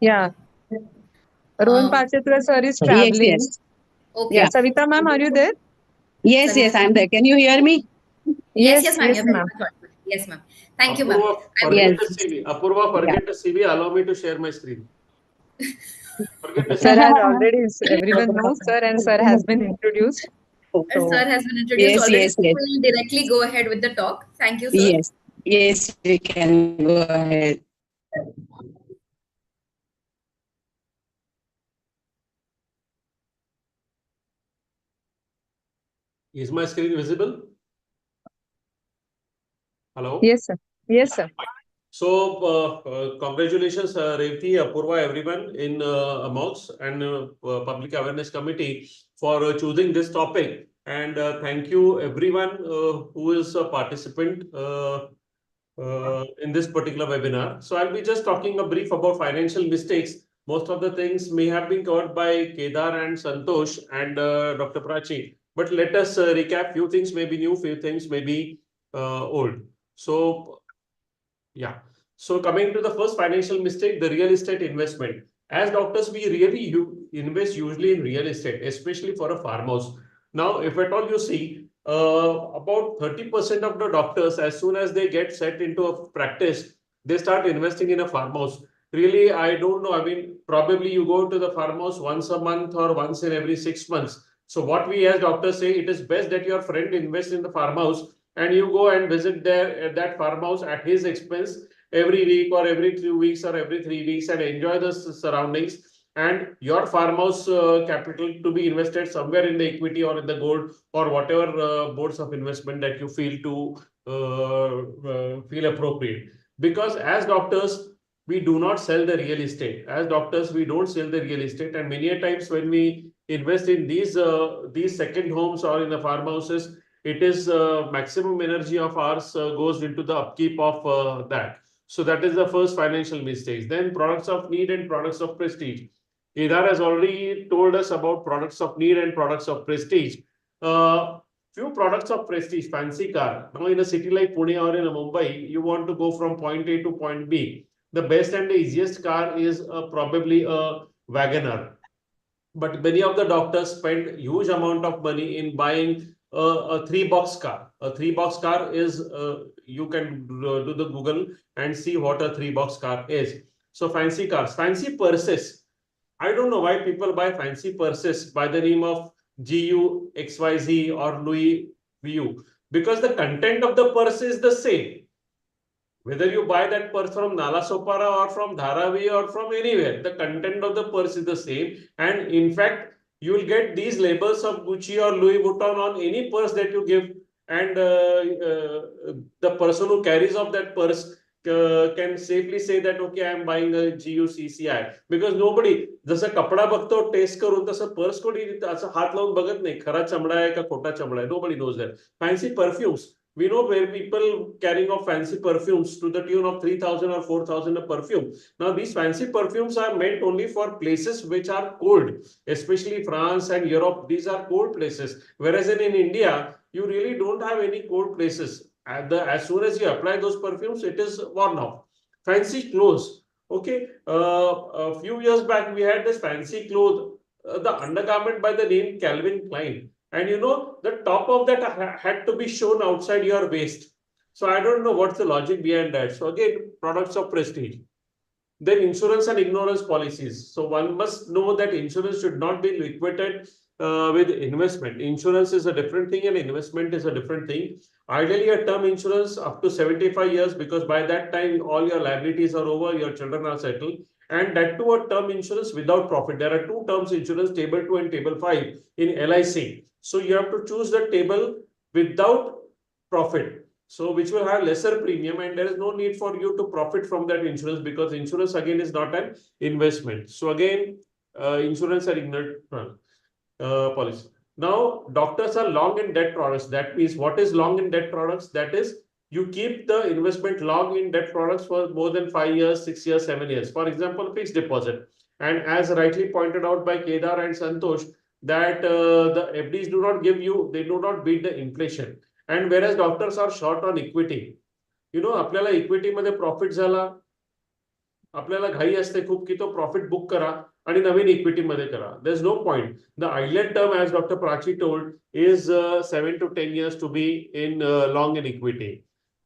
Yeah. Rohan Pachetra sir is Yes, traveling. yes. Okay. Yeah, Savita ma'am, are you there? Yes, yes, I'm there. Can you hear me? Yes, yes, ma'am. Yes, You're very ma'am. much audible. Yes, ma'am. Thank you, ma'am. Apurva, I forget Yes. the CV. Apurva, forget the CV. Allow me to share my screen. Forget the Sir CV. has already, everyone knows sir, and sir has been introduced. Sir has been introduced Yes, already. yes, So yes. we'll directly go ahead with the talk. Thank you, sir. Yes, yes, we can go ahead. Is my screen visible? Hello? Yes, sir. Yes, sir. So, congratulations, Revati, Apurva, everyone in AMOX and Public Awareness Committee for choosing this topic. And thank you, everyone who is a participant in this particular webinar. So, I'll be just talking a brief about financial mistakes. Most of the things may have been covered by Kedar and Santosh and Dr. Prachi. But let us recap. Few things may be new, few things may be old. So, yeah. So coming to the first financial mistake, the real estate investment. As doctors, we really invest usually in real estate, especially for a farmhouse. Now, if at all you see, about 30% of the doctors, as soon as they get set into a practice, they start investing in a farmhouse. Really, I don't know. I mean, probably you go to the farmhouse once a month or once in every 6 months. So what we as doctors say, it is best that your friend invests in the farmhouse and you go and visit there at that farmhouse at his expense every week or every 2 weeks or every 3 weeks and enjoy the surroundings and your farmhouse capital to be invested somewhere in the equity or in the gold or whatever boards of investment that you feel to feel appropriate. Because as doctors, we do not sell the real estate. As doctors, we don't sell the real estate, and many a times when we invest in these second homes or in the farmhouses, it is maximum energy of ours goes into the upkeep of that. So that is the first financial mistakes. Then products of need and products of prestige. Kedar has already told us about products of need and products of prestige. Few products of prestige, fancy car. Now in a city like Pune or in a Mumbai, you want to go from point A to point B. The best and the easiest car is probably a Wagoner. But many of the doctors spend huge amount of money in buying a three-box car. A three-box car is, you can do the Google and see what a three-box car is. So fancy cars, fancy purses. I don't know why people buy fancy purses by the name of GU, XYZ or Louis Vu, because the content of the purse is the same. Whether you buy that purse from Nalasopara or from Dharavi or from anywhere, the content of the purse is the same. And in fact, you will get these labels of Gucci or Louis Vuitton on any purse that you give. And the person who carries off that purse can safely say that, okay, I am buying a GUCCI. Because nobody, जसं कपडा बघतो test करून तसं purse कोणी असं हात लावून बघत नाही खरा चमडा आहे का खोटा चमडा आहे. Nobody knows that. Fancy perfumes. We know where people carrying off fancy perfumes to the tune of 3,000 or 4,000 a perfume. Now, these fancy perfumes are meant only for places which are cold, especially France and Europe. These are cold places. Whereas in India, you really don't have any cold places. As soon as you apply those perfumes, it is worn off. Fancy clothes. Okay. A few years back, we had this fancy clothes, the undergarment by the name Calvin Klein. And you know, the top of that had to be shown outside your waist. So I don't know what's the logic behind that. So again, products of prestige. Then insurance and ignorance policies. So one must know that insurance should not be equated with investment. Insurance is a different thing and investment is a different thing. Ideally, a term insurance up to 75 years because by that time, all your liabilities are over, your children are settled. And that too a term insurance without profit. There are two terms insurance, table 2 and table 5 in LIC. So you have to choose the table without profit. So which will have lesser premium and there is no need for you to profit from that insurance because insurance again is not an investment. So again, insurance are ignored policy. Now, doctors are long in debt products. That means what is long in debt products? That is you keep the investment long in debt products for more than 5 years, 6 years, 7 years. For example, fixed deposit. And as rightly pointed out by Kedar and Santosh, that the FDs do not give you, they do not beat the inflation. And whereas doctors are short on equity, you know, आपल्याला equity मध्ये profit झाला, आपल्याला घाई असते खूप की तो profit book करा आणि नवीन इक्विटी मध्ये करा. There is no point. The ideal term, as doctor Prachi told, is 7 to 10 years to be in long in equity.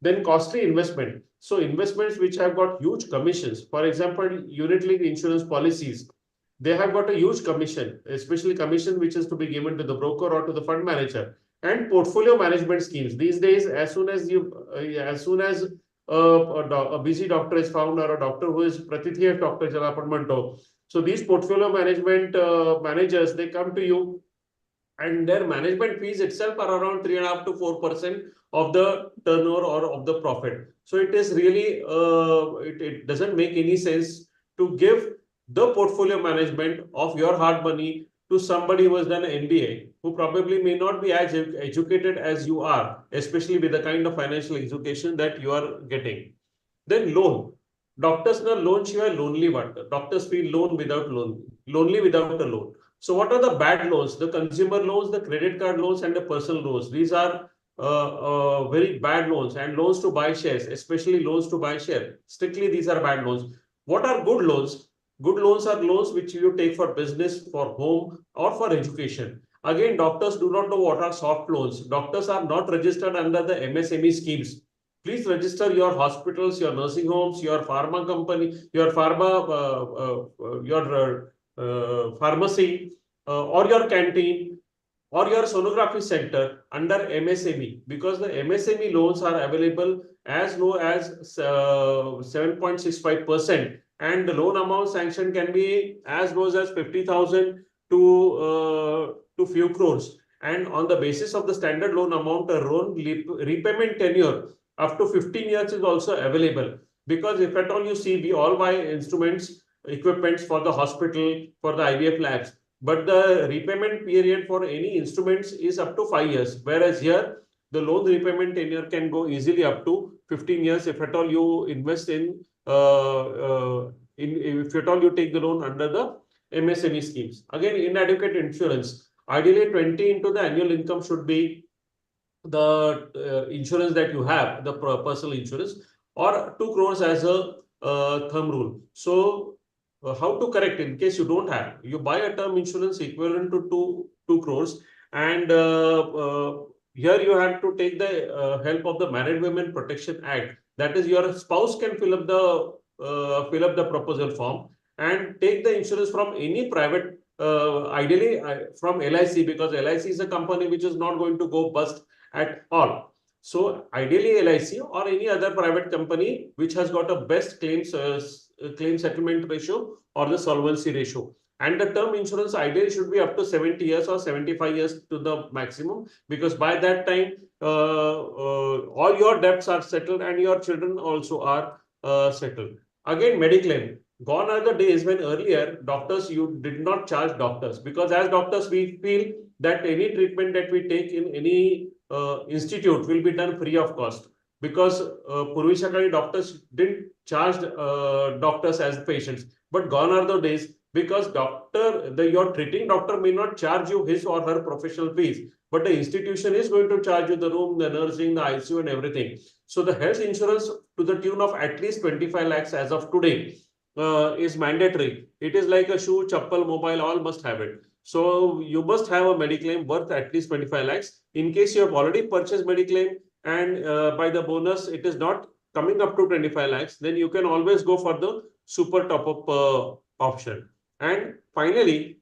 Then costly investment. So investments which have got huge commissions, for example, unit linked insurance policies, they have got a huge commission, especially commission which is to be given to the broker or to the fund manager. And portfolio management schemes. These days, as soon as a busy doctor is found, or a doctor who is pratithiyat doctor, jala apan manto. So these portfolio management managers, they come to you, and their management fees itself are around 3.5 to 4% of the turnover or of the profit. So it is really it doesn't make any sense to give the portfolio management of your hard money to somebody who has done an MBA, who probably may not be as educated as you are, especially with the kind of financial education that you are getting. Then loan. Doctors na loan शिवाय lonely वाटतं. Doctors feel lonely without a loan. So what are the bad loans? The consumer loans, the credit card loans, and the personal loans. These are very bad loans, and loans to buy shares, especially loans to buy share. Strictly, these are bad loans. What are good loans? Good loans are loans which you take for business, for home, or for education. Again, doctors do not know what are soft loans. Doctors are not registered under the MSME schemes. Please register your hospitals, your nursing homes, your pharma company, your pharmacy, or your canteen, or your sonography center under MSME, because the MSME loans are available as low as 7.65%, and the loan amount sanction can be as low as 50,000 to few crores. And on the basis of the standard loan amount, a loan repayment tenure up to 15 years is also available. Because if at all you see, we all buy instruments, equipments for the hospital, for the IVF labs, but the repayment period for any instruments is up to 5 years, whereas here the loan repayment tenure can go easily up to 15 years if at all you invest in if at all you take the loan under the MSME schemes. Again, inadequate insurance. Ideally, 20 into the annual income should be the insurance that you have, the personal insurance, or 2 crores as a thumb rule. So how to correct in case you don't have? You buy a term insurance equivalent to 2 crores, and here you have to take the help of the Married Women Protection Act. That is, your spouse can fill up the proposal form and take the insurance from any private, ideally from LIC, because LIC is a company which is not going to go bust at all. So ideally LIC or any other private company which has got a best claim settlement ratio or the solvency ratio. And the term insurance ideally should be up to 70 years or 75 years to the maximum, because by that time all your debts are settled and your children also are settled. Again, Mediclaim. Gone are the days when earlier doctors, you did not charge doctors, because as doctors we feel that any treatment that we take in any institute will be done free of cost, because पूर्वीच्या काळी doctors didn't charge doctors as patients. But gone are the days, because your treating doctor may not charge you his or her professional fees, but the institution is going to charge you the room, the nursing, the ICU, and everything. So the health insurance to the tune of at least 25 lakhs as of today is mandatory. It is like a shoe, chappal, mobile, all must have it. So you must have a Mediclaim worth at least 25 lakhs. In case you have already purchased Mediclaim and by the bonus it is not coming up to 25 lakhs, then you can always go for the super top-up option. And finally,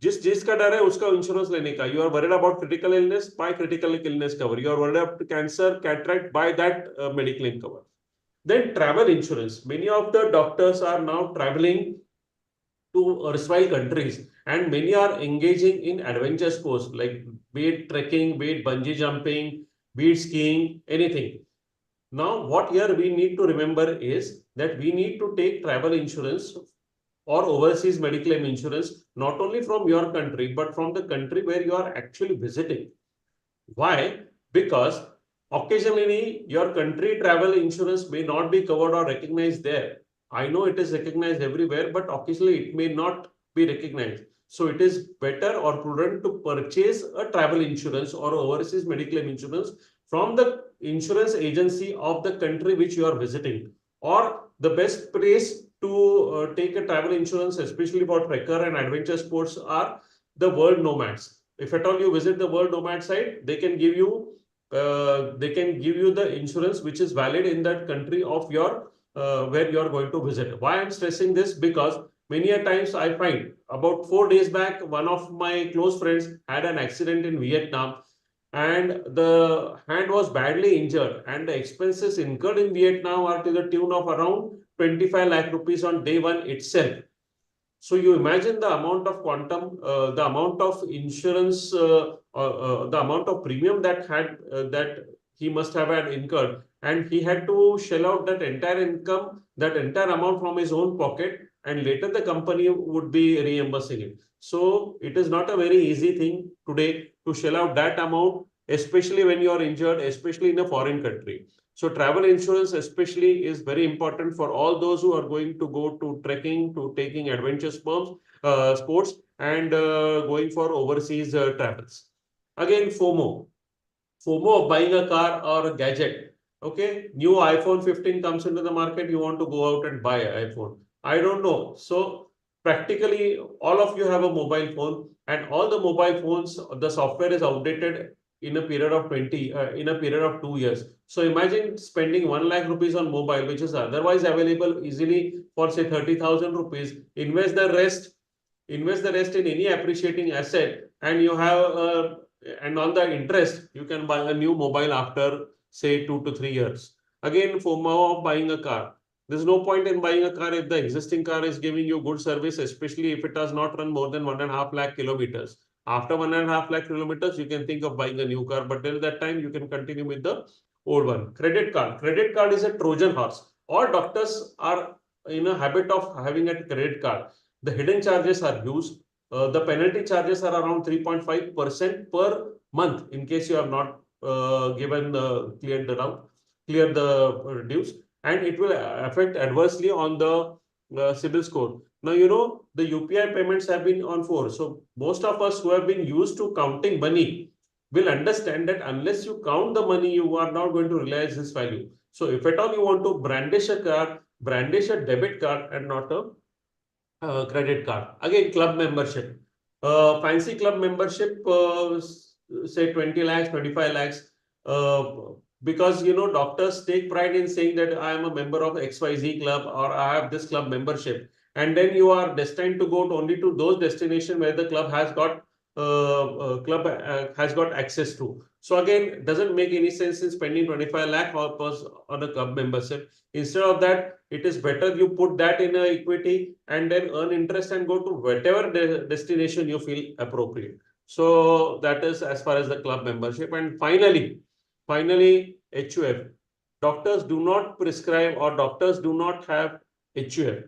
जिसका डर है उसका insurance लेने का. You are worried about critical illness, buy critical illness cover. You are worried about cancer, cataract, buy that Mediclaim cover. Then travel insurance. Many of the doctors are now traveling to erstwhile countries, and many are engaging in adventure sports like be it trekking, be it bungee jumping, be it skiing, anything. Now, what here we need to remember is that we need to take travel insurance or overseas Mediclaim insurance not only from your country but from the country where you are actually visiting. Why? Because occasionally your country travel insurance may not be covered or recognized there. I know it is recognized everywhere, but occasionally it may not be recognized. So it is better or prudent to purchase a travel insurance or overseas Mediclaim insurance from the insurance agency of the country which you are visiting. Or the best place to take a travel insurance, especially for trekker and adventure sports, are the world nomads. If at all you visit the world nomad site, they can give you the insurance which is valid in that country of your where you are going to visit. Why I'm stressing this? Because many a times I find, about 4 days back, one of my close friends had an accident in Vietnam, and the hand was badly injured, and the expenses incurred in Vietnam are to the tune of around 25 lakh rupees on day one itself. So you imagine the amount of quantum, the amount of insurance, the amount of premium that he must have had incurred, and he had to shell out that entire income, that entire amount from his own pocket, and later the company would be reimbursing it. So it is not a very easy thing today to shell out that amount, especially when you are injured, especially in a foreign country. So travel insurance especially is very important for all those who are going to go to trekking, to taking adventure sports, and going for overseas travels. Again, FOMO of buying a car or a gadget. Okay, new iPhone 15 comes into the market, you want to go out and buy an iPhone. I don't know. So practically all of you have a mobile phone, and all the mobile phones, the software is outdated in a period of 2 years. So imagine spending 1 lakh rupees on mobile, which is otherwise available easily for say 30,000 rupees. Invest the rest in any appreciating asset, and you have and on the interest you can buy a new mobile after say 2 to 3 years. Again, FOMO of buying a car. There's no point in buying a car if the existing car is giving you good service, especially if it does not run more than 1.5 lakh kilometers. After 1.5 lakh kilometers, you can think of buying a new car, but till that time, you can continue with the old one. Credit card. Credit card is a Trojan horse. All doctors are in a habit of having a credit card. The hidden charges are huge. The penalty charges are around 3.5% per month in case you have not clear the dues, and it will affect adversely on the CIBIL score. Now, you know, the UPI payments have been on force. So most of us who have been used to counting money will understand that unless you count the money, you are not going to realize this value. So if at all you want to brandish a card, brandish a debit card and not a credit card. Again, club membership. Fancy club membership, say 20 lakhs, 25 lakhs. Because, you know, doctors take pride in saying that I am a member of XYZ club or I have this club membership. And then you are destined to go only to those destinations where the club has got access to. So again, it doesn't make any sense in spending 25 lakh on a club membership. Instead of that, it is better you put that in a equity and then earn interest and go to whatever destination you feel appropriate. So that is as far as the club membership. And finally, HUF. Doctors do not prescribe or doctors do not have HUF.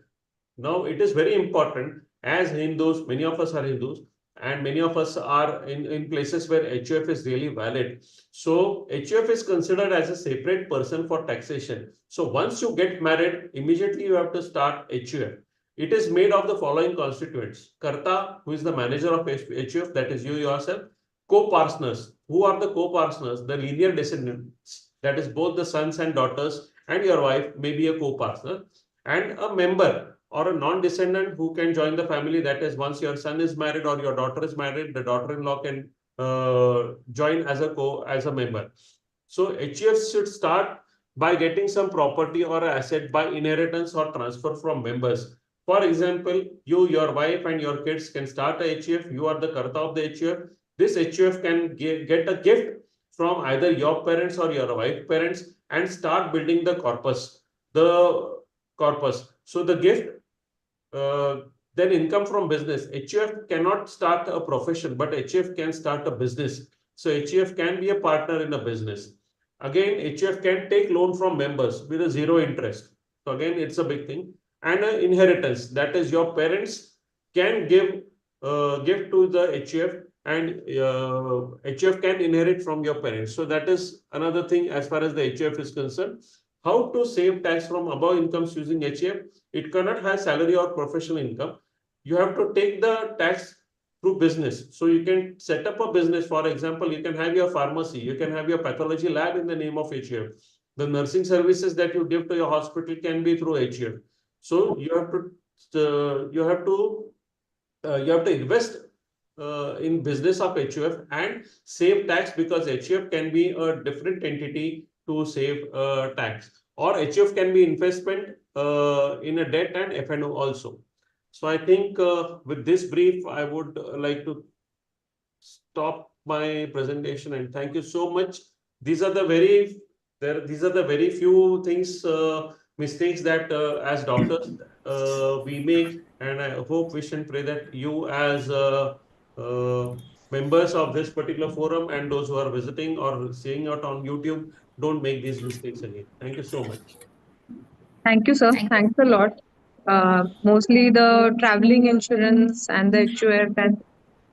Now, it is very important as Hindus, many of us are Hindus, and many of us are in places where HUF is really valid. So HUF is considered as a separate person for taxation. So once you get married, immediately you have to start HUF. It is made of the following constituents. Karta, who is the manager of HUF, that is you yourself. Co-partners. Who are the co-partners? The linear descendants, that is both the sons and daughters, and your wife may be a co-partner. And a member or a non-descendant who can join the family, that is once your son is married or your daughter is married, the daughter-in-law can join as a member. So HUF should start by getting some property or asset by inheritance or transfer from members. For example, you, your wife and your kids can start a HUF. You are the Karta of the HUF. This HUF can get a gift from either your parents or your wife's parents and start building the corpus. So the gift, then income from business. HUF cannot start a profession, but HUF can start a business. So HUF can be a partner in a business. Again, HUF can take loan from members with a zero interest. So again, it's a big thing. And inheritance, that is your parents can give to the HUF, and HUF can inherit from your parents. So that is another thing as far as the HUF is concerned. How to save tax from above incomes using HUF? It cannot have salary or professional income. You have to take the tax through business. So you can set up a business. For example, you can have your pharmacy, you can have your pathology lab in the name of HUF. The nursing services that you give to your hospital can be through HUF. So you have to invest in business of HUF and save tax, because HUF can be a different entity to save tax, or HUF can be investment in a debt and F&O also. So I think with this brief, I would like to stop my presentation and thank you so much. These are the very few things, mistakes that as doctors we make, and I hope, wish and pray that you as uh, members of this particular forum and those who are visiting or seeing it on YouTube don't make these mistakes again. Thank you so much. Thank you, sir. Thanks a lot. Mostly the traveling insurance and the HUF and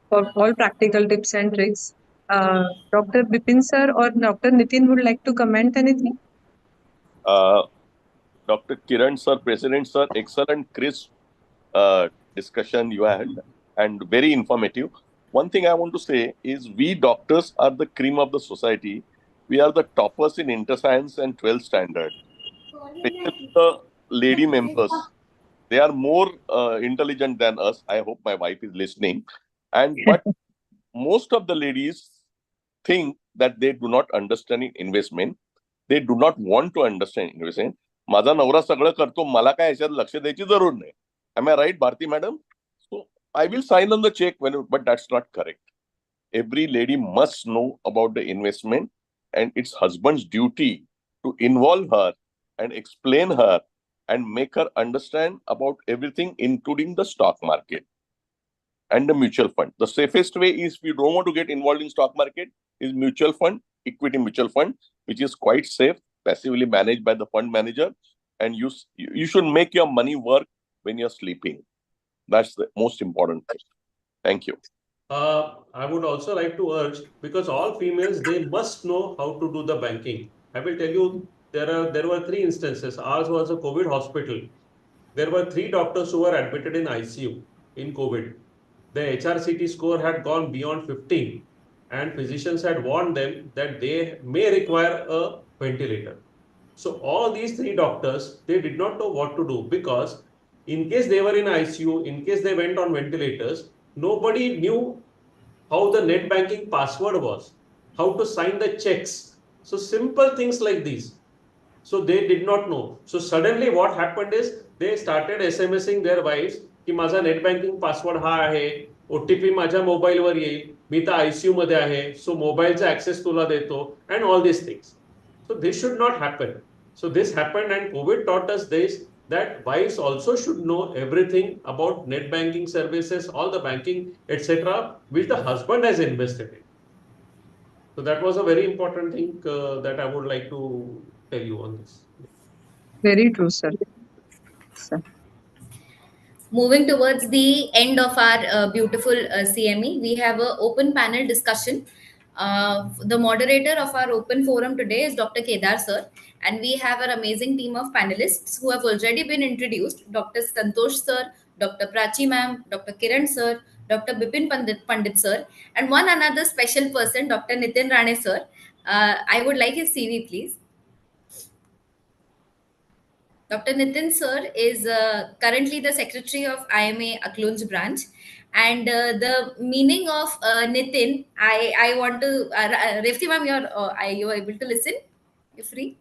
for all practical tips and tricks. Dr. Bipin sir or Dr. Nitin would like to comment anything? Dr. Kiran sir, President sir, excellent, crisp discussion you had and very informative. One thing I want to say is we doctors are the cream of the society. We are the toppers in interscience and 12th standard. Especially the lady members. They are more intelligent than us. I hope my wife is listening. But most of the ladies think that they do not understand investment. They do not want to understand investment. माझा नवरा सगळं करतो, मला काय याच्यात लक्ष द्यायची जरूर नाही. Am I right, Bharti madam? So I will sign on the check but that's not correct. Every lady must know about the investment, and it's husband's duty to involve her and explain her and make her understand about everything, including the stock market and the mutual fund. The safest way is, if you don't want to get involved in stock market, is mutual fund, equity mutual fund, which is quite safe, passively managed by the fund manager, and you should make your money work when you're sleeping. That's the most important thing. Thank you. I would also like to urge, because all females, they must know how to do the banking. I will tell you, there were 3 instances. Ours was a COVID hospital. There were 3 doctors who were admitted in ICU in COVID. The HRCT score had gone beyond 15, and physicians had warned them that they may require a ventilator. So all these 3 doctors, they did not know what to do, because in case they were in ICU, in case they went on ventilators, nobody knew how the net banking password was, how to sign the checks. So simple things like these. So they did not know. So suddenly what happened is they started SMSing their wives की माझा net banking password हा आहे, OTP माझ्या मोबाईलवर येईल, मी तर ICU मध्ये आहे, सो मोबाईलचा ऍक्सेस तुला देतो, and all these things. So this should not happen. So this happened, and COVID taught us this, that wives also should know everything about net banking services, all the banking, etc., which the husband has invested in. So that was a very important thing that I would like to tell you on this. Very true, sir. Moving towards the end of our beautiful CME, we have an open panel discussion. The moderator of our open forum today is Dr. Kedar sir, and we have an amazing team of panelists who have already been introduced: Dr. Santosh sir, Dr. Prachi ma'am, Dr. Kiran sir, Dr. Bipin Pandit sir, and one another special person, Dr. Nitin Rane sir. I would like his CV, please. Dr. Nitin sir is currently the secretary of IMA Aklunj branch. And the meaning of Nitin, I want to, Refti ma'am, you are able to listen? You're free?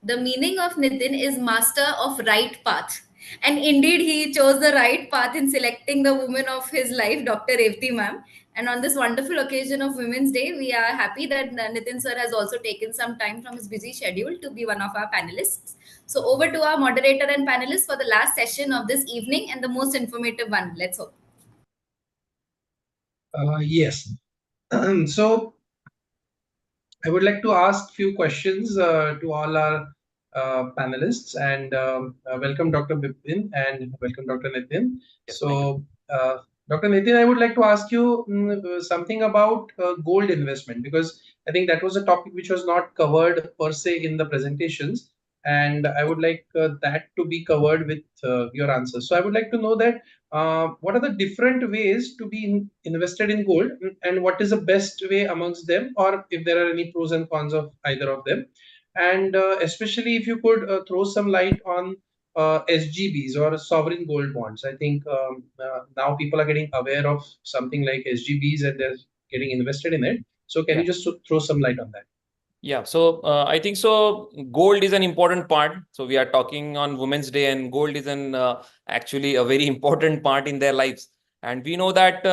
The meaning of Nitin is master of right path. And indeed, he chose the right path in selecting the woman of his life, Dr. Revti ma'am. And on this wonderful occasion of Women's Day, we are happy that Nitin sir has also taken some time from his busy schedule to be one of our panelists. So over to our moderator and panelists for the last session of this evening and the most informative one. Let's hope. Yes. So I would like to ask few questions to all our panelists, and welcome Dr. Bipin and welcome Dr. Nitin. Yes, so Dr. Nitin, I would like to ask you something about gold investment, because I think that was a topic which was not covered per se in the presentations, and I would like that to be covered with your answers. So I would like to know that what are the different ways to be invested in gold, and what is the best way amongst them, or if there are any pros and cons of either of them. and especially if you could throw some light on SGBs or sovereign gold bonds. I think now people are getting aware of something like SGBs and they're getting invested in it. So can Yeah. you just throw some light on that? Yeah, so I think so. Gold is an important part. So we are talking on Women's Day, and gold is an actually a very important part in their lives. And we know that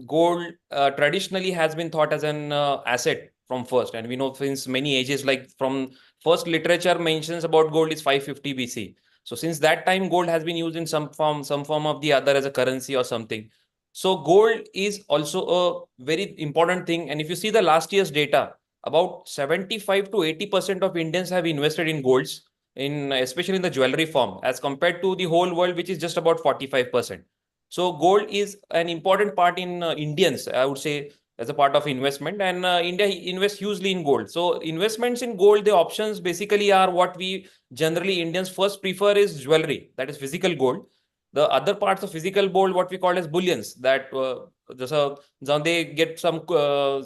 gold traditionally has been thought as an asset from first, and we know since many ages, like from first literature mentions about gold is 550 BC. So since that time, gold has been used in some form of the other as a currency or something. So gold is also a very important thing. And if you see the last year's data, about 75 to 80% of Indians have invested in golds, in especially in the jewelry form, as compared to the whole world, which is just about 45%. So gold is an important part in Indians, I would say, as a part of investment, and India invests hugely in gold. So investments in gold, the options basically are what we generally Indians first prefer is jewelry, that is physical gold. The other parts of physical gold, what we call as bullions, that they get some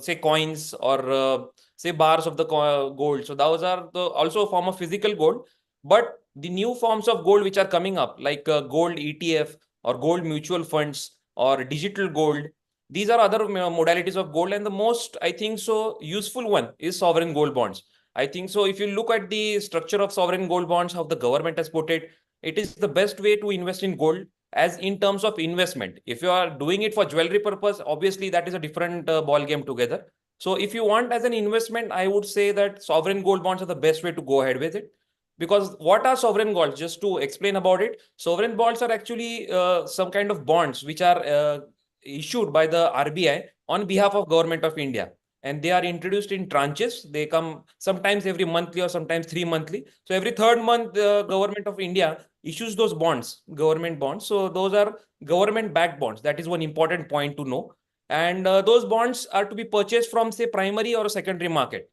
say coins or say bars of the gold. So those are also a form of physical gold. But the new forms of gold which are coming up, like gold ETF or gold mutual funds or digital gold, these are other modalities of gold. And the most, I think so, useful one is sovereign gold bonds. I think so. If you look at the structure of sovereign gold bonds, how the government has put it, it is the best way to invest in gold as in terms of investment. If you are doing it for jewelry purpose, obviously that is a different ball game together. So if you want as an investment, I would say that sovereign gold bonds are the best way to go ahead with it. Because what are sovereign bonds? Just to explain about it, sovereign bonds are actually some kind of bonds which are issued by the RBI on behalf of government of India. And they are introduced in tranches. They come sometimes every monthly or sometimes 3 monthly. So every third month, the government of India issues those bonds, government bonds. So those are government backed bonds. That is one important point to know. And those bonds are to be purchased from, say, primary or a secondary market.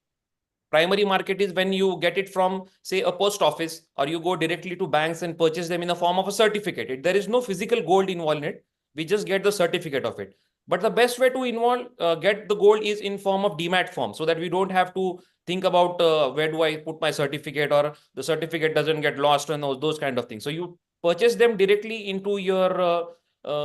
Primary market is when you get it from, say, a post office, or you go directly to banks and purchase them in the form of a certificate. There is no physical gold involved in it. We just get the certificate of it. But the best way to get the gold is in form of demat form, so that we don't have to think about where do I put my certificate, or the certificate doesn't get lost, and those kind of things. So you purchase them directly into your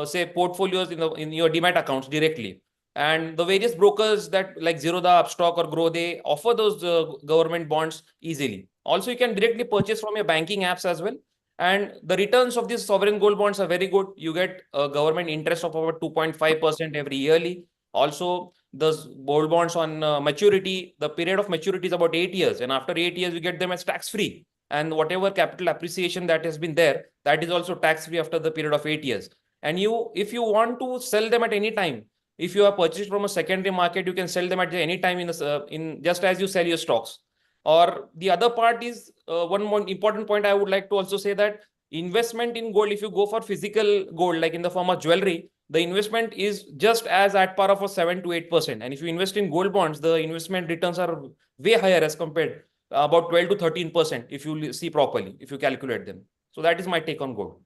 say portfolios in your demat accounts directly. And the various brokers that like Zerodha, Upstock or Grow, they offer those government bonds easily. Also, you can directly purchase from your banking apps as well. And the returns of these sovereign gold bonds are very good. You get a government interest of about 2.5% every yearly. Also, those gold bonds on maturity, the period of maturity is about 8 years. And after 8 years, you get them as tax-free. And whatever capital appreciation that has been there, that is also tax-free after the period of 8 years. And if you want to sell them at any time, if you are purchased from a secondary market, you can sell them at any time in just as you sell your stocks. Or the other part is one more important point I would like to also say, that investment in gold, if you go for physical gold, like in the form of jewelry, the investment is just as at par of a 7 to 8%. And if you invest in gold bonds, the investment returns are way higher as compared about 12 to 13% if you see properly, if you calculate them. So that is my take on gold.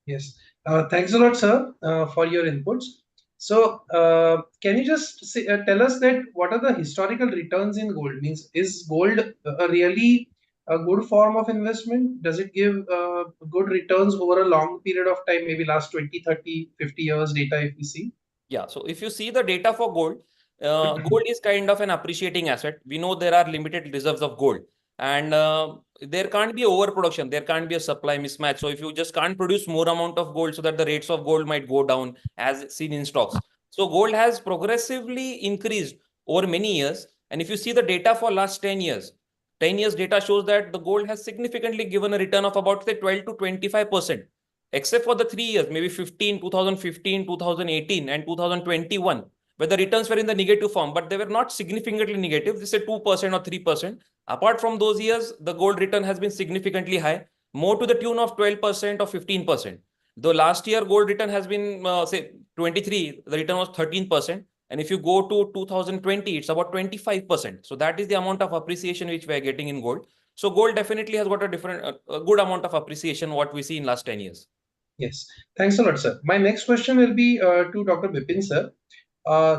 Yes. Thanks a lot, sir, for your inputs. So, can you just tell us that what are the historical returns in gold? Means, is gold a really a good form of investment? Does it give good returns over a long period of time, maybe last 20, 30, 50 years data if we see? Yeah, so if you see the data for gold, gold is kind of an appreciating asset. We know there are limited reserves of gold, and there can't be overproduction. There can't be a supply mismatch. So if you just can't produce more amount of gold, so that the rates of gold might go down as seen in stocks. So gold has progressively increased over many years. And if you see the data for last 10 years, 10 years data shows that the gold has significantly given a return of about say 12 to 25%, except for the 3 years, maybe 2015, 2018, and 2021, where the returns were in the negative form, but they were not significantly negative. They say 2% or 3%. Apart from those years, the gold return has been significantly high, more to the tune of 12% or 15%. Though last year gold return has been say 23, the return was 13%. And if you go to 2020, it's about 25%. So that is the amount of appreciation which we are getting in gold. So gold definitely has got a good amount of appreciation what we see in last 10 years. Yes, thanks a lot, sir. My next question will be to Dr. Bipin, sir.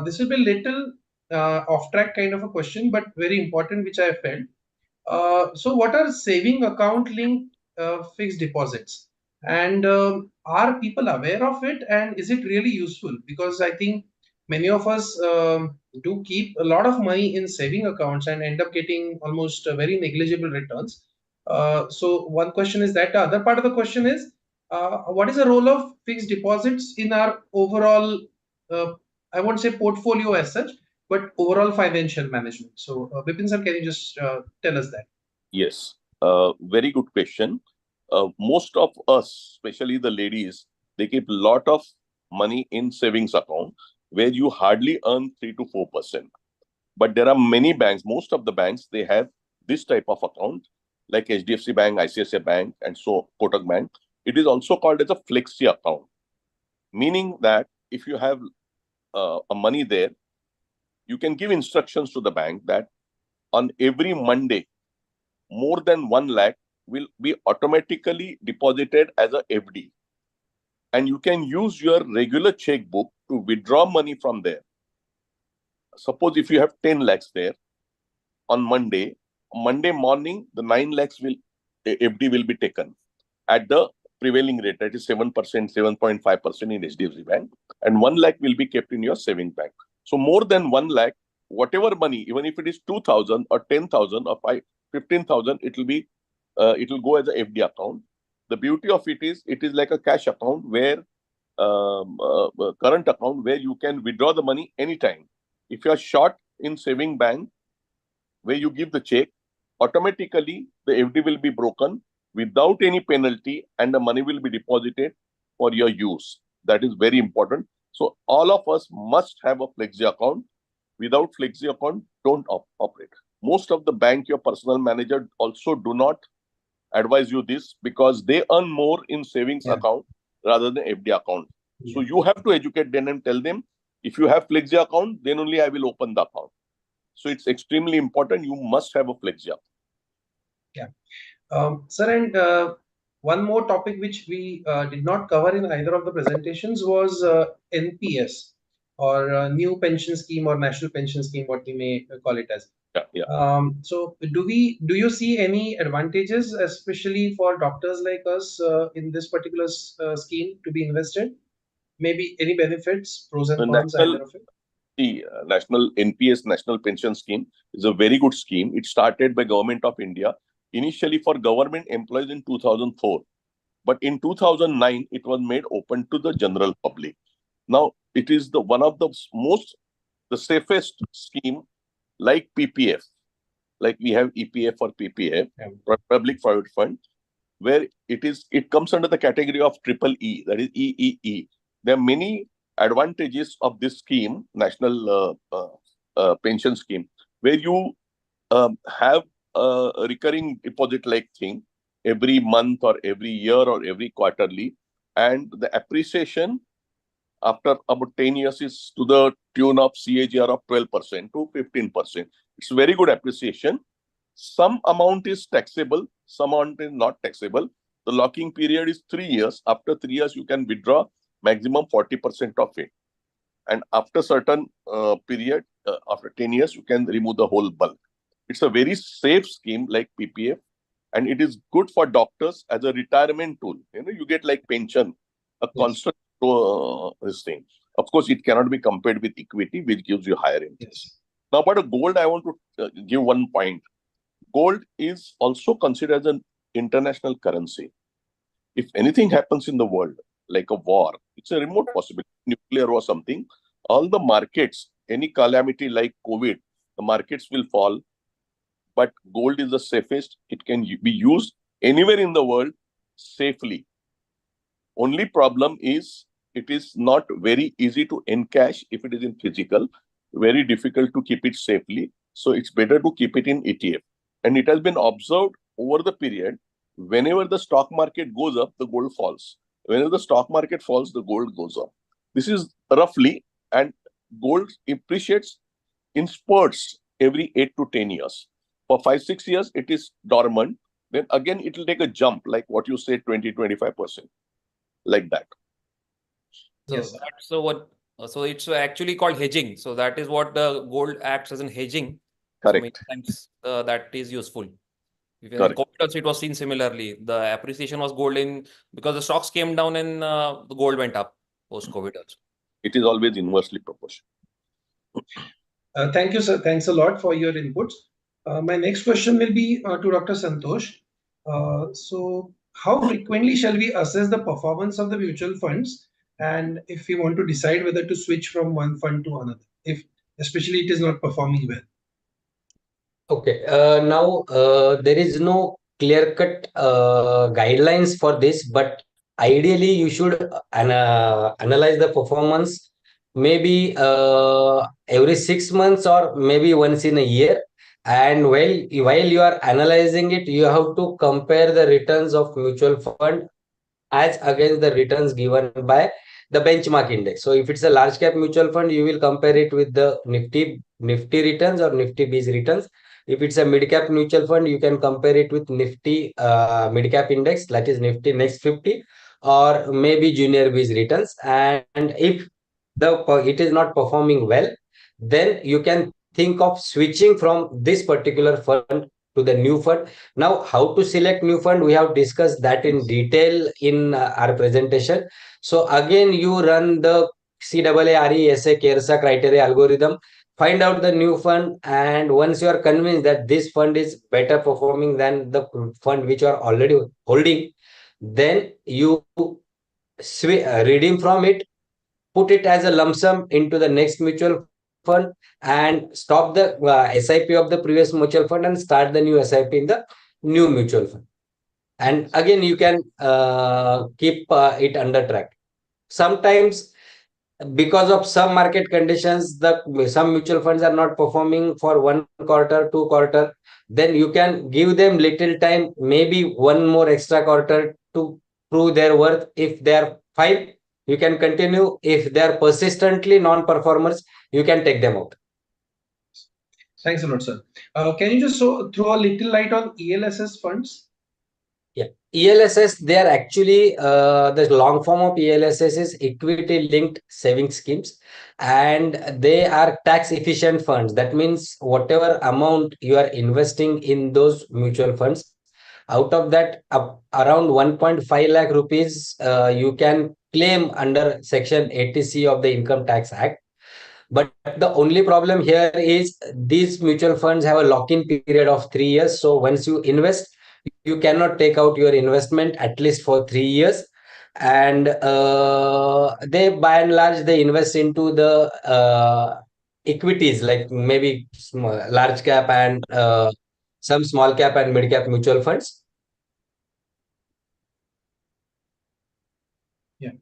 This will be a little off track kind of a question, but very important, which I felt. So what are saving account linked fixed deposits? And are people aware of it? And is it really useful? Because I think many of us do keep a lot of money in saving accounts and end up getting almost very negligible returns. So one question is that. The other part of the question is, what is the role of fixed deposits in our overall, I won't say portfolio as such, but overall financial management? So, Bipin sir, can you just tell us that? Yes, very good question. Most of us, especially the ladies, they keep a lot of money in savings account where you hardly earn 3 to 4%. But there are many banks, most of the banks, they have this type of account like HDFC Bank, ICICI Bank, and so Kotak Bank. It is also called as a flexi account, meaning that if you have a money there, you can give instructions to the bank that on every Monday, more than 1 lakh will be automatically deposited as a FD. And you can use your regular checkbook to withdraw money from there. Suppose if you have 10 lakhs there on Monday morning, the 9 lakhs FD will be taken at the prevailing rate, that is 7%, 7.5% in HDFC Bank, and 1 lakh will be kept in your saving bank. So more than 1 lakh, whatever money, even if it is 2,000 or 10,000 or 15,000, it will go as a FD account. The beauty of it is like a cash account where current account where you can withdraw the money anytime. If you are short in saving bank, where you give the check, automatically the FD will be broken without any penalty and the money will be deposited for your use. That is very important. So all of us must have a flexi account. Without flexi account, don't operate. Most of the bank, your personal manager also do not advise you this because they earn more in savings account rather than FD account. So you have to educate them and tell them, if you have flexi account, then only I will open the account. So it's extremely important. You must have a flexi account. Yeah. Sir, and one more topic which we did not cover in either of the presentations was NPS, or new pension scheme or national pension scheme, what we may call it as. So do you see any advantages, especially for doctors like us, in this particular scheme to be invested? Maybe any benefits, pros and cons, either of it? The National NPS, National Pension Scheme, is a very good scheme. It started by Government of India, initially for government employees in 2004. But in 2009, it was made open to the general public. Now, it is one of the safest scheme like PPF. Like we have EPF or PPF, Public Private Fund, where it comes under the category of triple E, that is EEE. There are many advantages of this scheme, National Pension Scheme, where you have a recurring deposit-like thing every month or every year or every quarterly, and the appreciation after about 10 years is to the tune of CAGR of 12% to 15%. It's very good appreciation. Some amount is taxable, some amount is not taxable. The locking period is 3 years. After 3 years, you can withdraw maximum 40% of it. And after certain period, after 10 years, you can remove the whole bulk. It's a very safe scheme like PPF, and it is good for doctors as a retirement tool. You get like pension, a constant this thing. Of course, it cannot be compared with equity, which gives you higher interest. Now, about a gold, I want to give one point. Gold is also considered as an international currency. If anything happens in the world, like a war, it's a remote possibility, nuclear or something, all the markets, any calamity like COVID, the markets will fall. But gold is the safest. It can be used anywhere in the world safely. Only problem is it is not very easy to encash if it is in physical, very difficult to keep it safely. So it's better to keep it in ETF. And it has been observed over the period, whenever the stock market goes up, the gold falls. Whenever the stock market falls, the gold goes up. This is roughly, and gold appreciates in spurts every 8 to 10 years. For 5-6 years, it is dormant. Then again, it will take a jump, like what you say, 20-25%, like that. So so it's actually called hedging. So that is what the gold acts as in hedging. Correct. So many times that is useful. Even in Correct. COVID also it was seen similarly. The appreciation was gold in because the stocks came down and the gold went up post-COVID also. It is always inversely proportional. Thank you, sir. Thanks a lot for your inputs. My next question will be to Dr. Santosh. So, how frequently shall we assess the performance of the mutual funds, and if we want to decide whether to switch from one fund to another, if especially it is not performing well? Okay, now there is no clear-cut guidelines for this, but ideally you should analyze the performance maybe every 6 months or maybe once in a year. And while you are analyzing it, you have to compare the returns of mutual fund as against the returns given by the benchmark index. So if it's a large cap mutual fund, you will compare it with the Nifty returns or Nifty B's returns. If it's a mid cap mutual fund, you can compare it with Nifty mid cap index, that is Nifty Next 50, or maybe Junior B's returns. And if it is not performing well, then you can think of switching from this particular fund to the new fund. Now, how to select new fund, we have discussed that in detail in our presentation. So again, you run the CAARE KERSA criteria algorithm, find out the new fund, and once you are convinced that this fund is better performing than the fund which you are already holding, then you redeem from it, put it as a lump sum into the next mutual fund, and stop the SIP of the previous mutual fund and start the new SIP in the new mutual fund. And again, you can keep it under track. Sometimes, because of some market conditions, some mutual funds are not performing for 1 quarter, 2 quarter. Then you can give them little time, maybe one more extra quarter to prove their worth. If they are fine, you can continue. If they are persistently non-performers, you can take them out. Thanks a lot, sir. Can you just throw a little light on ELSS funds? Yeah, ELSS, they are actually the long form of ELSS is equity linked savings schemes, and they are tax efficient funds. That means whatever amount you are investing in those mutual funds, out of that around 1.5 lakh rupees you can claim under section 80C of the Income Tax Act. But the only problem here is these mutual funds have a lock-in period of 3 years. So once you invest, you cannot take out your investment at least for 3 years. And they, by and large, they invest into the equities, like maybe large cap and some small cap and mid cap mutual funds. Yeah.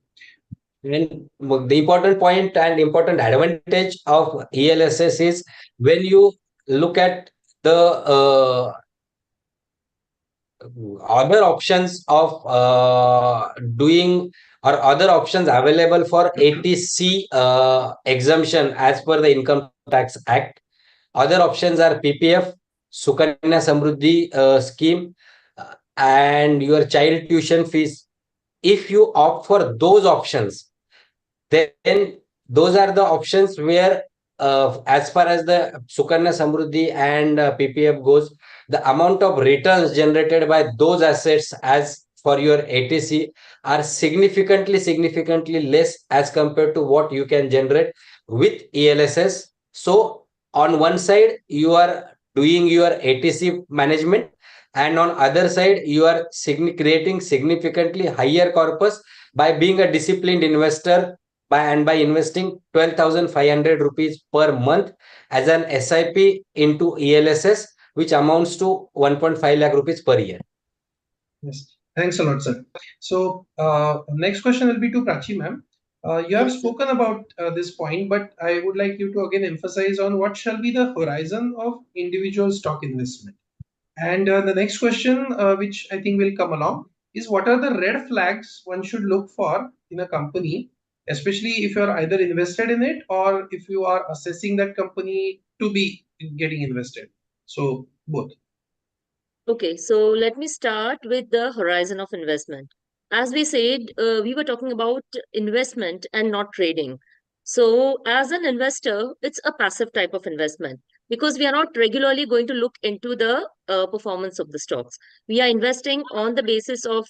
And the important point and important advantage of ELSS is when you look at the other options of doing or other options available for 80C exemption as per the Income Tax Act. Other options are PPF, Sukanya Samruddhi scheme, and your child tuition fees. If you opt for those options, then those are the options where as far as the Sukanya Samruddhi and PPF goes, the amount of returns generated by those assets as for your ATC are significantly less as compared to what you can generate with ELSS. So on one side, you are doing your ATC management, and on other side, you are creating significantly higher corpus by being a disciplined investor by investing 12,500 rupees per month as an SIP into ELSS, which amounts to 1.5 lakh rupees per year. Yes, thanks a lot, sir. So next question will be to Prachi ma'am. You have spoken about this point, but I would like you to again emphasize on what shall be the horizon of individual stock investment. And the next question, which I think will come along, is what are the red flags one should look for in a company, especially if you are either invested in it or if you are assessing that company to be getting invested. So both. Okay, so let me start with the horizon of investment. As we said, we were talking about investment and not trading. So as an investor, it's a passive type of investment. because we are not regularly going to look into the performance of the stocks. We are investing on the basis of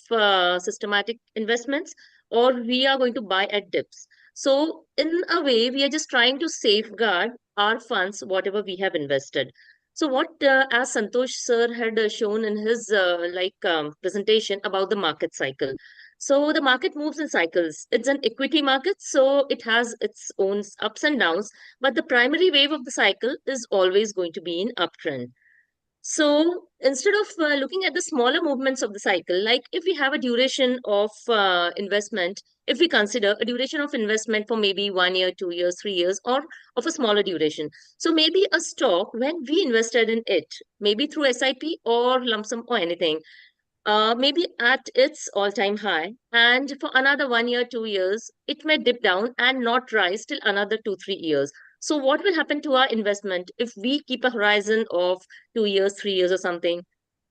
systematic investments, or we are going to buy at dips. So in a way, we are just trying to safeguard our funds, whatever we have invested. So what, as Santosh sir had shown in his presentation about the market cycle. So the market moves in cycles. It's an equity market, so it has its own ups and downs, but the primary wave of the cycle is always going to be in uptrend. So instead of looking at the smaller movements of the cycle, like if we have a duration of investment, if we consider a duration of investment for maybe 1 year, 2 years, 3 years, or of a smaller duration. So maybe a stock, when we invested in it, maybe through SIP or lump sum or anything, maybe at its all-time high, and for another 1 year, 2 years, it may dip down and not rise till another 2, 3 years. So what will happen to our investment if we keep a horizon of 2 years, 3 years or something?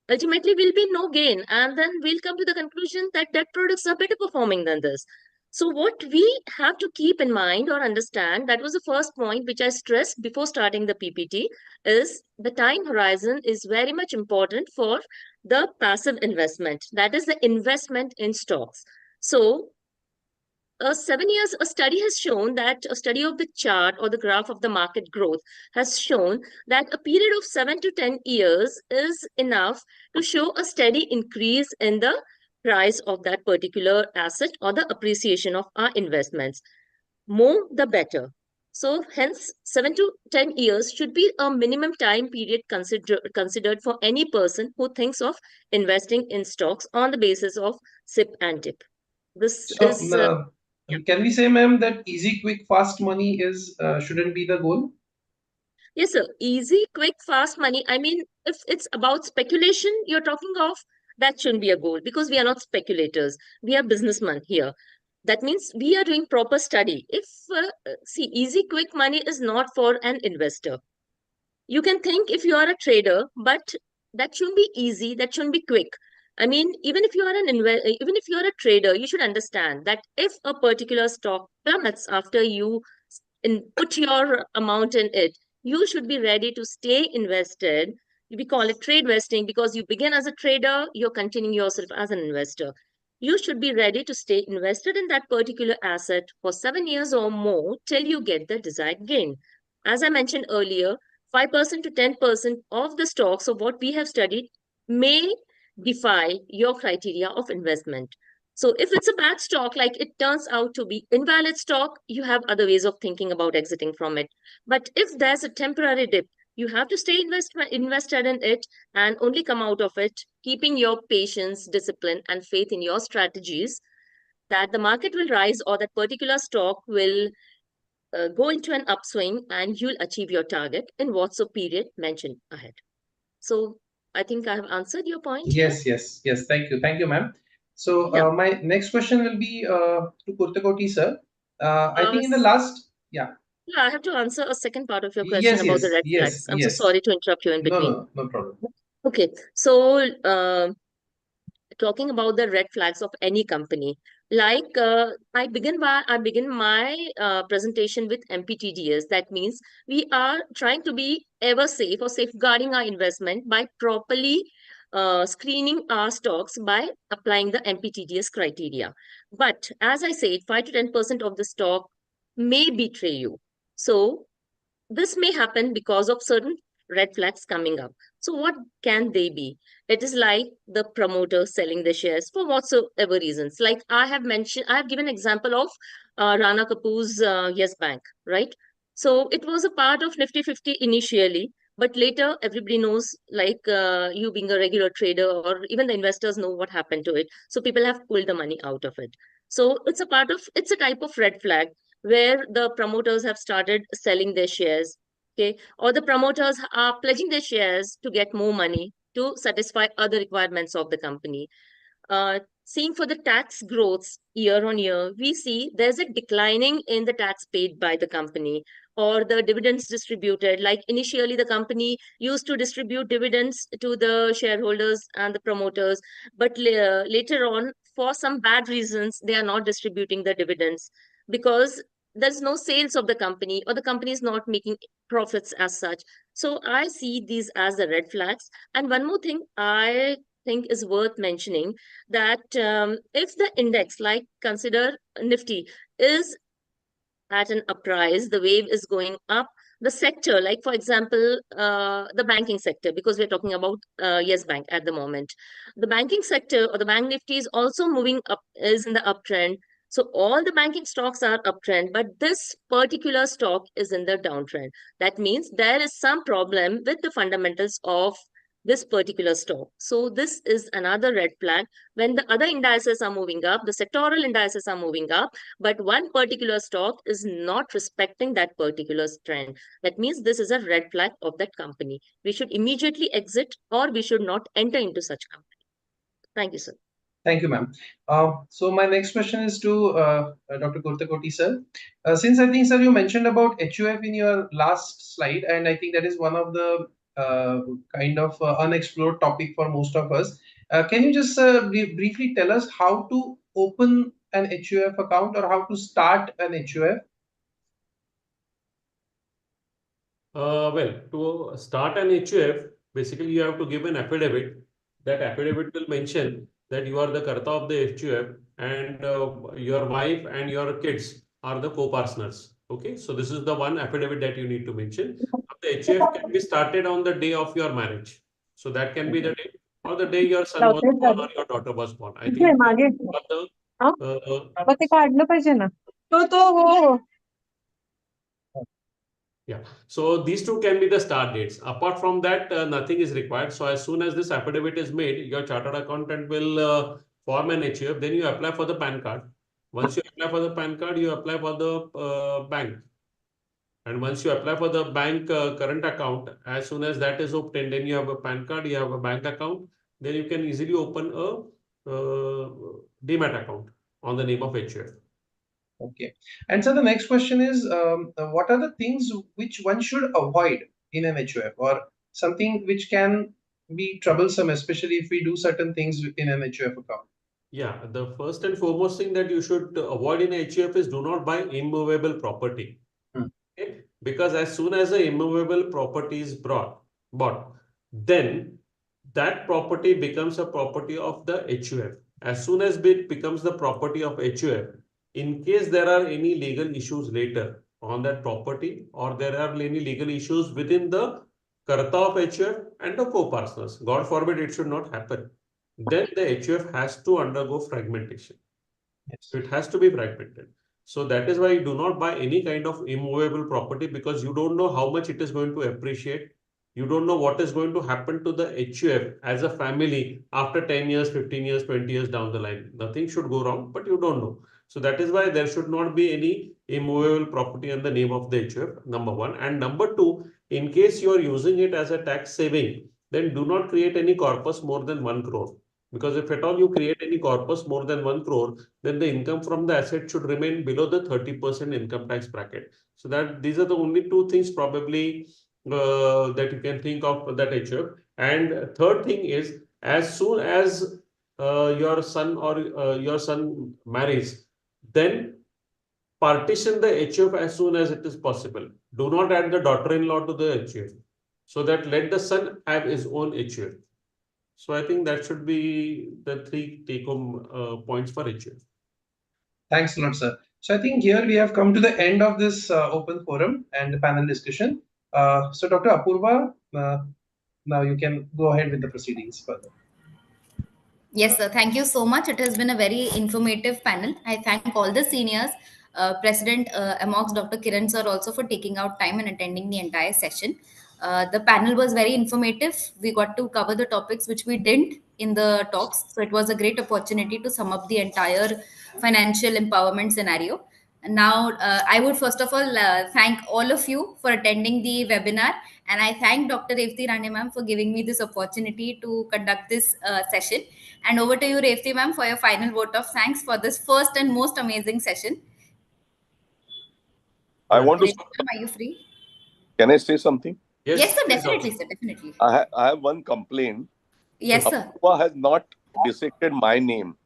Ultimately, will be no gain, and then we'll come to the conclusion that debt products are better performing than this. So what we have to keep in mind or understand, that was the first point which I stressed before starting the PPT, is the time horizon is very much important for the passive investment, that is the investment in stocks. So 7 years, a study has shown that a study of the chart or the graph of the market growth has shown that a period of 7 to 10 years is enough to show a steady increase in the price of that particular asset or the appreciation of our investments. More the better. So hence 7 to 10 years should be a minimum time period considered for any person who thinks of investing in stocks on the basis of SIP and DIP. This So, is can we say, ma'am, that easy, quick, fast money is shouldn't be the goal? Yes, sir. Easy, quick, fast money. I mean, if it's about speculation you're talking of, that shouldn't be a goal, because we are not speculators. We are businessmen here. That means we are doing proper study. If, see, easy, quick money is not for an investor. You can think if you are a trader, but that shouldn't be easy, that shouldn't be quick. I mean, even if you are even if you are a trader, you should understand that if a particular stock plummets after you put your amount in it, you should be ready to stay invested. We call it trade vesting, because you begin as a trader, you're continuing yourself as an investor. You should be ready to stay invested in that particular asset for 7 years or more till you get the desired gain. As I mentioned earlier, 5% to 10% of the stocks of what we have studied may defy your criteria of investment. So if it's a bad stock, like it turns out to be invalid stock, you have other ways of thinking about exiting from it. But if there's a temporary dip, you have to stay invested in it and only come out of it, keeping your patience, discipline, and faith in your strategies that the market will rise or that particular stock will go into an upswing and you'll achieve your target in what's a period mentioned ahead. So I think I have answered your point here. Yes. Thank you, ma'am. So my next question will be to Kurtakoti sir. I think in the last, Yeah, I have to answer a second part of your question about the red flags. I'm so sorry to interrupt you in between. No problem. Okay, so talking about the red flags of any company, like I begin my presentation with MPTDS. That means we are trying to be ever safe or safeguarding our investment by properly screening our stocks by applying the MPTDS criteria. But as I said, 5 to 10% of the stock may betray you. So this may happen because of certain red flags coming up. So what can they be? It is like the promoter selling the shares for whatsoever reasons. Like I have given example of Rana Kapoor's Yes Bank, right? So it was a part of Nifty 50 initially, but later everybody knows, like you being a regular trader or even the investors know what happened to it. So people have pulled the money out of it. So it's a type of red flag where the promoters have started selling their shares, okay, or the promoters are pledging their shares to get more money to satisfy other requirements of the company. Seeing for the tax growths year on year, we see there's a declining in the tax paid by the company or the dividends distributed. Like initially, the company used to distribute dividends to the shareholders and the promoters, but later on, for some bad reasons, they are not distributing the dividends because there's no sales of the company or the company is not making profits as such. So I see these as the red flags. And one more thing I think is worth mentioning, that if the index, like consider Nifty, is at an uprise, the wave is going up, the sector, like for example, the banking sector, because we're talking about Yes Bank at the moment, the banking sector or the bank Nifty is also moving up, is in the uptrend. So all the banking stocks are uptrend, but this particular stock is in the downtrend. That means there is some problem with the fundamentals of this particular stock. So this is another red flag. When the other indices are moving up, the sectoral indices are moving up, but one particular stock is not respecting that particular trend. That means this is a red flag of that company. We should immediately exit, or we should not enter into such company. Thank you, sir. Thank you, ma'am. So my next question is to Dr. Kurtakoti, sir. Since I think, sir, you mentioned about HUF in your last slide, and I think that is one of the kind of unexplored topic for most of us. Can you just briefly tell us how to open an HUF account or how to start an HUF? Well, to start an HUF, basically you have to give an affidavit. That affidavit will mention that you are the Karta of the HUF and your wife and your kids are the co-partners. Okay, so this is the one affidavit that you need to mention. The HUF can be started on the day of your marriage. So that can be the day or the day your son was born or your daughter was born. I think मागे मग ते काढलं पाहिजे ना हो yeah, so these two can be the start dates. Apart from that, nothing is required. So as soon as this affidavit is made, your chartered accountant will form an HUF. Then you apply for the PAN card. Once you apply for the PAN card, you apply for the bank. And once you apply for the bank current account, as soon as that is obtained, then you have a PAN card, you have a bank account. Then you can easily open a demat account on the name of HUF. Okay. And so the next question is, what are the things which one should avoid in an HUF, or something which can be troublesome, especially if we do certain things in an HUF account? Yeah, the first and foremost thing that you should avoid in HUF is do not buy immovable property. Okay? Because as soon as the immovable property is bought, then that property becomes a property of the HUF. As soon as it becomes the property of HUF, in case there are any legal issues later on that property, or there are any legal issues within the Karta of HUF and the co-partners, God forbid it should not happen, then the HUF has to undergo fragmentation. So it has to be fragmented. So that is why you do not buy any kind of immovable property, because you don't know how much it is going to appreciate. You don't know what is going to happen to the HUF as a family after 10 years, 15 years, 20 years down the line. Nothing should go wrong, but you don't know. So that is why there should not be any immovable property in the name of the HUF, number one. And number two, in case you are using it as a tax saving, then do not create any corpus more than 1 crore. Because if at all you create any corpus more than 1 crore, then the income from the asset should remain below the 30% income tax bracket. So that these are the only two things probably that you can think of that HUF. And third thing is, as soon as your son or your son marries, then partition the HUF as soon as it is possible. Do not add the daughter-in-law to the HUF. So that let the son have his own HUF. So I think that should be the three take-home points for HUF. Thanks a lot, sir. So I think here we have come to the end of this open forum and the panel discussion. So Dr. Apurva, now you can go ahead with the proceedings further. Yes, sir. Thank you so much. It has been a very informative panel. I thank all the seniors, President Amox, Dr. Kiran sir, also for taking out time and attending the entire session. The panel was very informative. We got to cover the topics which we didn't in the talks. So it was a great opportunity to sum up the entire financial empowerment scenario. And now, I would first of all thank all of you for attending the webinar. And I thank Dr. Revati Rane ma'am for giving me this opportunity to conduct this session. And over to you, Revati ma'am, for your final vote of thanks for this first and most amazing session. I want to. Are you free? Can I say something? Yes, sir. Definitely, sir. Definitely. I have one complaint. Yes, sir. Apurva has not dissected my name.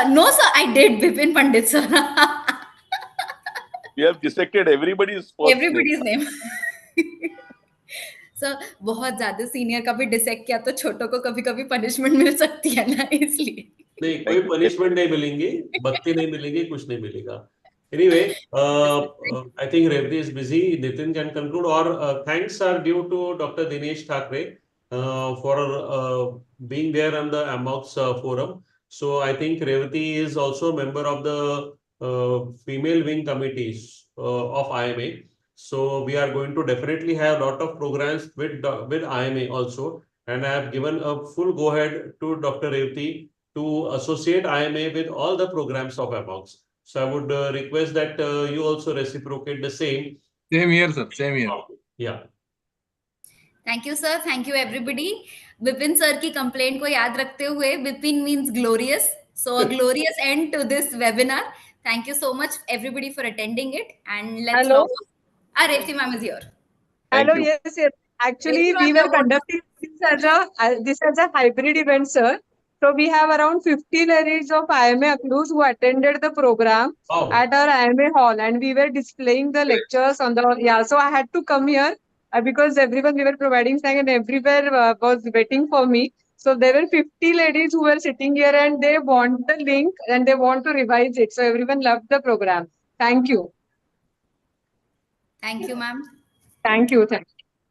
No, sir. I did, Bipin Pandit, sir. You have dissected everybody's first Everybody's name. Sir बहुत ज्यादा senior का भी dissect किया तो छोटों को कभी कभी पनिशमेंट मिल सकती है ना, इसलिए नहीं, कोई पनिशमेंट नहीं मिलेंगी, बत्ती नहीं मिलेगी, कुछ नहीं मिलेगा. Anyway, I think Revati is busy. Nitin can conclude, or thanks are due to Dr. Dinesh Thakre for being there on the AMOX forum. So I think Revati is also a member of the female wing committees of IMA. So we are going to definitely have a lot of programs with IMA also. And I have given a full go ahead to Dr. Revati to associate IMA with all the programs of AMOX. So I would request that you also reciprocate the same. Same here, sir. Same here. Yeah. Thank you sir, thank you everybody. Vipin sir की complaint को याद रखते हुए, Vipin means glorious, so a glorious end to this webinar. Thank you so much everybody for attending it, and let's Hello. log off. Revati ma'am is here. Thank Hello, you. yes, yes. Actually, Revati we ma'am, were your vote. conducting this as a hybrid event, sir. So we have around 50 ladies of IMA Akluz who attended the program at our IMA hall, and we were displaying the lectures on the So I had to come here because everyone we were providing snack and everywhere was waiting for me. So there were 50 ladies who were sitting here and they want the link and they want to revise it. So everyone loved the program. Thank you. Thank you ma'am. Thank you. Thank you.